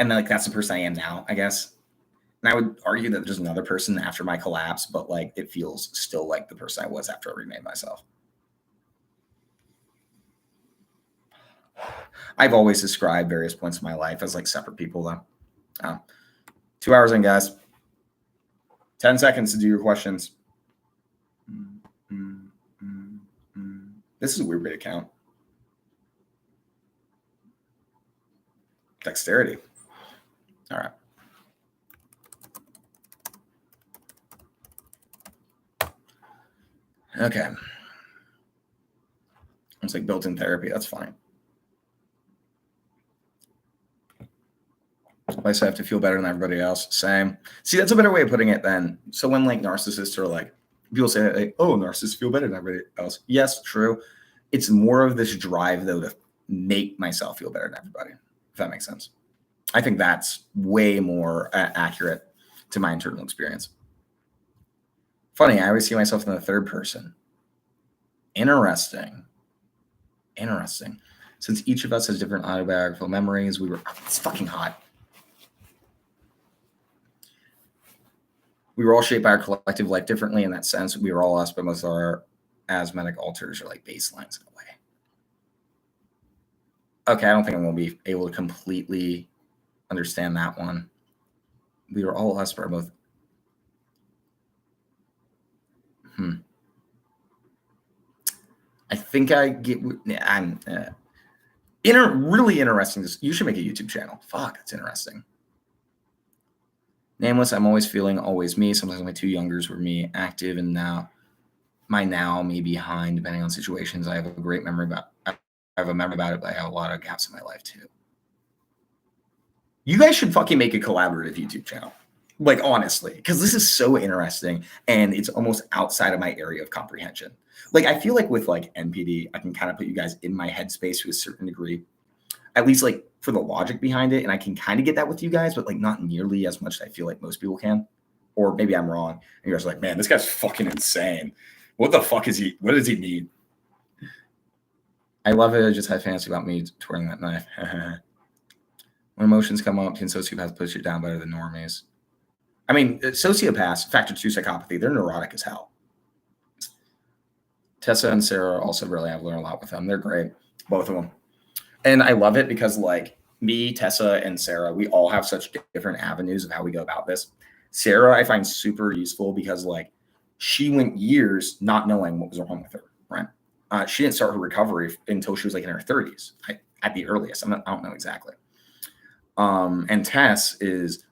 like that's the person I am now, I guess. And I would argue that there's another person after my collapse, but like it feels still like the person I was after I remade myself. I've always described various points in my life as like separate people though. 2 hours in, guys. 10 seconds to do your questions. This is a weird way to count. Dexterity. All right. Okay. It's like built-in therapy. That's fine. I have to feel better than everybody else. Same. See, that's a better way of putting it then. So when like narcissists are like, people say like, oh, narcissists feel better than everybody else. Yes, true. It's more of this drive though to make myself feel better than everybody, if that makes sense. I think that's way more accurate to my internal experience. Funny, I always see myself in the third person. Interesting. Since each of us has different autobiographical memories, it's fucking hot. We were all shaped by our collective life differently in that sense. We were all us, but most of our asthmatic alters are like baselines in a way. Okay, I don't think I'm going to be able to completely understand that one. We were all us, but both. I think I get. I'm really interesting. You should make a YouTube channel. Fuck, that's interesting. Nameless, I'm always feeling always me. Sometimes my two youngers were me, active, and now me behind, depending on situations. I have a great memory about it, but I have a lot of gaps in my life too. You guys should fucking make a collaborative YouTube channel. Like, honestly, because this is so interesting and it's almost outside of my area of comprehension. Like, I feel like with like NPD, I can kind of put you guys in my headspace to a certain degree, at least like for the logic behind it. And I can kind of get that with you guys, but like not nearly as much as I feel like most people can. Or maybe I'm wrong. And you guys are like, man, this guy's fucking insane. What the fuck is he? What does he need? I love it. I just had fantasy about me twirling that knife. When emotions come up, can sociopaths push it down better than normies? I mean, sociopaths, factor 2 psychopathy, they're neurotic as hell. Tessa and Sarah also really have learned a lot with them. They're great, both of them. And I love it because like me, Tessa, and Sarah, we all have such different avenues of how we go about this. Sarah, I find super useful because like she went years not knowing what was wrong with her, right? She didn't start her recovery until she was like in her 30s, at the earliest. I don't know exactly. And Tess is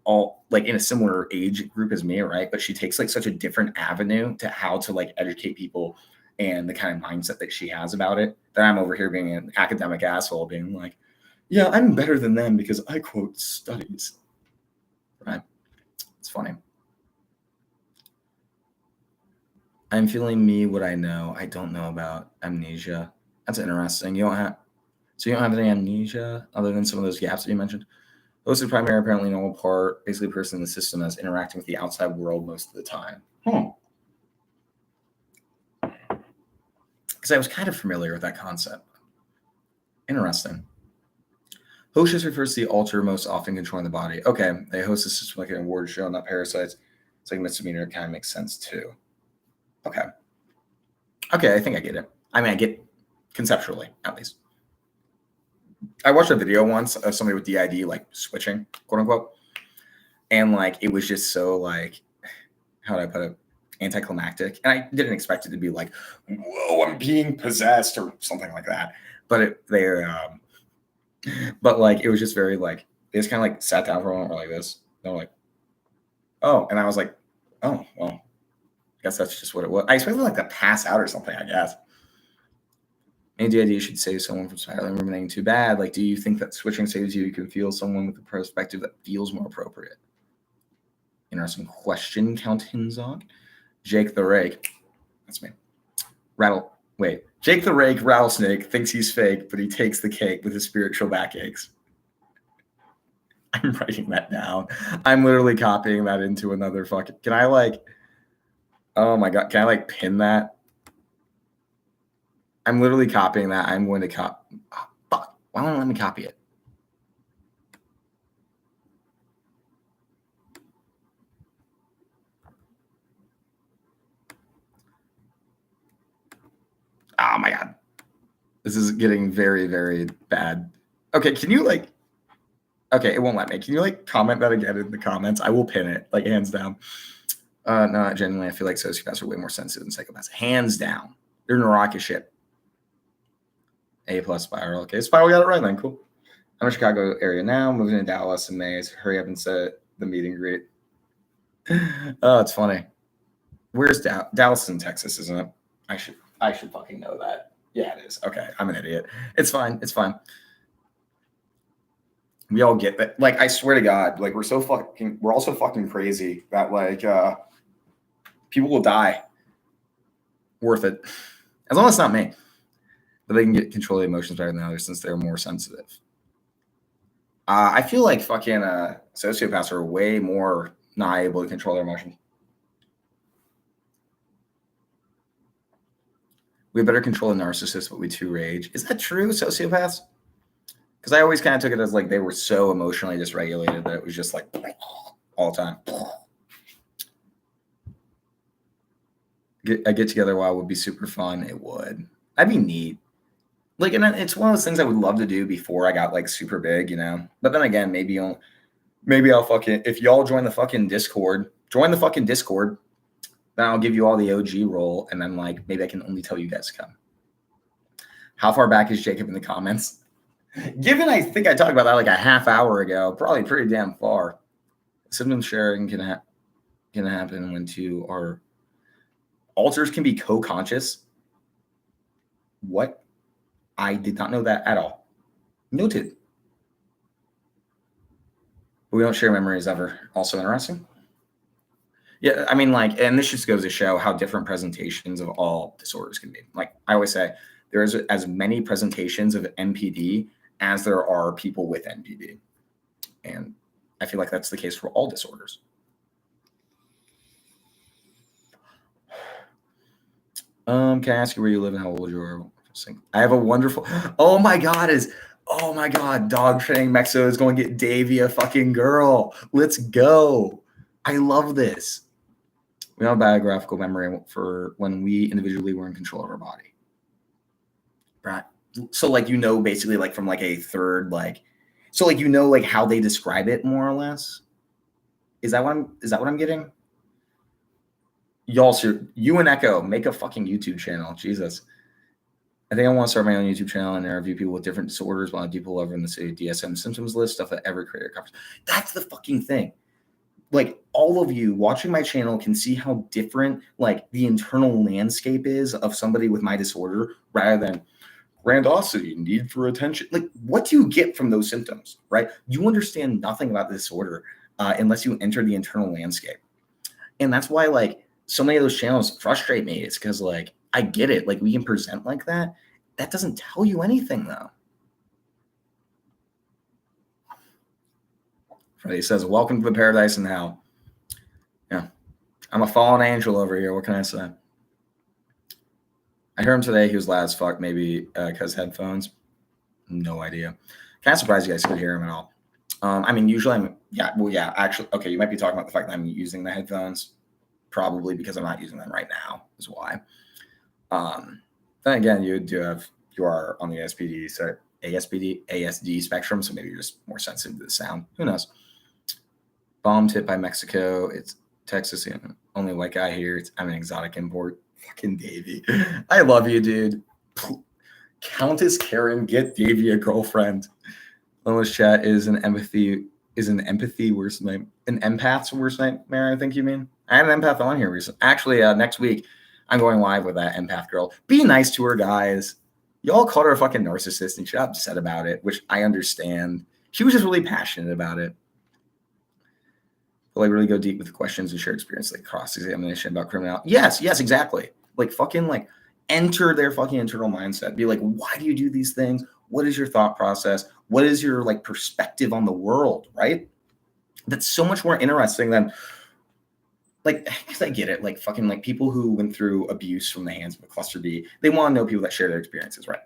all like in a similar age group as me, right? But she takes like such a different avenue to how to like educate people and the kind of mindset that she has about it, that I'm over here being an academic asshole being like, yeah, I'm better than them because I quote studies, right? It's funny. I'm feeling me what I know. I don't know about amnesia. That's interesting. You don't have any amnesia other than some of those gaps that you mentioned? Those are primary, apparently normal part, basically a person in the system that's interacting with the outside world most of the time. Because I was kind of familiar with that concept. Interesting. Hostess refers to the alter most often controlling the body. Okay, a hostess is like an award show, not parasites. It's like a misdemeanor. It kind of makes sense too. Okay, I think I get it. I mean, I get conceptually, at least. I watched a video once of somebody with DID like switching, quote unquote, and like it was just so like, how do I put it, anticlimactic. And I didn't expect it to be like, whoa, I'm being possessed or something like that. But but like it was just very like, they just kind of like sat down for a moment or like this. They were like, oh, and I was like, oh, well, I guess that's just what it was. I expected like to pass out or something, I guess. Any idea you should save someone from spiraling or remaining too bad? Like, do you think that switching saves you? You can feel someone with a perspective that feels more appropriate. Interesting question, Count Hinzog. Jake the Rake. That's me. Jake the Rake, Rattlesnake, thinks he's fake, but he takes the cake with his spiritual backaches. I'm writing that down. I'm literally copying that into another fucking... Can I like... Oh my God. Can I like pin that? I'm literally copying that. I'm going to copy... Oh, fuck. Why don't you let me copy it? Oh my God. This is getting very, very bad. Okay, can you like... Okay, it won't let me. Can you like comment that again in the comments? I will pin it, like hands down. No, genuinely, I feel like sociopaths are way more sensitive than psychopaths. Hands down. They're neurotic as shit. A+ Spiral. Okay, Spiral got it right then. Cool. I'm in the Chicago area now. Moving to Dallas in May. So hurry up and set the meet and greet. Oh, it's funny. Where's Dallas in Texas, isn't it? I should fucking know that. Yeah, it is. Okay, I'm an idiot. It's fine. It's fine. We all get that. Like, I swear to God, like we're all so fucking crazy that like people will die. Worth it. As long as it's not me. But they can get control of the emotions better than others since they're more sensitive. I feel like fucking sociopaths are way more not able to control their emotions. We better control the narcissist, but we too rage. Is that true, sociopaths? Because I always kind of took it as like they were so emotionally dysregulated that it was just like all the time. A get together while would be super fun. It would. That'd be neat. Like, and it's one of those things I would love to do before I got like super big, you know. But then again, maybe I'll fucking, if y'all join the fucking Discord, then I'll give you all the OG role, and then like maybe I can only tell you guys to come. How far back is Jacob in the comments? Given I think I talked about that like a half hour ago, probably pretty damn far. Symptom sharing can happen when two are alters can be co-conscious. What? I did not know that at all. Noted. But we don't share memories ever. Also interesting. Yeah, I mean, like, and this just goes to show how different presentations of all disorders can be. Like I always say, there's as many presentations of NPD as there are people with NPD. And I feel like that's the case for all disorders. Can I ask you where you live and how old you are? I have a wonderful, oh my God, dog training Mexico is going to get Davey a fucking girl. Let's go. I love this. We have a biographical memory for when we individually were in control of our body. Right. So like, basically like from like a third, like, so like, like how they describe it more or less. Is that what I'm getting? Y'all, you and Echo make a fucking YouTube channel. Jesus. I think I want to start my own YouTube channel and interview people with different disorders, while people over in the city DSM symptoms list, stuff that every creator covers. That's the fucking thing. Like all of you watching my channel can see how different like the internal landscape is of somebody with my disorder rather than grandiosity, need for attention. Like what do you get from those symptoms, right? You understand nothing about the disorder unless you enter the internal landscape. And that's why like so many of those channels frustrate me. It's because like, I get it. Like we can present like that. That doesn't tell you anything though. Freddie says, welcome to the paradise in hell. Yeah. I'm a fallen angel over here. What can I say? I heard him today. He was loud as fuck, maybe because headphones. No idea. Kind of surprised you guys could hear him at all. I mean, usually actually, okay, you might be talking about the fact that I'm using the headphones. Probably because I'm not using them right now is why. Then again, you are on the ASD spectrum, so maybe you're just more sensitive to the sound. Who knows? Bombed hit by Mexico. It's Texas. Only white guy here. I'm an exotic import. Fucking Davey. I love you, dude. Countess Karen, get Davey a girlfriend. Lois chat is an empath's worst nightmare. I think you mean. I had an empath on here recently. Actually, next week I'm going live with that empath girl. Be nice to her, guys. Y'all called her a fucking narcissist and she got upset about it, which I understand. She was just really passionate about it. Will I really go deep with the questions and share experience, like cross-examination about criminality? Yes, exactly. Like fucking like enter their fucking internal mindset. Be like, why do you do these things? What is your thought process? What is your like perspective on the world, right? That's so much more interesting than like, because I get it, like fucking like people who went through abuse from the hands of a cluster B, they want to know people that share their experiences, right?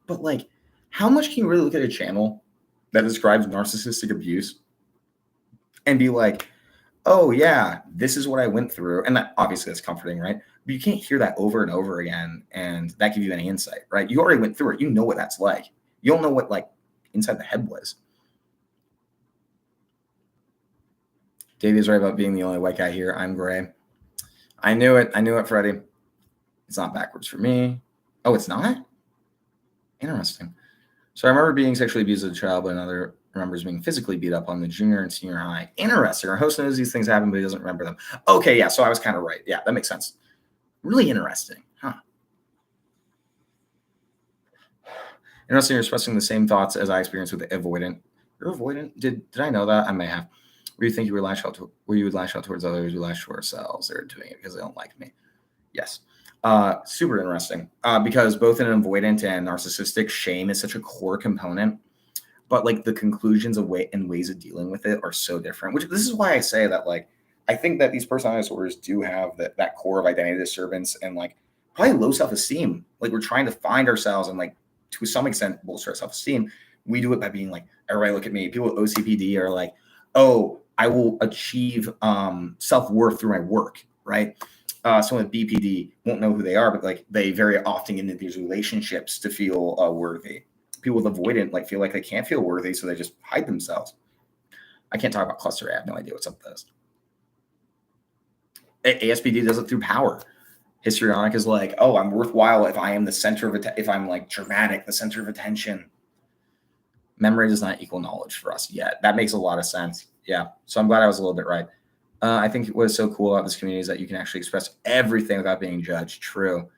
But like, how much can you really look at a channel that describes narcissistic abuse and be like, oh yeah, this is what I went through. And that obviously that's comforting, right? But you can't hear that over and over again and that give you any insight, right? You already went through it. You know what that's like. You don't know what like inside the head was. Davey's right about being the only white guy here. I'm gray. I knew it, Freddie. It's not backwards for me. Oh, it's not? Interesting. So I remember being sexually abused as a child, but another remembers being physically beat up on the junior and senior high. Interesting. Our host knows these things happen, but he doesn't remember them. Okay, yeah, so I was kind of right. Yeah, that makes sense. Really interesting, huh? Interesting, you're expressing the same thoughts as I experienced with the avoidant. You're avoidant? Did I know that? I may have. Where you think you would lash out towards others, we lash to ourselves. They're doing it because they don't like me. Yes. Super interesting. Because both in an avoidant and narcissistic, shame is such a core component. But like the conclusions of ways of dealing with it are so different. Which this is why I say that like I think that these personality disorders do have that core of identity disturbance and like probably low self-esteem. Like we're trying to find ourselves and like to some extent bolster our self-esteem. We do it by being like, everybody look at me. People with OCPD are like, oh, I will achieve self-worth through my work, right? Someone with BPD won't know who they are, but like they very often get into these relationships to feel worthy. People with avoidant like feel like they can't feel worthy, so they just hide themselves. I can't talk about cluster. I have no idea what's up with this. ASPD does it through power. Histrionic is like, oh, I'm worthwhile if I am the center of if I'm like dramatic, the center of attention. Memory does not equal knowledge for us yet. That makes a lot of sense. Yeah. So I'm glad I was a little bit right. I think what is so cool about this community is that you can actually express everything without being judged. True.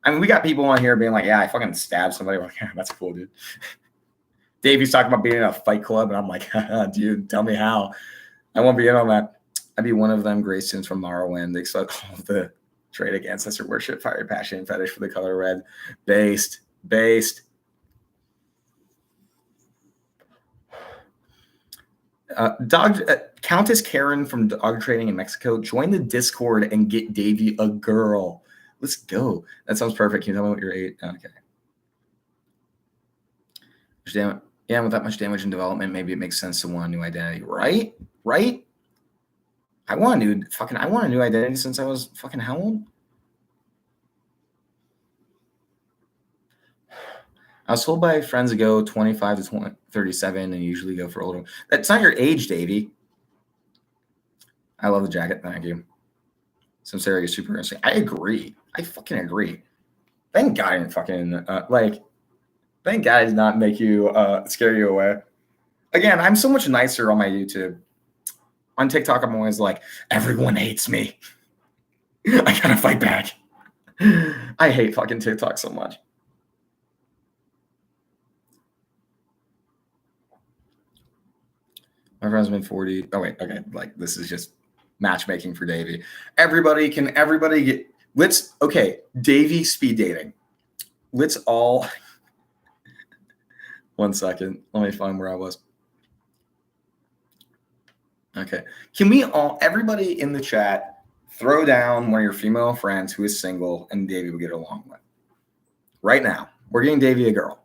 I mean, we got people on here being like, yeah, I fucking stabbed somebody. We're like, yeah, that's cool, dude. Davey's talking about being in a fight club, and I'm like, dude, tell me how. I won't be in on that. I'd be one of them gray students from Morrowind. They expect all of the trade ancestor worship, fire, passion, and fetish for the color red. Based. Countess Karen from dog trading in Mexico, join the Discord and get Davey a girl. Let's go. That sounds perfect. Can you tell me what your age? Okay. Yeah, with that much damage and development, maybe it makes sense to want a new identity, right? I want a new identity since I was fucking how old? I was told by friends to go 25 to 37 and usually go for older. That's not your age, Davey. I love the jacket. Thank you. Sincerely, you're super interesting. I agree. I fucking agree. Thank God I didn't fucking thank God I did not make you scare you away. Again, I'm so much nicer on my YouTube. On TikTok, I'm always like, everyone hates me. I gotta fight back. I hate fucking TikTok so much. My friend's been 40. Oh, wait. Okay. Like, this is just matchmaking for Davey. Everybody get, Davey speed dating. Let's all, 1 second. Let me find where I was. Okay. Can we all, everybody in the chat, throw down one of your female friends who is single and Davey will get along with? Right now. We're getting Davey a girl.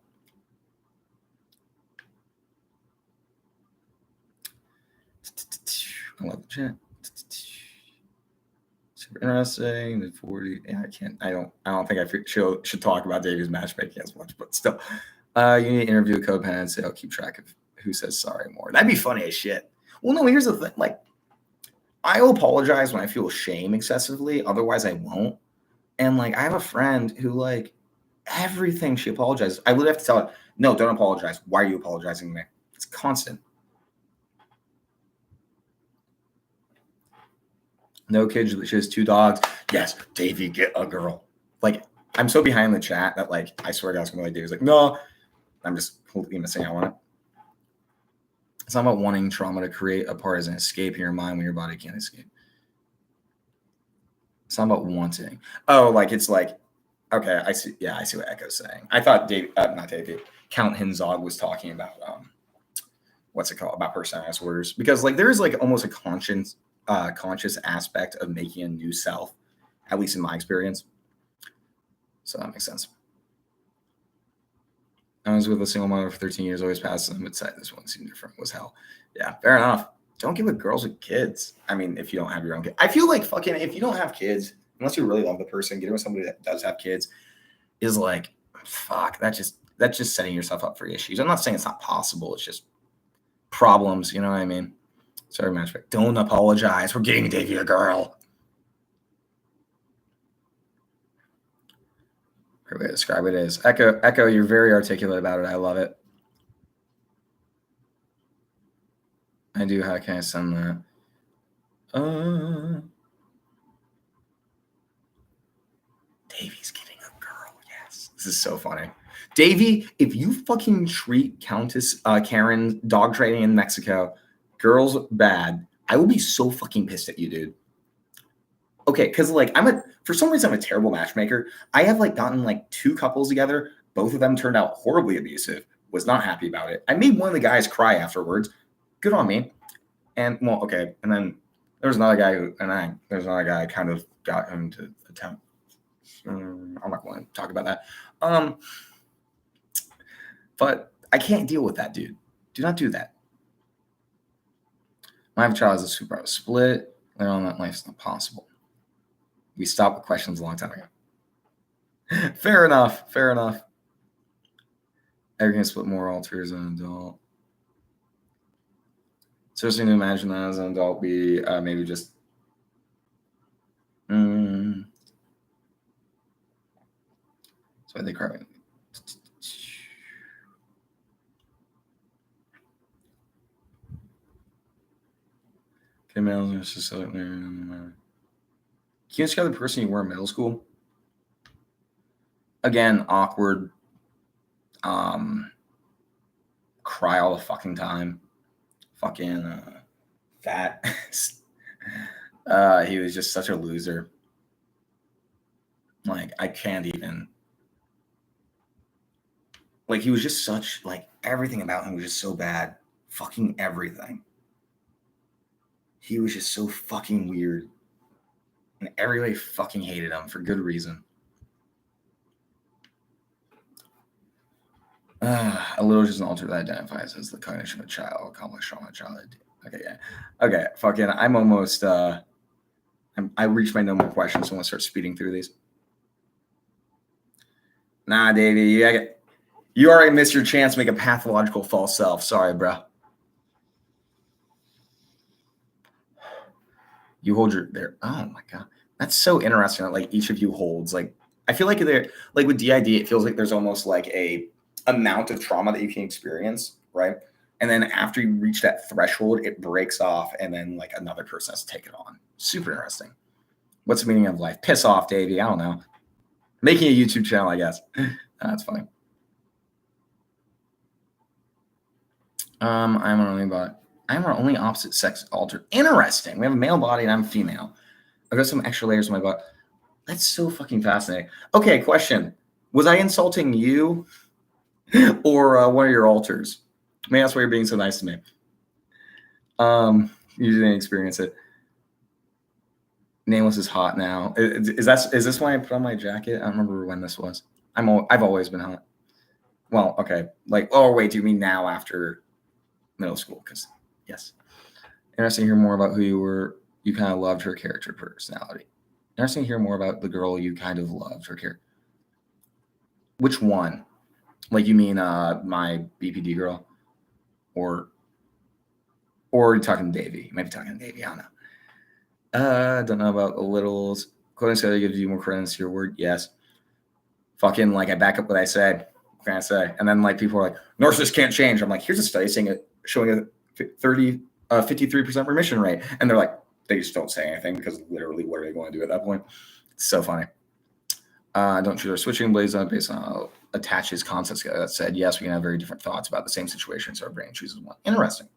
I love the chat. Super interesting. The 40. Yeah, I don't think I should talk about Davey's matchmaking as much, but still. You need to interview a co-pen and say, I'll keep track of who says sorry more. That'd be funny as shit. Well, no, here's the thing. Like, I'll apologize when I feel shame excessively. Otherwise, I won't. And like, I have a friend who, like, everything she apologizes. I literally have to tell her, no, don't apologize. Why are you apologizing to me? It's constant. No kids. She has 2 dogs. Yes, Davey, get a girl. Like, I'm so behind the chat that, like, I swear to God, I was going to be like, Davey's like, no, I'm just completely missing out on it. It's not about wanting trauma to create a part as an escape in your mind when your body can't escape. It's not about wanting. Oh, like, it's like, okay, I see. Yeah, I see what Echo's saying. I thought Count Hinzog was talking about, what's it called? About personality disorders. Because, like, there is, like, almost a conscious aspect of making a new self, at least in my experience. So that makes sense. I was with a single mother for 13 years, always passed them, but said this one seemed different. Was hell. Yeah, fair enough. Don't get with girls with kids. I mean, if you don't have your own kids. I feel like fucking, if you don't have kids, unless you really love the person, getting with somebody that does have kids is like, fuck, that's just setting yourself up for issues. I'm not saying it's not possible. It's just problems. You know what I mean? Sorry, matchmaker. Don't apologize. We're getting Davey a girl. Great way to describe it is. Echo, you're very articulate about it. I love it. I do. How can I send that? Davey's getting a girl. Yes. This is so funny. Davey, if you fucking treat Countess Karen dog trading in Mexico, girls bad, I will be so fucking pissed at you, dude. Okay, because like for some reason I'm a terrible matchmaker. I have like gotten like 2 couples together. Both of them turned out horribly abusive. Was not happy about it. I made one of the guys cry afterwards. Good on me. And well, okay. And then there's another guy kind of got him to attempt. I'm not going to talk about that. But I can't deal with that, dude. Do not do that. My child is a super split. Later on that life's not possible. We stopped with questions a long time ago. Fair enough. Everything split more alters as an adult. Seriously, to imagine that as an adult, we maybe just. So I think Females are just like, can you describe the person you were in middle school? Again, awkward. Cry all the fucking time. Fucking fat. He was just such a loser. Like, I can't even. Like, he was just such, like, everything about him was just so bad. Fucking everything. He was just so fucking weird. And everybody fucking hated him for good reason. A little is just an alter that identifies as the cognition of a child, complex trauma child. Okay, yeah. Okay, fucking, I'm almost, I reached my no more questions, so I'm gonna start speeding through these. Nah, Davey, you already missed your chance to make a pathological false self. Sorry, bro. You hold there. Oh my God. That's so interesting that like each of you holds, like, I feel like they're like with DID, it feels like there's almost like a amount of trauma that you can experience, right? And then after you reach that threshold, it breaks off and then like another person has to take it on. Super interesting. What's the meaning of life? Piss off, Davey. I don't know. Making a YouTube channel, I guess. That's funny. I'm our only opposite sex altered. Interesting. We have a male body and I'm female. I've got some extra layers in my butt. That's so fucking fascinating. Okay, question. Was I insulting you or one of your alters? May I ask why you're being so nice to me? You didn't experience it. Nameless is hot now. Is this why I put on my jacket? I don't remember when this was. I've always been hot. Well, okay. Like, oh wait, do you mean now after middle school? Because yes. Interesting to hear more about who you were. You kind of loved her character personality. Interesting to hear more about the girl you kind of loved her character. Which one? Like you mean my BPD girl? Or are you talking to Davey? You might be talking to Davey. I don't know. Don't know about the littles. Quoting study gives you more credence to your word. Yes. Fucking like I back up what I said. What can I say? And then like people are like, narcissists can't change. I'm like, here's a study showing a 53% remission rate. And they're like, they just don't say anything because literally what are they going to do at that point? It's so funny. Don't choose our switching blades on based on how attaches concepts together. That said, yes, we can have very different thoughts about the same situation, so our brain chooses one. Interesting.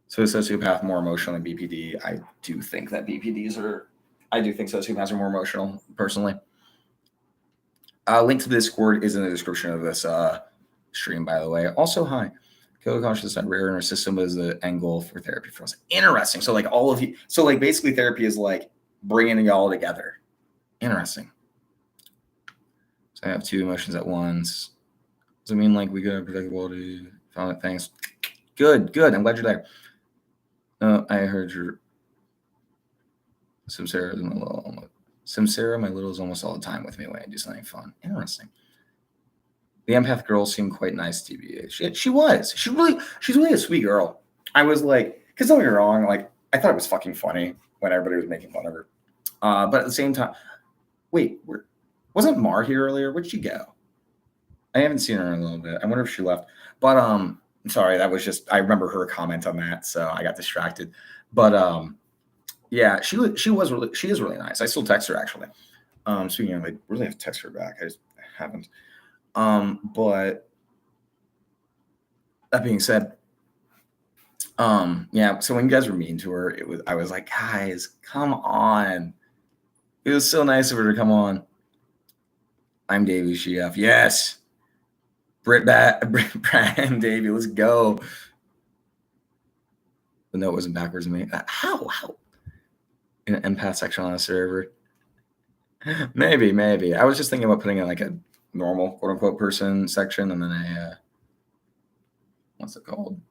So a sociopath more emotional than BPD. I do think sociopaths are more emotional, personally. Link to the Discord is in the description of this stream, by the way. Also, hi. Killer consciousness is rare in our system is the end goal for therapy for us. Interesting. So like all of you, so like basically therapy is like bringing y'all together. Interesting. So I have two emotions at once. Does it mean like we gotta protect the quality? Found it. Thanks. Good. I'm glad you're there. I heard your Samsara, my little is almost all the time with me when I do something fun. Interesting. The empath girl seemed quite nice, TBH. She was. She's really a sweet girl. I was like, because don't get me wrong, like I thought it was fucking funny when everybody was making fun of her. But at the same time, wait, wasn't Mar here earlier? Where'd she go? I haven't seen her in a little bit. I wonder if she left. But sorry, that was just I remember her comment on that, so I got distracted. But yeah, she is really nice. I still text her actually. Speaking of, I really have to text her back. I just haven't. But that being said, yeah. So when you guys were mean to her, I was like, guys, come on. It was so nice of her to come on. I'm Davey Sheaf. Yes. Britt, Brad, and Davey, let's go. The note wasn't backwards to me. How? In an empath section on a server? Maybe. I was just thinking about putting in like a normal quote unquote person section and then a what's it called?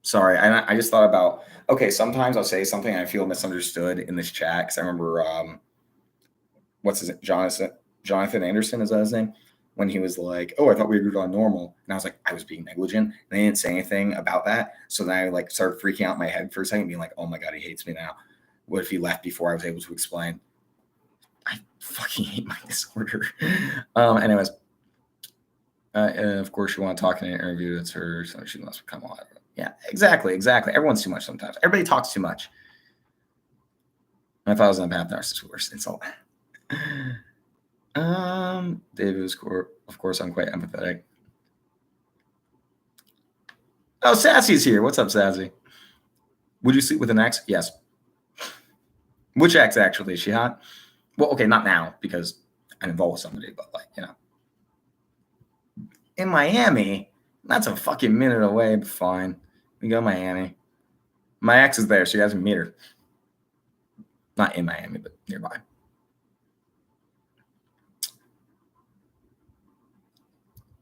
Sorry, I just thought about sometimes I'll say something and I feel misunderstood in this chat because I remember what's his name? Jonathan Anderson, is that his name? When he was like, oh, I thought we agreed on normal. And I was like, I was being negligent. And they didn't say anything about that. So then I like started freaking out in my head for a second, being like, oh my God, he hates me now. What if he left before I was able to explain? I fucking hate my disorder. Anyways, Of course, you want to talk in an interview. It's her, so she must become alive. Yeah, exactly. Everyone's too much sometimes. Everybody talks too much. I thought I was an empath narcissist worse. It's all. David was, of course, I'm quite empathetic. Oh, Sassy's here. What's up, Sassy? Would you sleep with an ex? Yes. Which ex, actually? Is she hot? Well, okay, not now, because I'm involved with somebody, but like, you know. In Miami, that's a fucking minute away, but fine. We go to Miami. My ex is there, so you guys can meet her. Not in Miami, but nearby.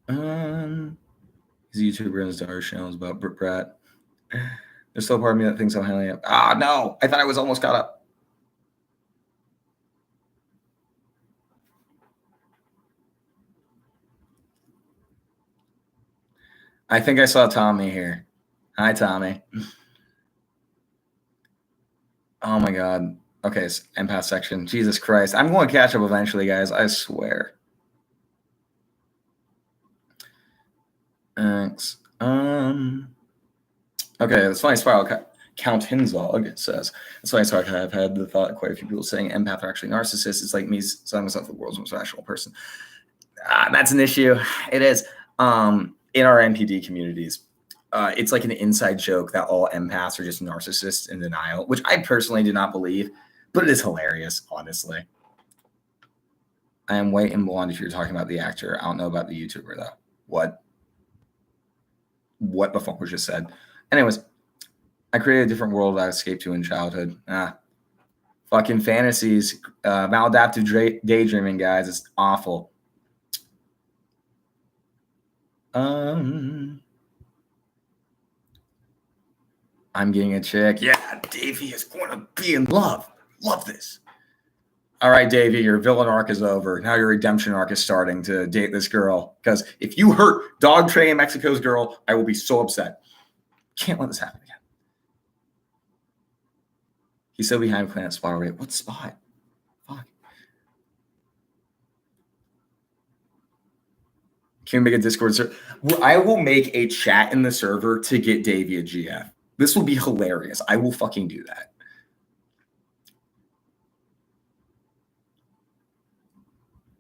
His YouTuber and his daughter's channel is about Brit Brat. There's still a part of me that thinks I'm highly up. Ah, no. I thought I was almost caught up. I think I saw Tommy here. Hi, Tommy. Oh, my God. Okay, empath section. Jesus Christ. I'm going to catch up eventually, guys. I swear. Thanks. Okay, that's funny. Spiral Count Hinzog says, that's why I've had the thought of quite a few people saying empath are actually narcissists. It's like me selling myself the world's most rational person. That's an issue. It is. In our NPD communities, it's like an inside joke that all empaths are just narcissists in denial, which I personally do not believe, but it is hilarious, honestly. I am white and blonde if you're talking about the actor. I don't know about the YouTuber, though. What the fuck was just said? Anyways, I created a different world I escaped to in childhood. Fucking fantasies. Maladaptive daydreaming, guys. It's awful. I'm getting a chick. Yeah, Davey is going to be in love. Love this. All right, Davey, your villain arc is over. Now your redemption arc is starting to date this girl. Because if you hurt Dog Tray in Mexico's girl, I will be so upset. Can't let this happen again. He's still behind Planet Spot already. What spot? Fuck. Can we make a Discord server? I will make a chat in the server to get Davey a GF. This will be hilarious. I will fucking do that.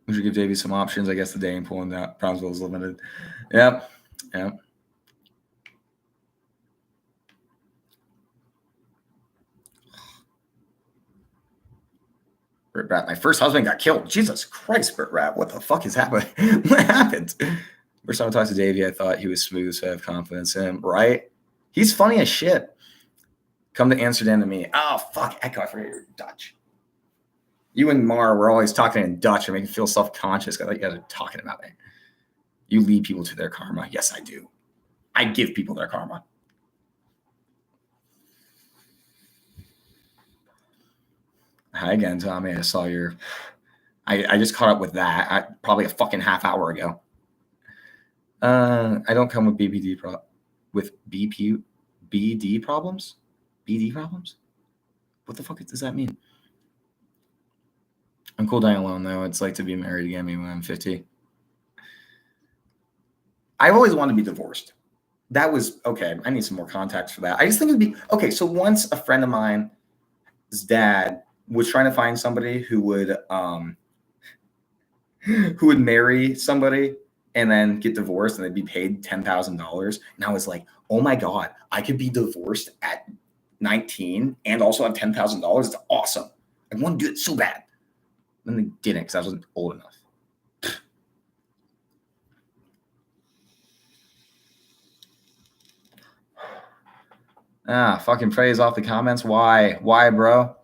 We should give Davey some options. I guess the dating pool in that Brownsville is limited. Yep. Brit Rat, my first husband got killed. Jesus Christ, Brit Rat, what the fuck is happening? What happened? First time I talked to Davey, I thought he was smooth, so I have confidence in him. Right? He's funny as shit. Come to Amsterdam to me. Oh, fuck. Echo, I forget you're Dutch. You and Mar were always talking in Dutch and making me feel self-conscious. I thought you guys are talking about me. You lead people to their karma. Yes, I do. I give people their karma. Hi again, Tommy. I saw your... I just caught up with that probably a fucking half hour ago. I don't come with BD problems? BD problems? What the fuck does that mean? I'm cool dying alone, though. It's like to be married again, maybe when I'm 50. I've always wanted to be divorced. That was, okay, I need some more context for that. I just think it'd be, okay, so once a friend of mine, his dad, was trying to find somebody who would marry somebody and then get divorced and they'd be paid $10,000. And I was like, oh my God, I could be divorced at 19 and also have $10,000. It's awesome. I want to do it so bad. Then they didn't because I wasn't old enough. Fucking praise off the comments. Why? Why, bro?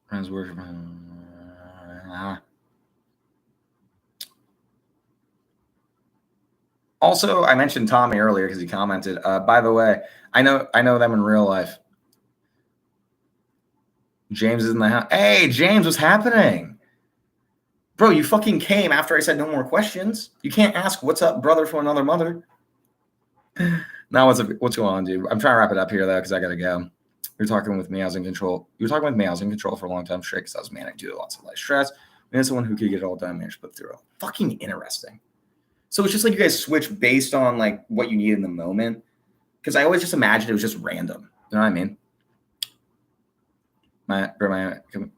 Friends worship. Also, I mentioned Tommy earlier because he commented. By the way, I know them in real life. James is in the house. Hey, James, what's happening? Bro, you fucking came after I said no more questions. You can't ask what's up, brother, from another mother. Now, what's going on, dude? I'm trying to wrap it up here, though, because I got to go. You're talking with me. I was in control. You were talking with me. I was in control for a long time straight because I was manic due to lots of life stress. And it's the one who could get it all done, managed to put through it. Fucking interesting. So it's just like you guys switch based on like what you need in the moment. Because I always just imagined it was just random. You know what I mean?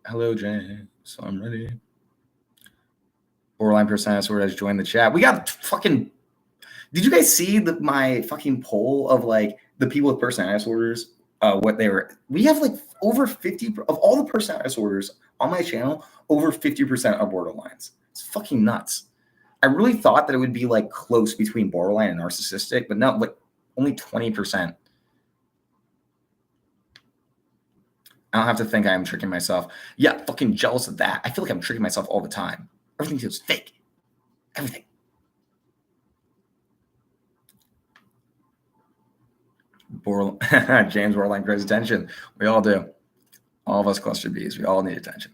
Hello, Jay. So I'm ready. Borderline personality disorder has joined the chat. We got fucking. Did you guys see my fucking poll of like the people with personality disorders? What they were. We have like over 50 of all the personality disorders on my channel. Over 50% are borderlines. It's fucking nuts. I really thought that it would be like close between borderline and narcissistic, but no, like only 20%. I don't have to think I'm tricking myself. Yeah, fucking jealous of that. I feel like I'm tricking myself all the time. Everything feels fake. Everything. James Borderline craves attention. We all do. All of us cluster Bs. We all need attention.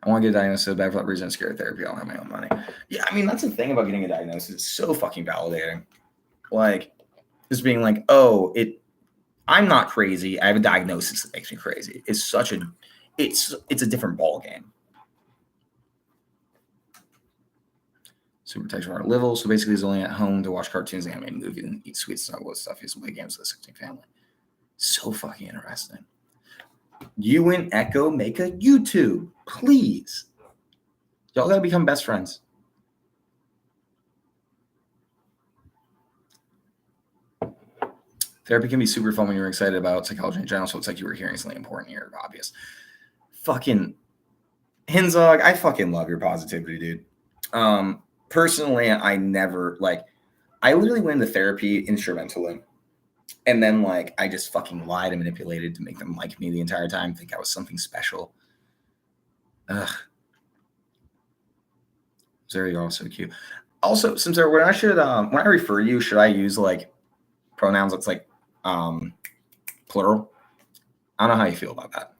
I want to get a diagnosis so bad for that reason. It's scary therapy. I don't have my own money. Yeah, I mean, that's the thing about getting a diagnosis. It's so fucking validating. Like, just being like, oh, I'm not crazy. I have a diagnosis that makes me crazy. It's a different ball game. Super protection of our level. So basically, he's only at home to watch cartoons, anime, movies, and eat sweet snuggle stuff. He's play games with his 16 family. So fucking interesting. You and Echo make a YouTube, please. Y'all gotta become best friends. Therapy can be super fun when you're excited about psychology in general. So it's like you were hearing something important here, obvious. Fucking Hinzog, I fucking love your positivity, dude. Personally, I never I literally went into therapy instrumentally. And then I just fucking lied and manipulated to make them like me the entire time, think I was something special. Ugh. Zara, you're also cute. Also, Samsara, when I refer you, should I use pronouns that's plural? I don't know how you feel about that.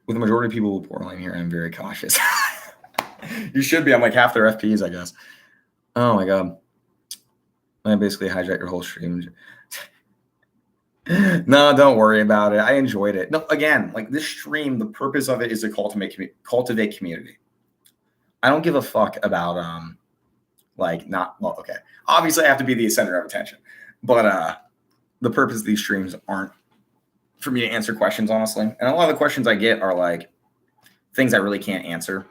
With the majority of people with borderline here, I'm very cautious. You should be. I'm like half their FPs, I guess. Oh my god. I basically hijacked your whole stream. No, don't worry about it. I enjoyed it. No, again, this stream, the purpose of it is to cultivate community. I don't give a fuck about okay. Obviously, I have to be the center of attention, but the purpose of these streams aren't for me to answer questions, honestly. And a lot of the questions I get are things I really can't answer.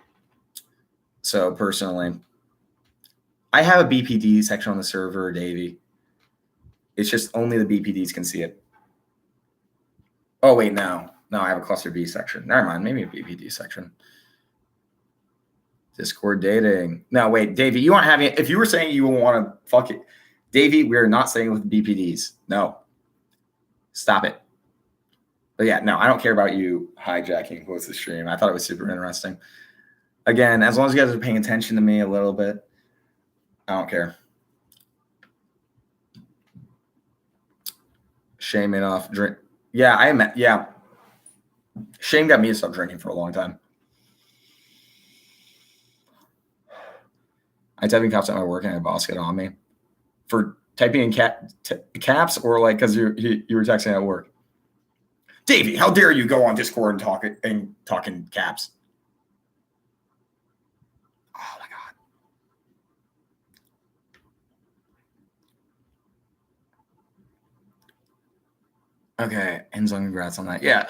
So personally, I have a BPD section on the server, Davey. It's just only the BPDs can see it. Oh, wait, no. No, I have a cluster B section. Never mind. Maybe a BPD section. Discord dating. No, wait, Davey, you aren't having it. If you were saying you want to fuck it, Davey, we're not staying with BPDs. No. Stop it. But yeah, no, I don't care about you hijacking what's the stream. I thought it was super interesting. Again, as long as you guys are paying attention to me a little bit, I don't care. Shame it off. Drink. Yeah, yeah. Shame got me to stop drinking for a long time. I typing caps at my work and my boss got on me for typing in caps or because you were texting at work. Davey, how dare you go on Discord and talk in caps? Oh my god. Okay, Henzog, congrats on that. Yeah,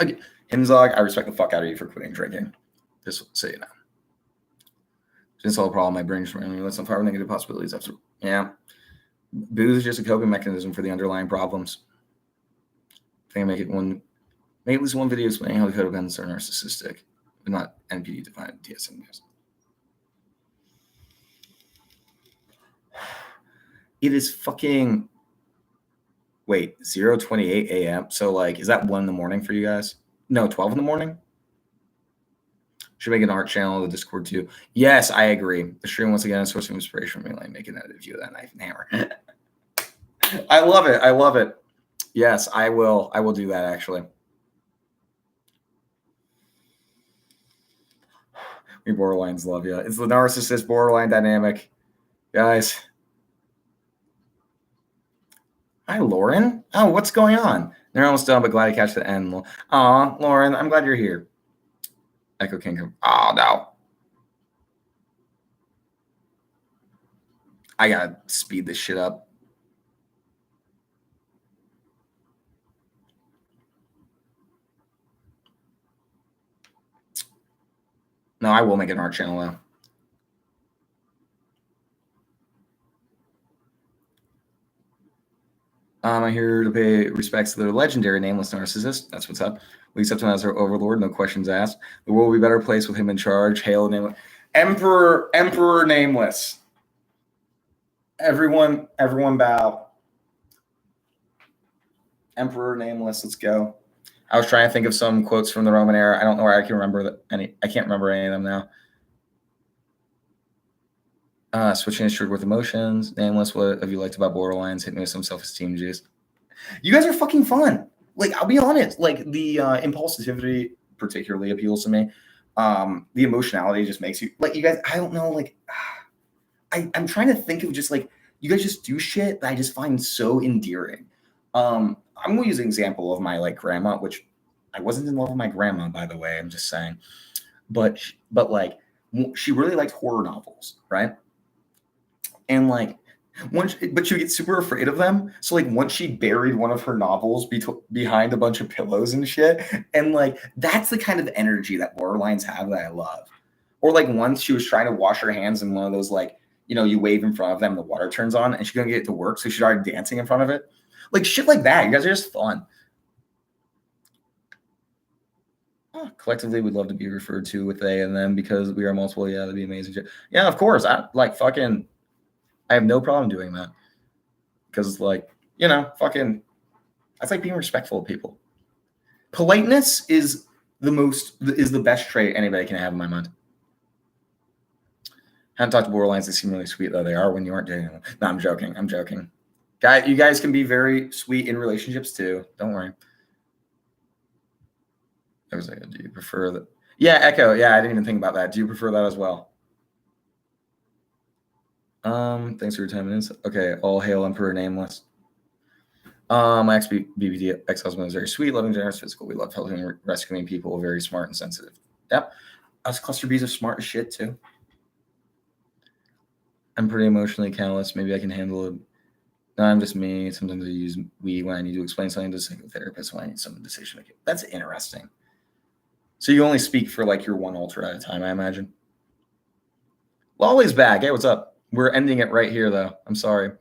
Henzog, I respect the fuck out of you for quitting drinking. Just so you know. Just all the problem. My brain just randomly lets on fire with negative possibilities. Yeah. Booze is just a coping mechanism for the underlying problems. I think I make at least one video explaining how the codependents are narcissistic, but not NPD defined DSM. It is fucking 0:28 a.m. So is that 1 in the morning for you guys? No, 12 in the morning? Should make an art channel, the Discord too. Yes, I agree. The stream once again is a source of inspiration for me, making that view of that knife and hammer. I love it. I love it. Yes, I will. I will do that actually. We borderlines love you. It's the narcissist borderline dynamic, guys. Hi, Lauren. Oh, what's going on? They're almost done, but glad to catch the end. Aw, Lauren, I'm glad you're here. Echo King. Oh, no. I gotta speed this shit up. No, I will make an art channel though. I'm here to pay respects to the legendary Nameless Narcissist. That's what's up. We accept him as our overlord, no questions asked. The world will be a better place with him in charge. Hail Nameless. Emperor Nameless. Everyone bow. Emperor Nameless, let's go. I was trying to think of some quotes from the Roman era. I don't know where I can remember any. I can't remember any of them now. Switching is triggered with emotions. Nameless, what have you liked about Borderlines? Hit me with some self-esteem juice. You guys are fucking fun. Like, I'll be honest. Like, the impulsivity particularly appeals to me. The emotionality just makes you like, you guys. I don't know. Like, I'm trying to think of just like, you guys just do shit that I just find so endearing. I'm gonna use an example of my like grandma, which I wasn't in love with my grandma, by the way. I'm just saying, but like, she really liked horror novels, right? And like, but she would get super afraid of them. So like, once she buried one of her novels behind a bunch of pillows and shit, and like, that's the kind of energy that Borderlines have that I love. Or like, once she was trying to wash her hands in one of those like, you know, you wave in front of them, and the water turns on, and she couldn't get it to work, so she started dancing in front of it. Like shit like that. You guys are just fun. Oh, collectively, we'd love to be referred to with they and them because we are multiple. Yeah, that'd be amazing. Yeah, of course. I like fucking. I have no problem doing that because, like, you know, fucking. That's like being respectful of people. Politeness is the best trait anybody can have in my mind. Haven't talked to Borderlines. They seem really sweet though. They are when you aren't dating them. No, I'm joking. I'm joking. You guys can be very sweet in relationships too. Don't worry. I was like, do you prefer that? Yeah, Echo. Yeah, I didn't even think about that. Do you prefer that as well? Thanks for your time. Okay, all hail Emperor Nameless. My ex-BBD ex-husband was very sweet, loving, generous, physical. We loved helping rescuing people, very smart and sensitive. Yep. Us cluster Bs are smart as shit too. I'm pretty emotionally callous. Maybe I can handle it. No, I'm just me. Sometimes I use we when I need to explain something to a psychotherapist when I need some decision making. That's interesting. So you only speak for like your one ultra at a time, I imagine. Lolly's back. Hey, what's up? We're ending it right here, though. I'm sorry.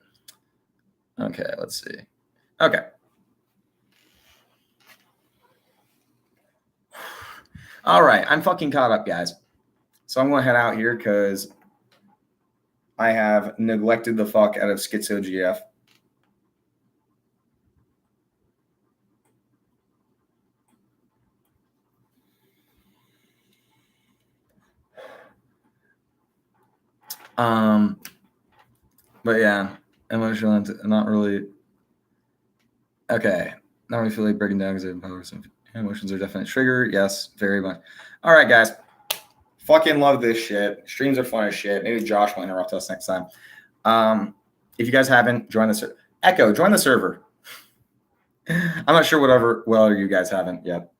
Okay, let's see. Okay. All right, I'm fucking caught up, guys. So I'm going to head out here because I have neglected the fuck out of Schizo GF. But yeah, emotional, not really. Okay, not really feel like breaking down because emotions are definite trigger. Yes, very much. All right, guys. Fucking love this shit. Streams are fun as shit. Maybe Josh will interrupt us next time. If you guys haven't, join the server. Echo, join the server. I'm not sure what you guys haven't yet.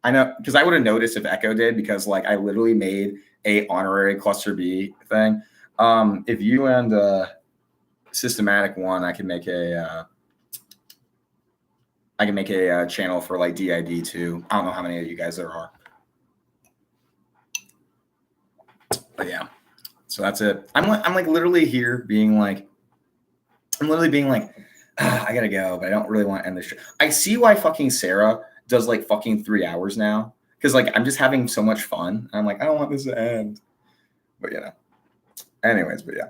I know because I would have noticed if Echo did because like I literally made a honorary cluster B thing. If you and Systematic one, I can make a channel for like DID too. I don't know how many of you guys there are. But yeah, so that's it. I'm like literally here being like, I gotta go, but I don't really want to end this. I see why fucking Sarah does like fucking 3 hours now because like I'm just having so much fun. I'm like, I don't want this to end. But you know, anyways, but yeah.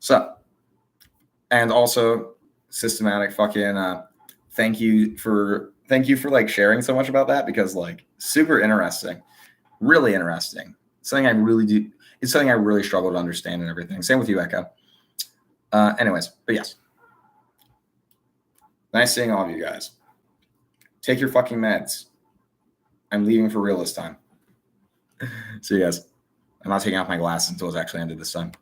So, and also Systematic fucking thank you for like sharing so much about that because like super interesting, really interesting. Something I really do. It's something I really struggle to understand and everything. Same with you, Echo. Anyways, but yes. Nice seeing all of you guys. Take your fucking meds. I'm leaving for real this time. See you guys. I'm not taking off my glasses until it's actually ended this time.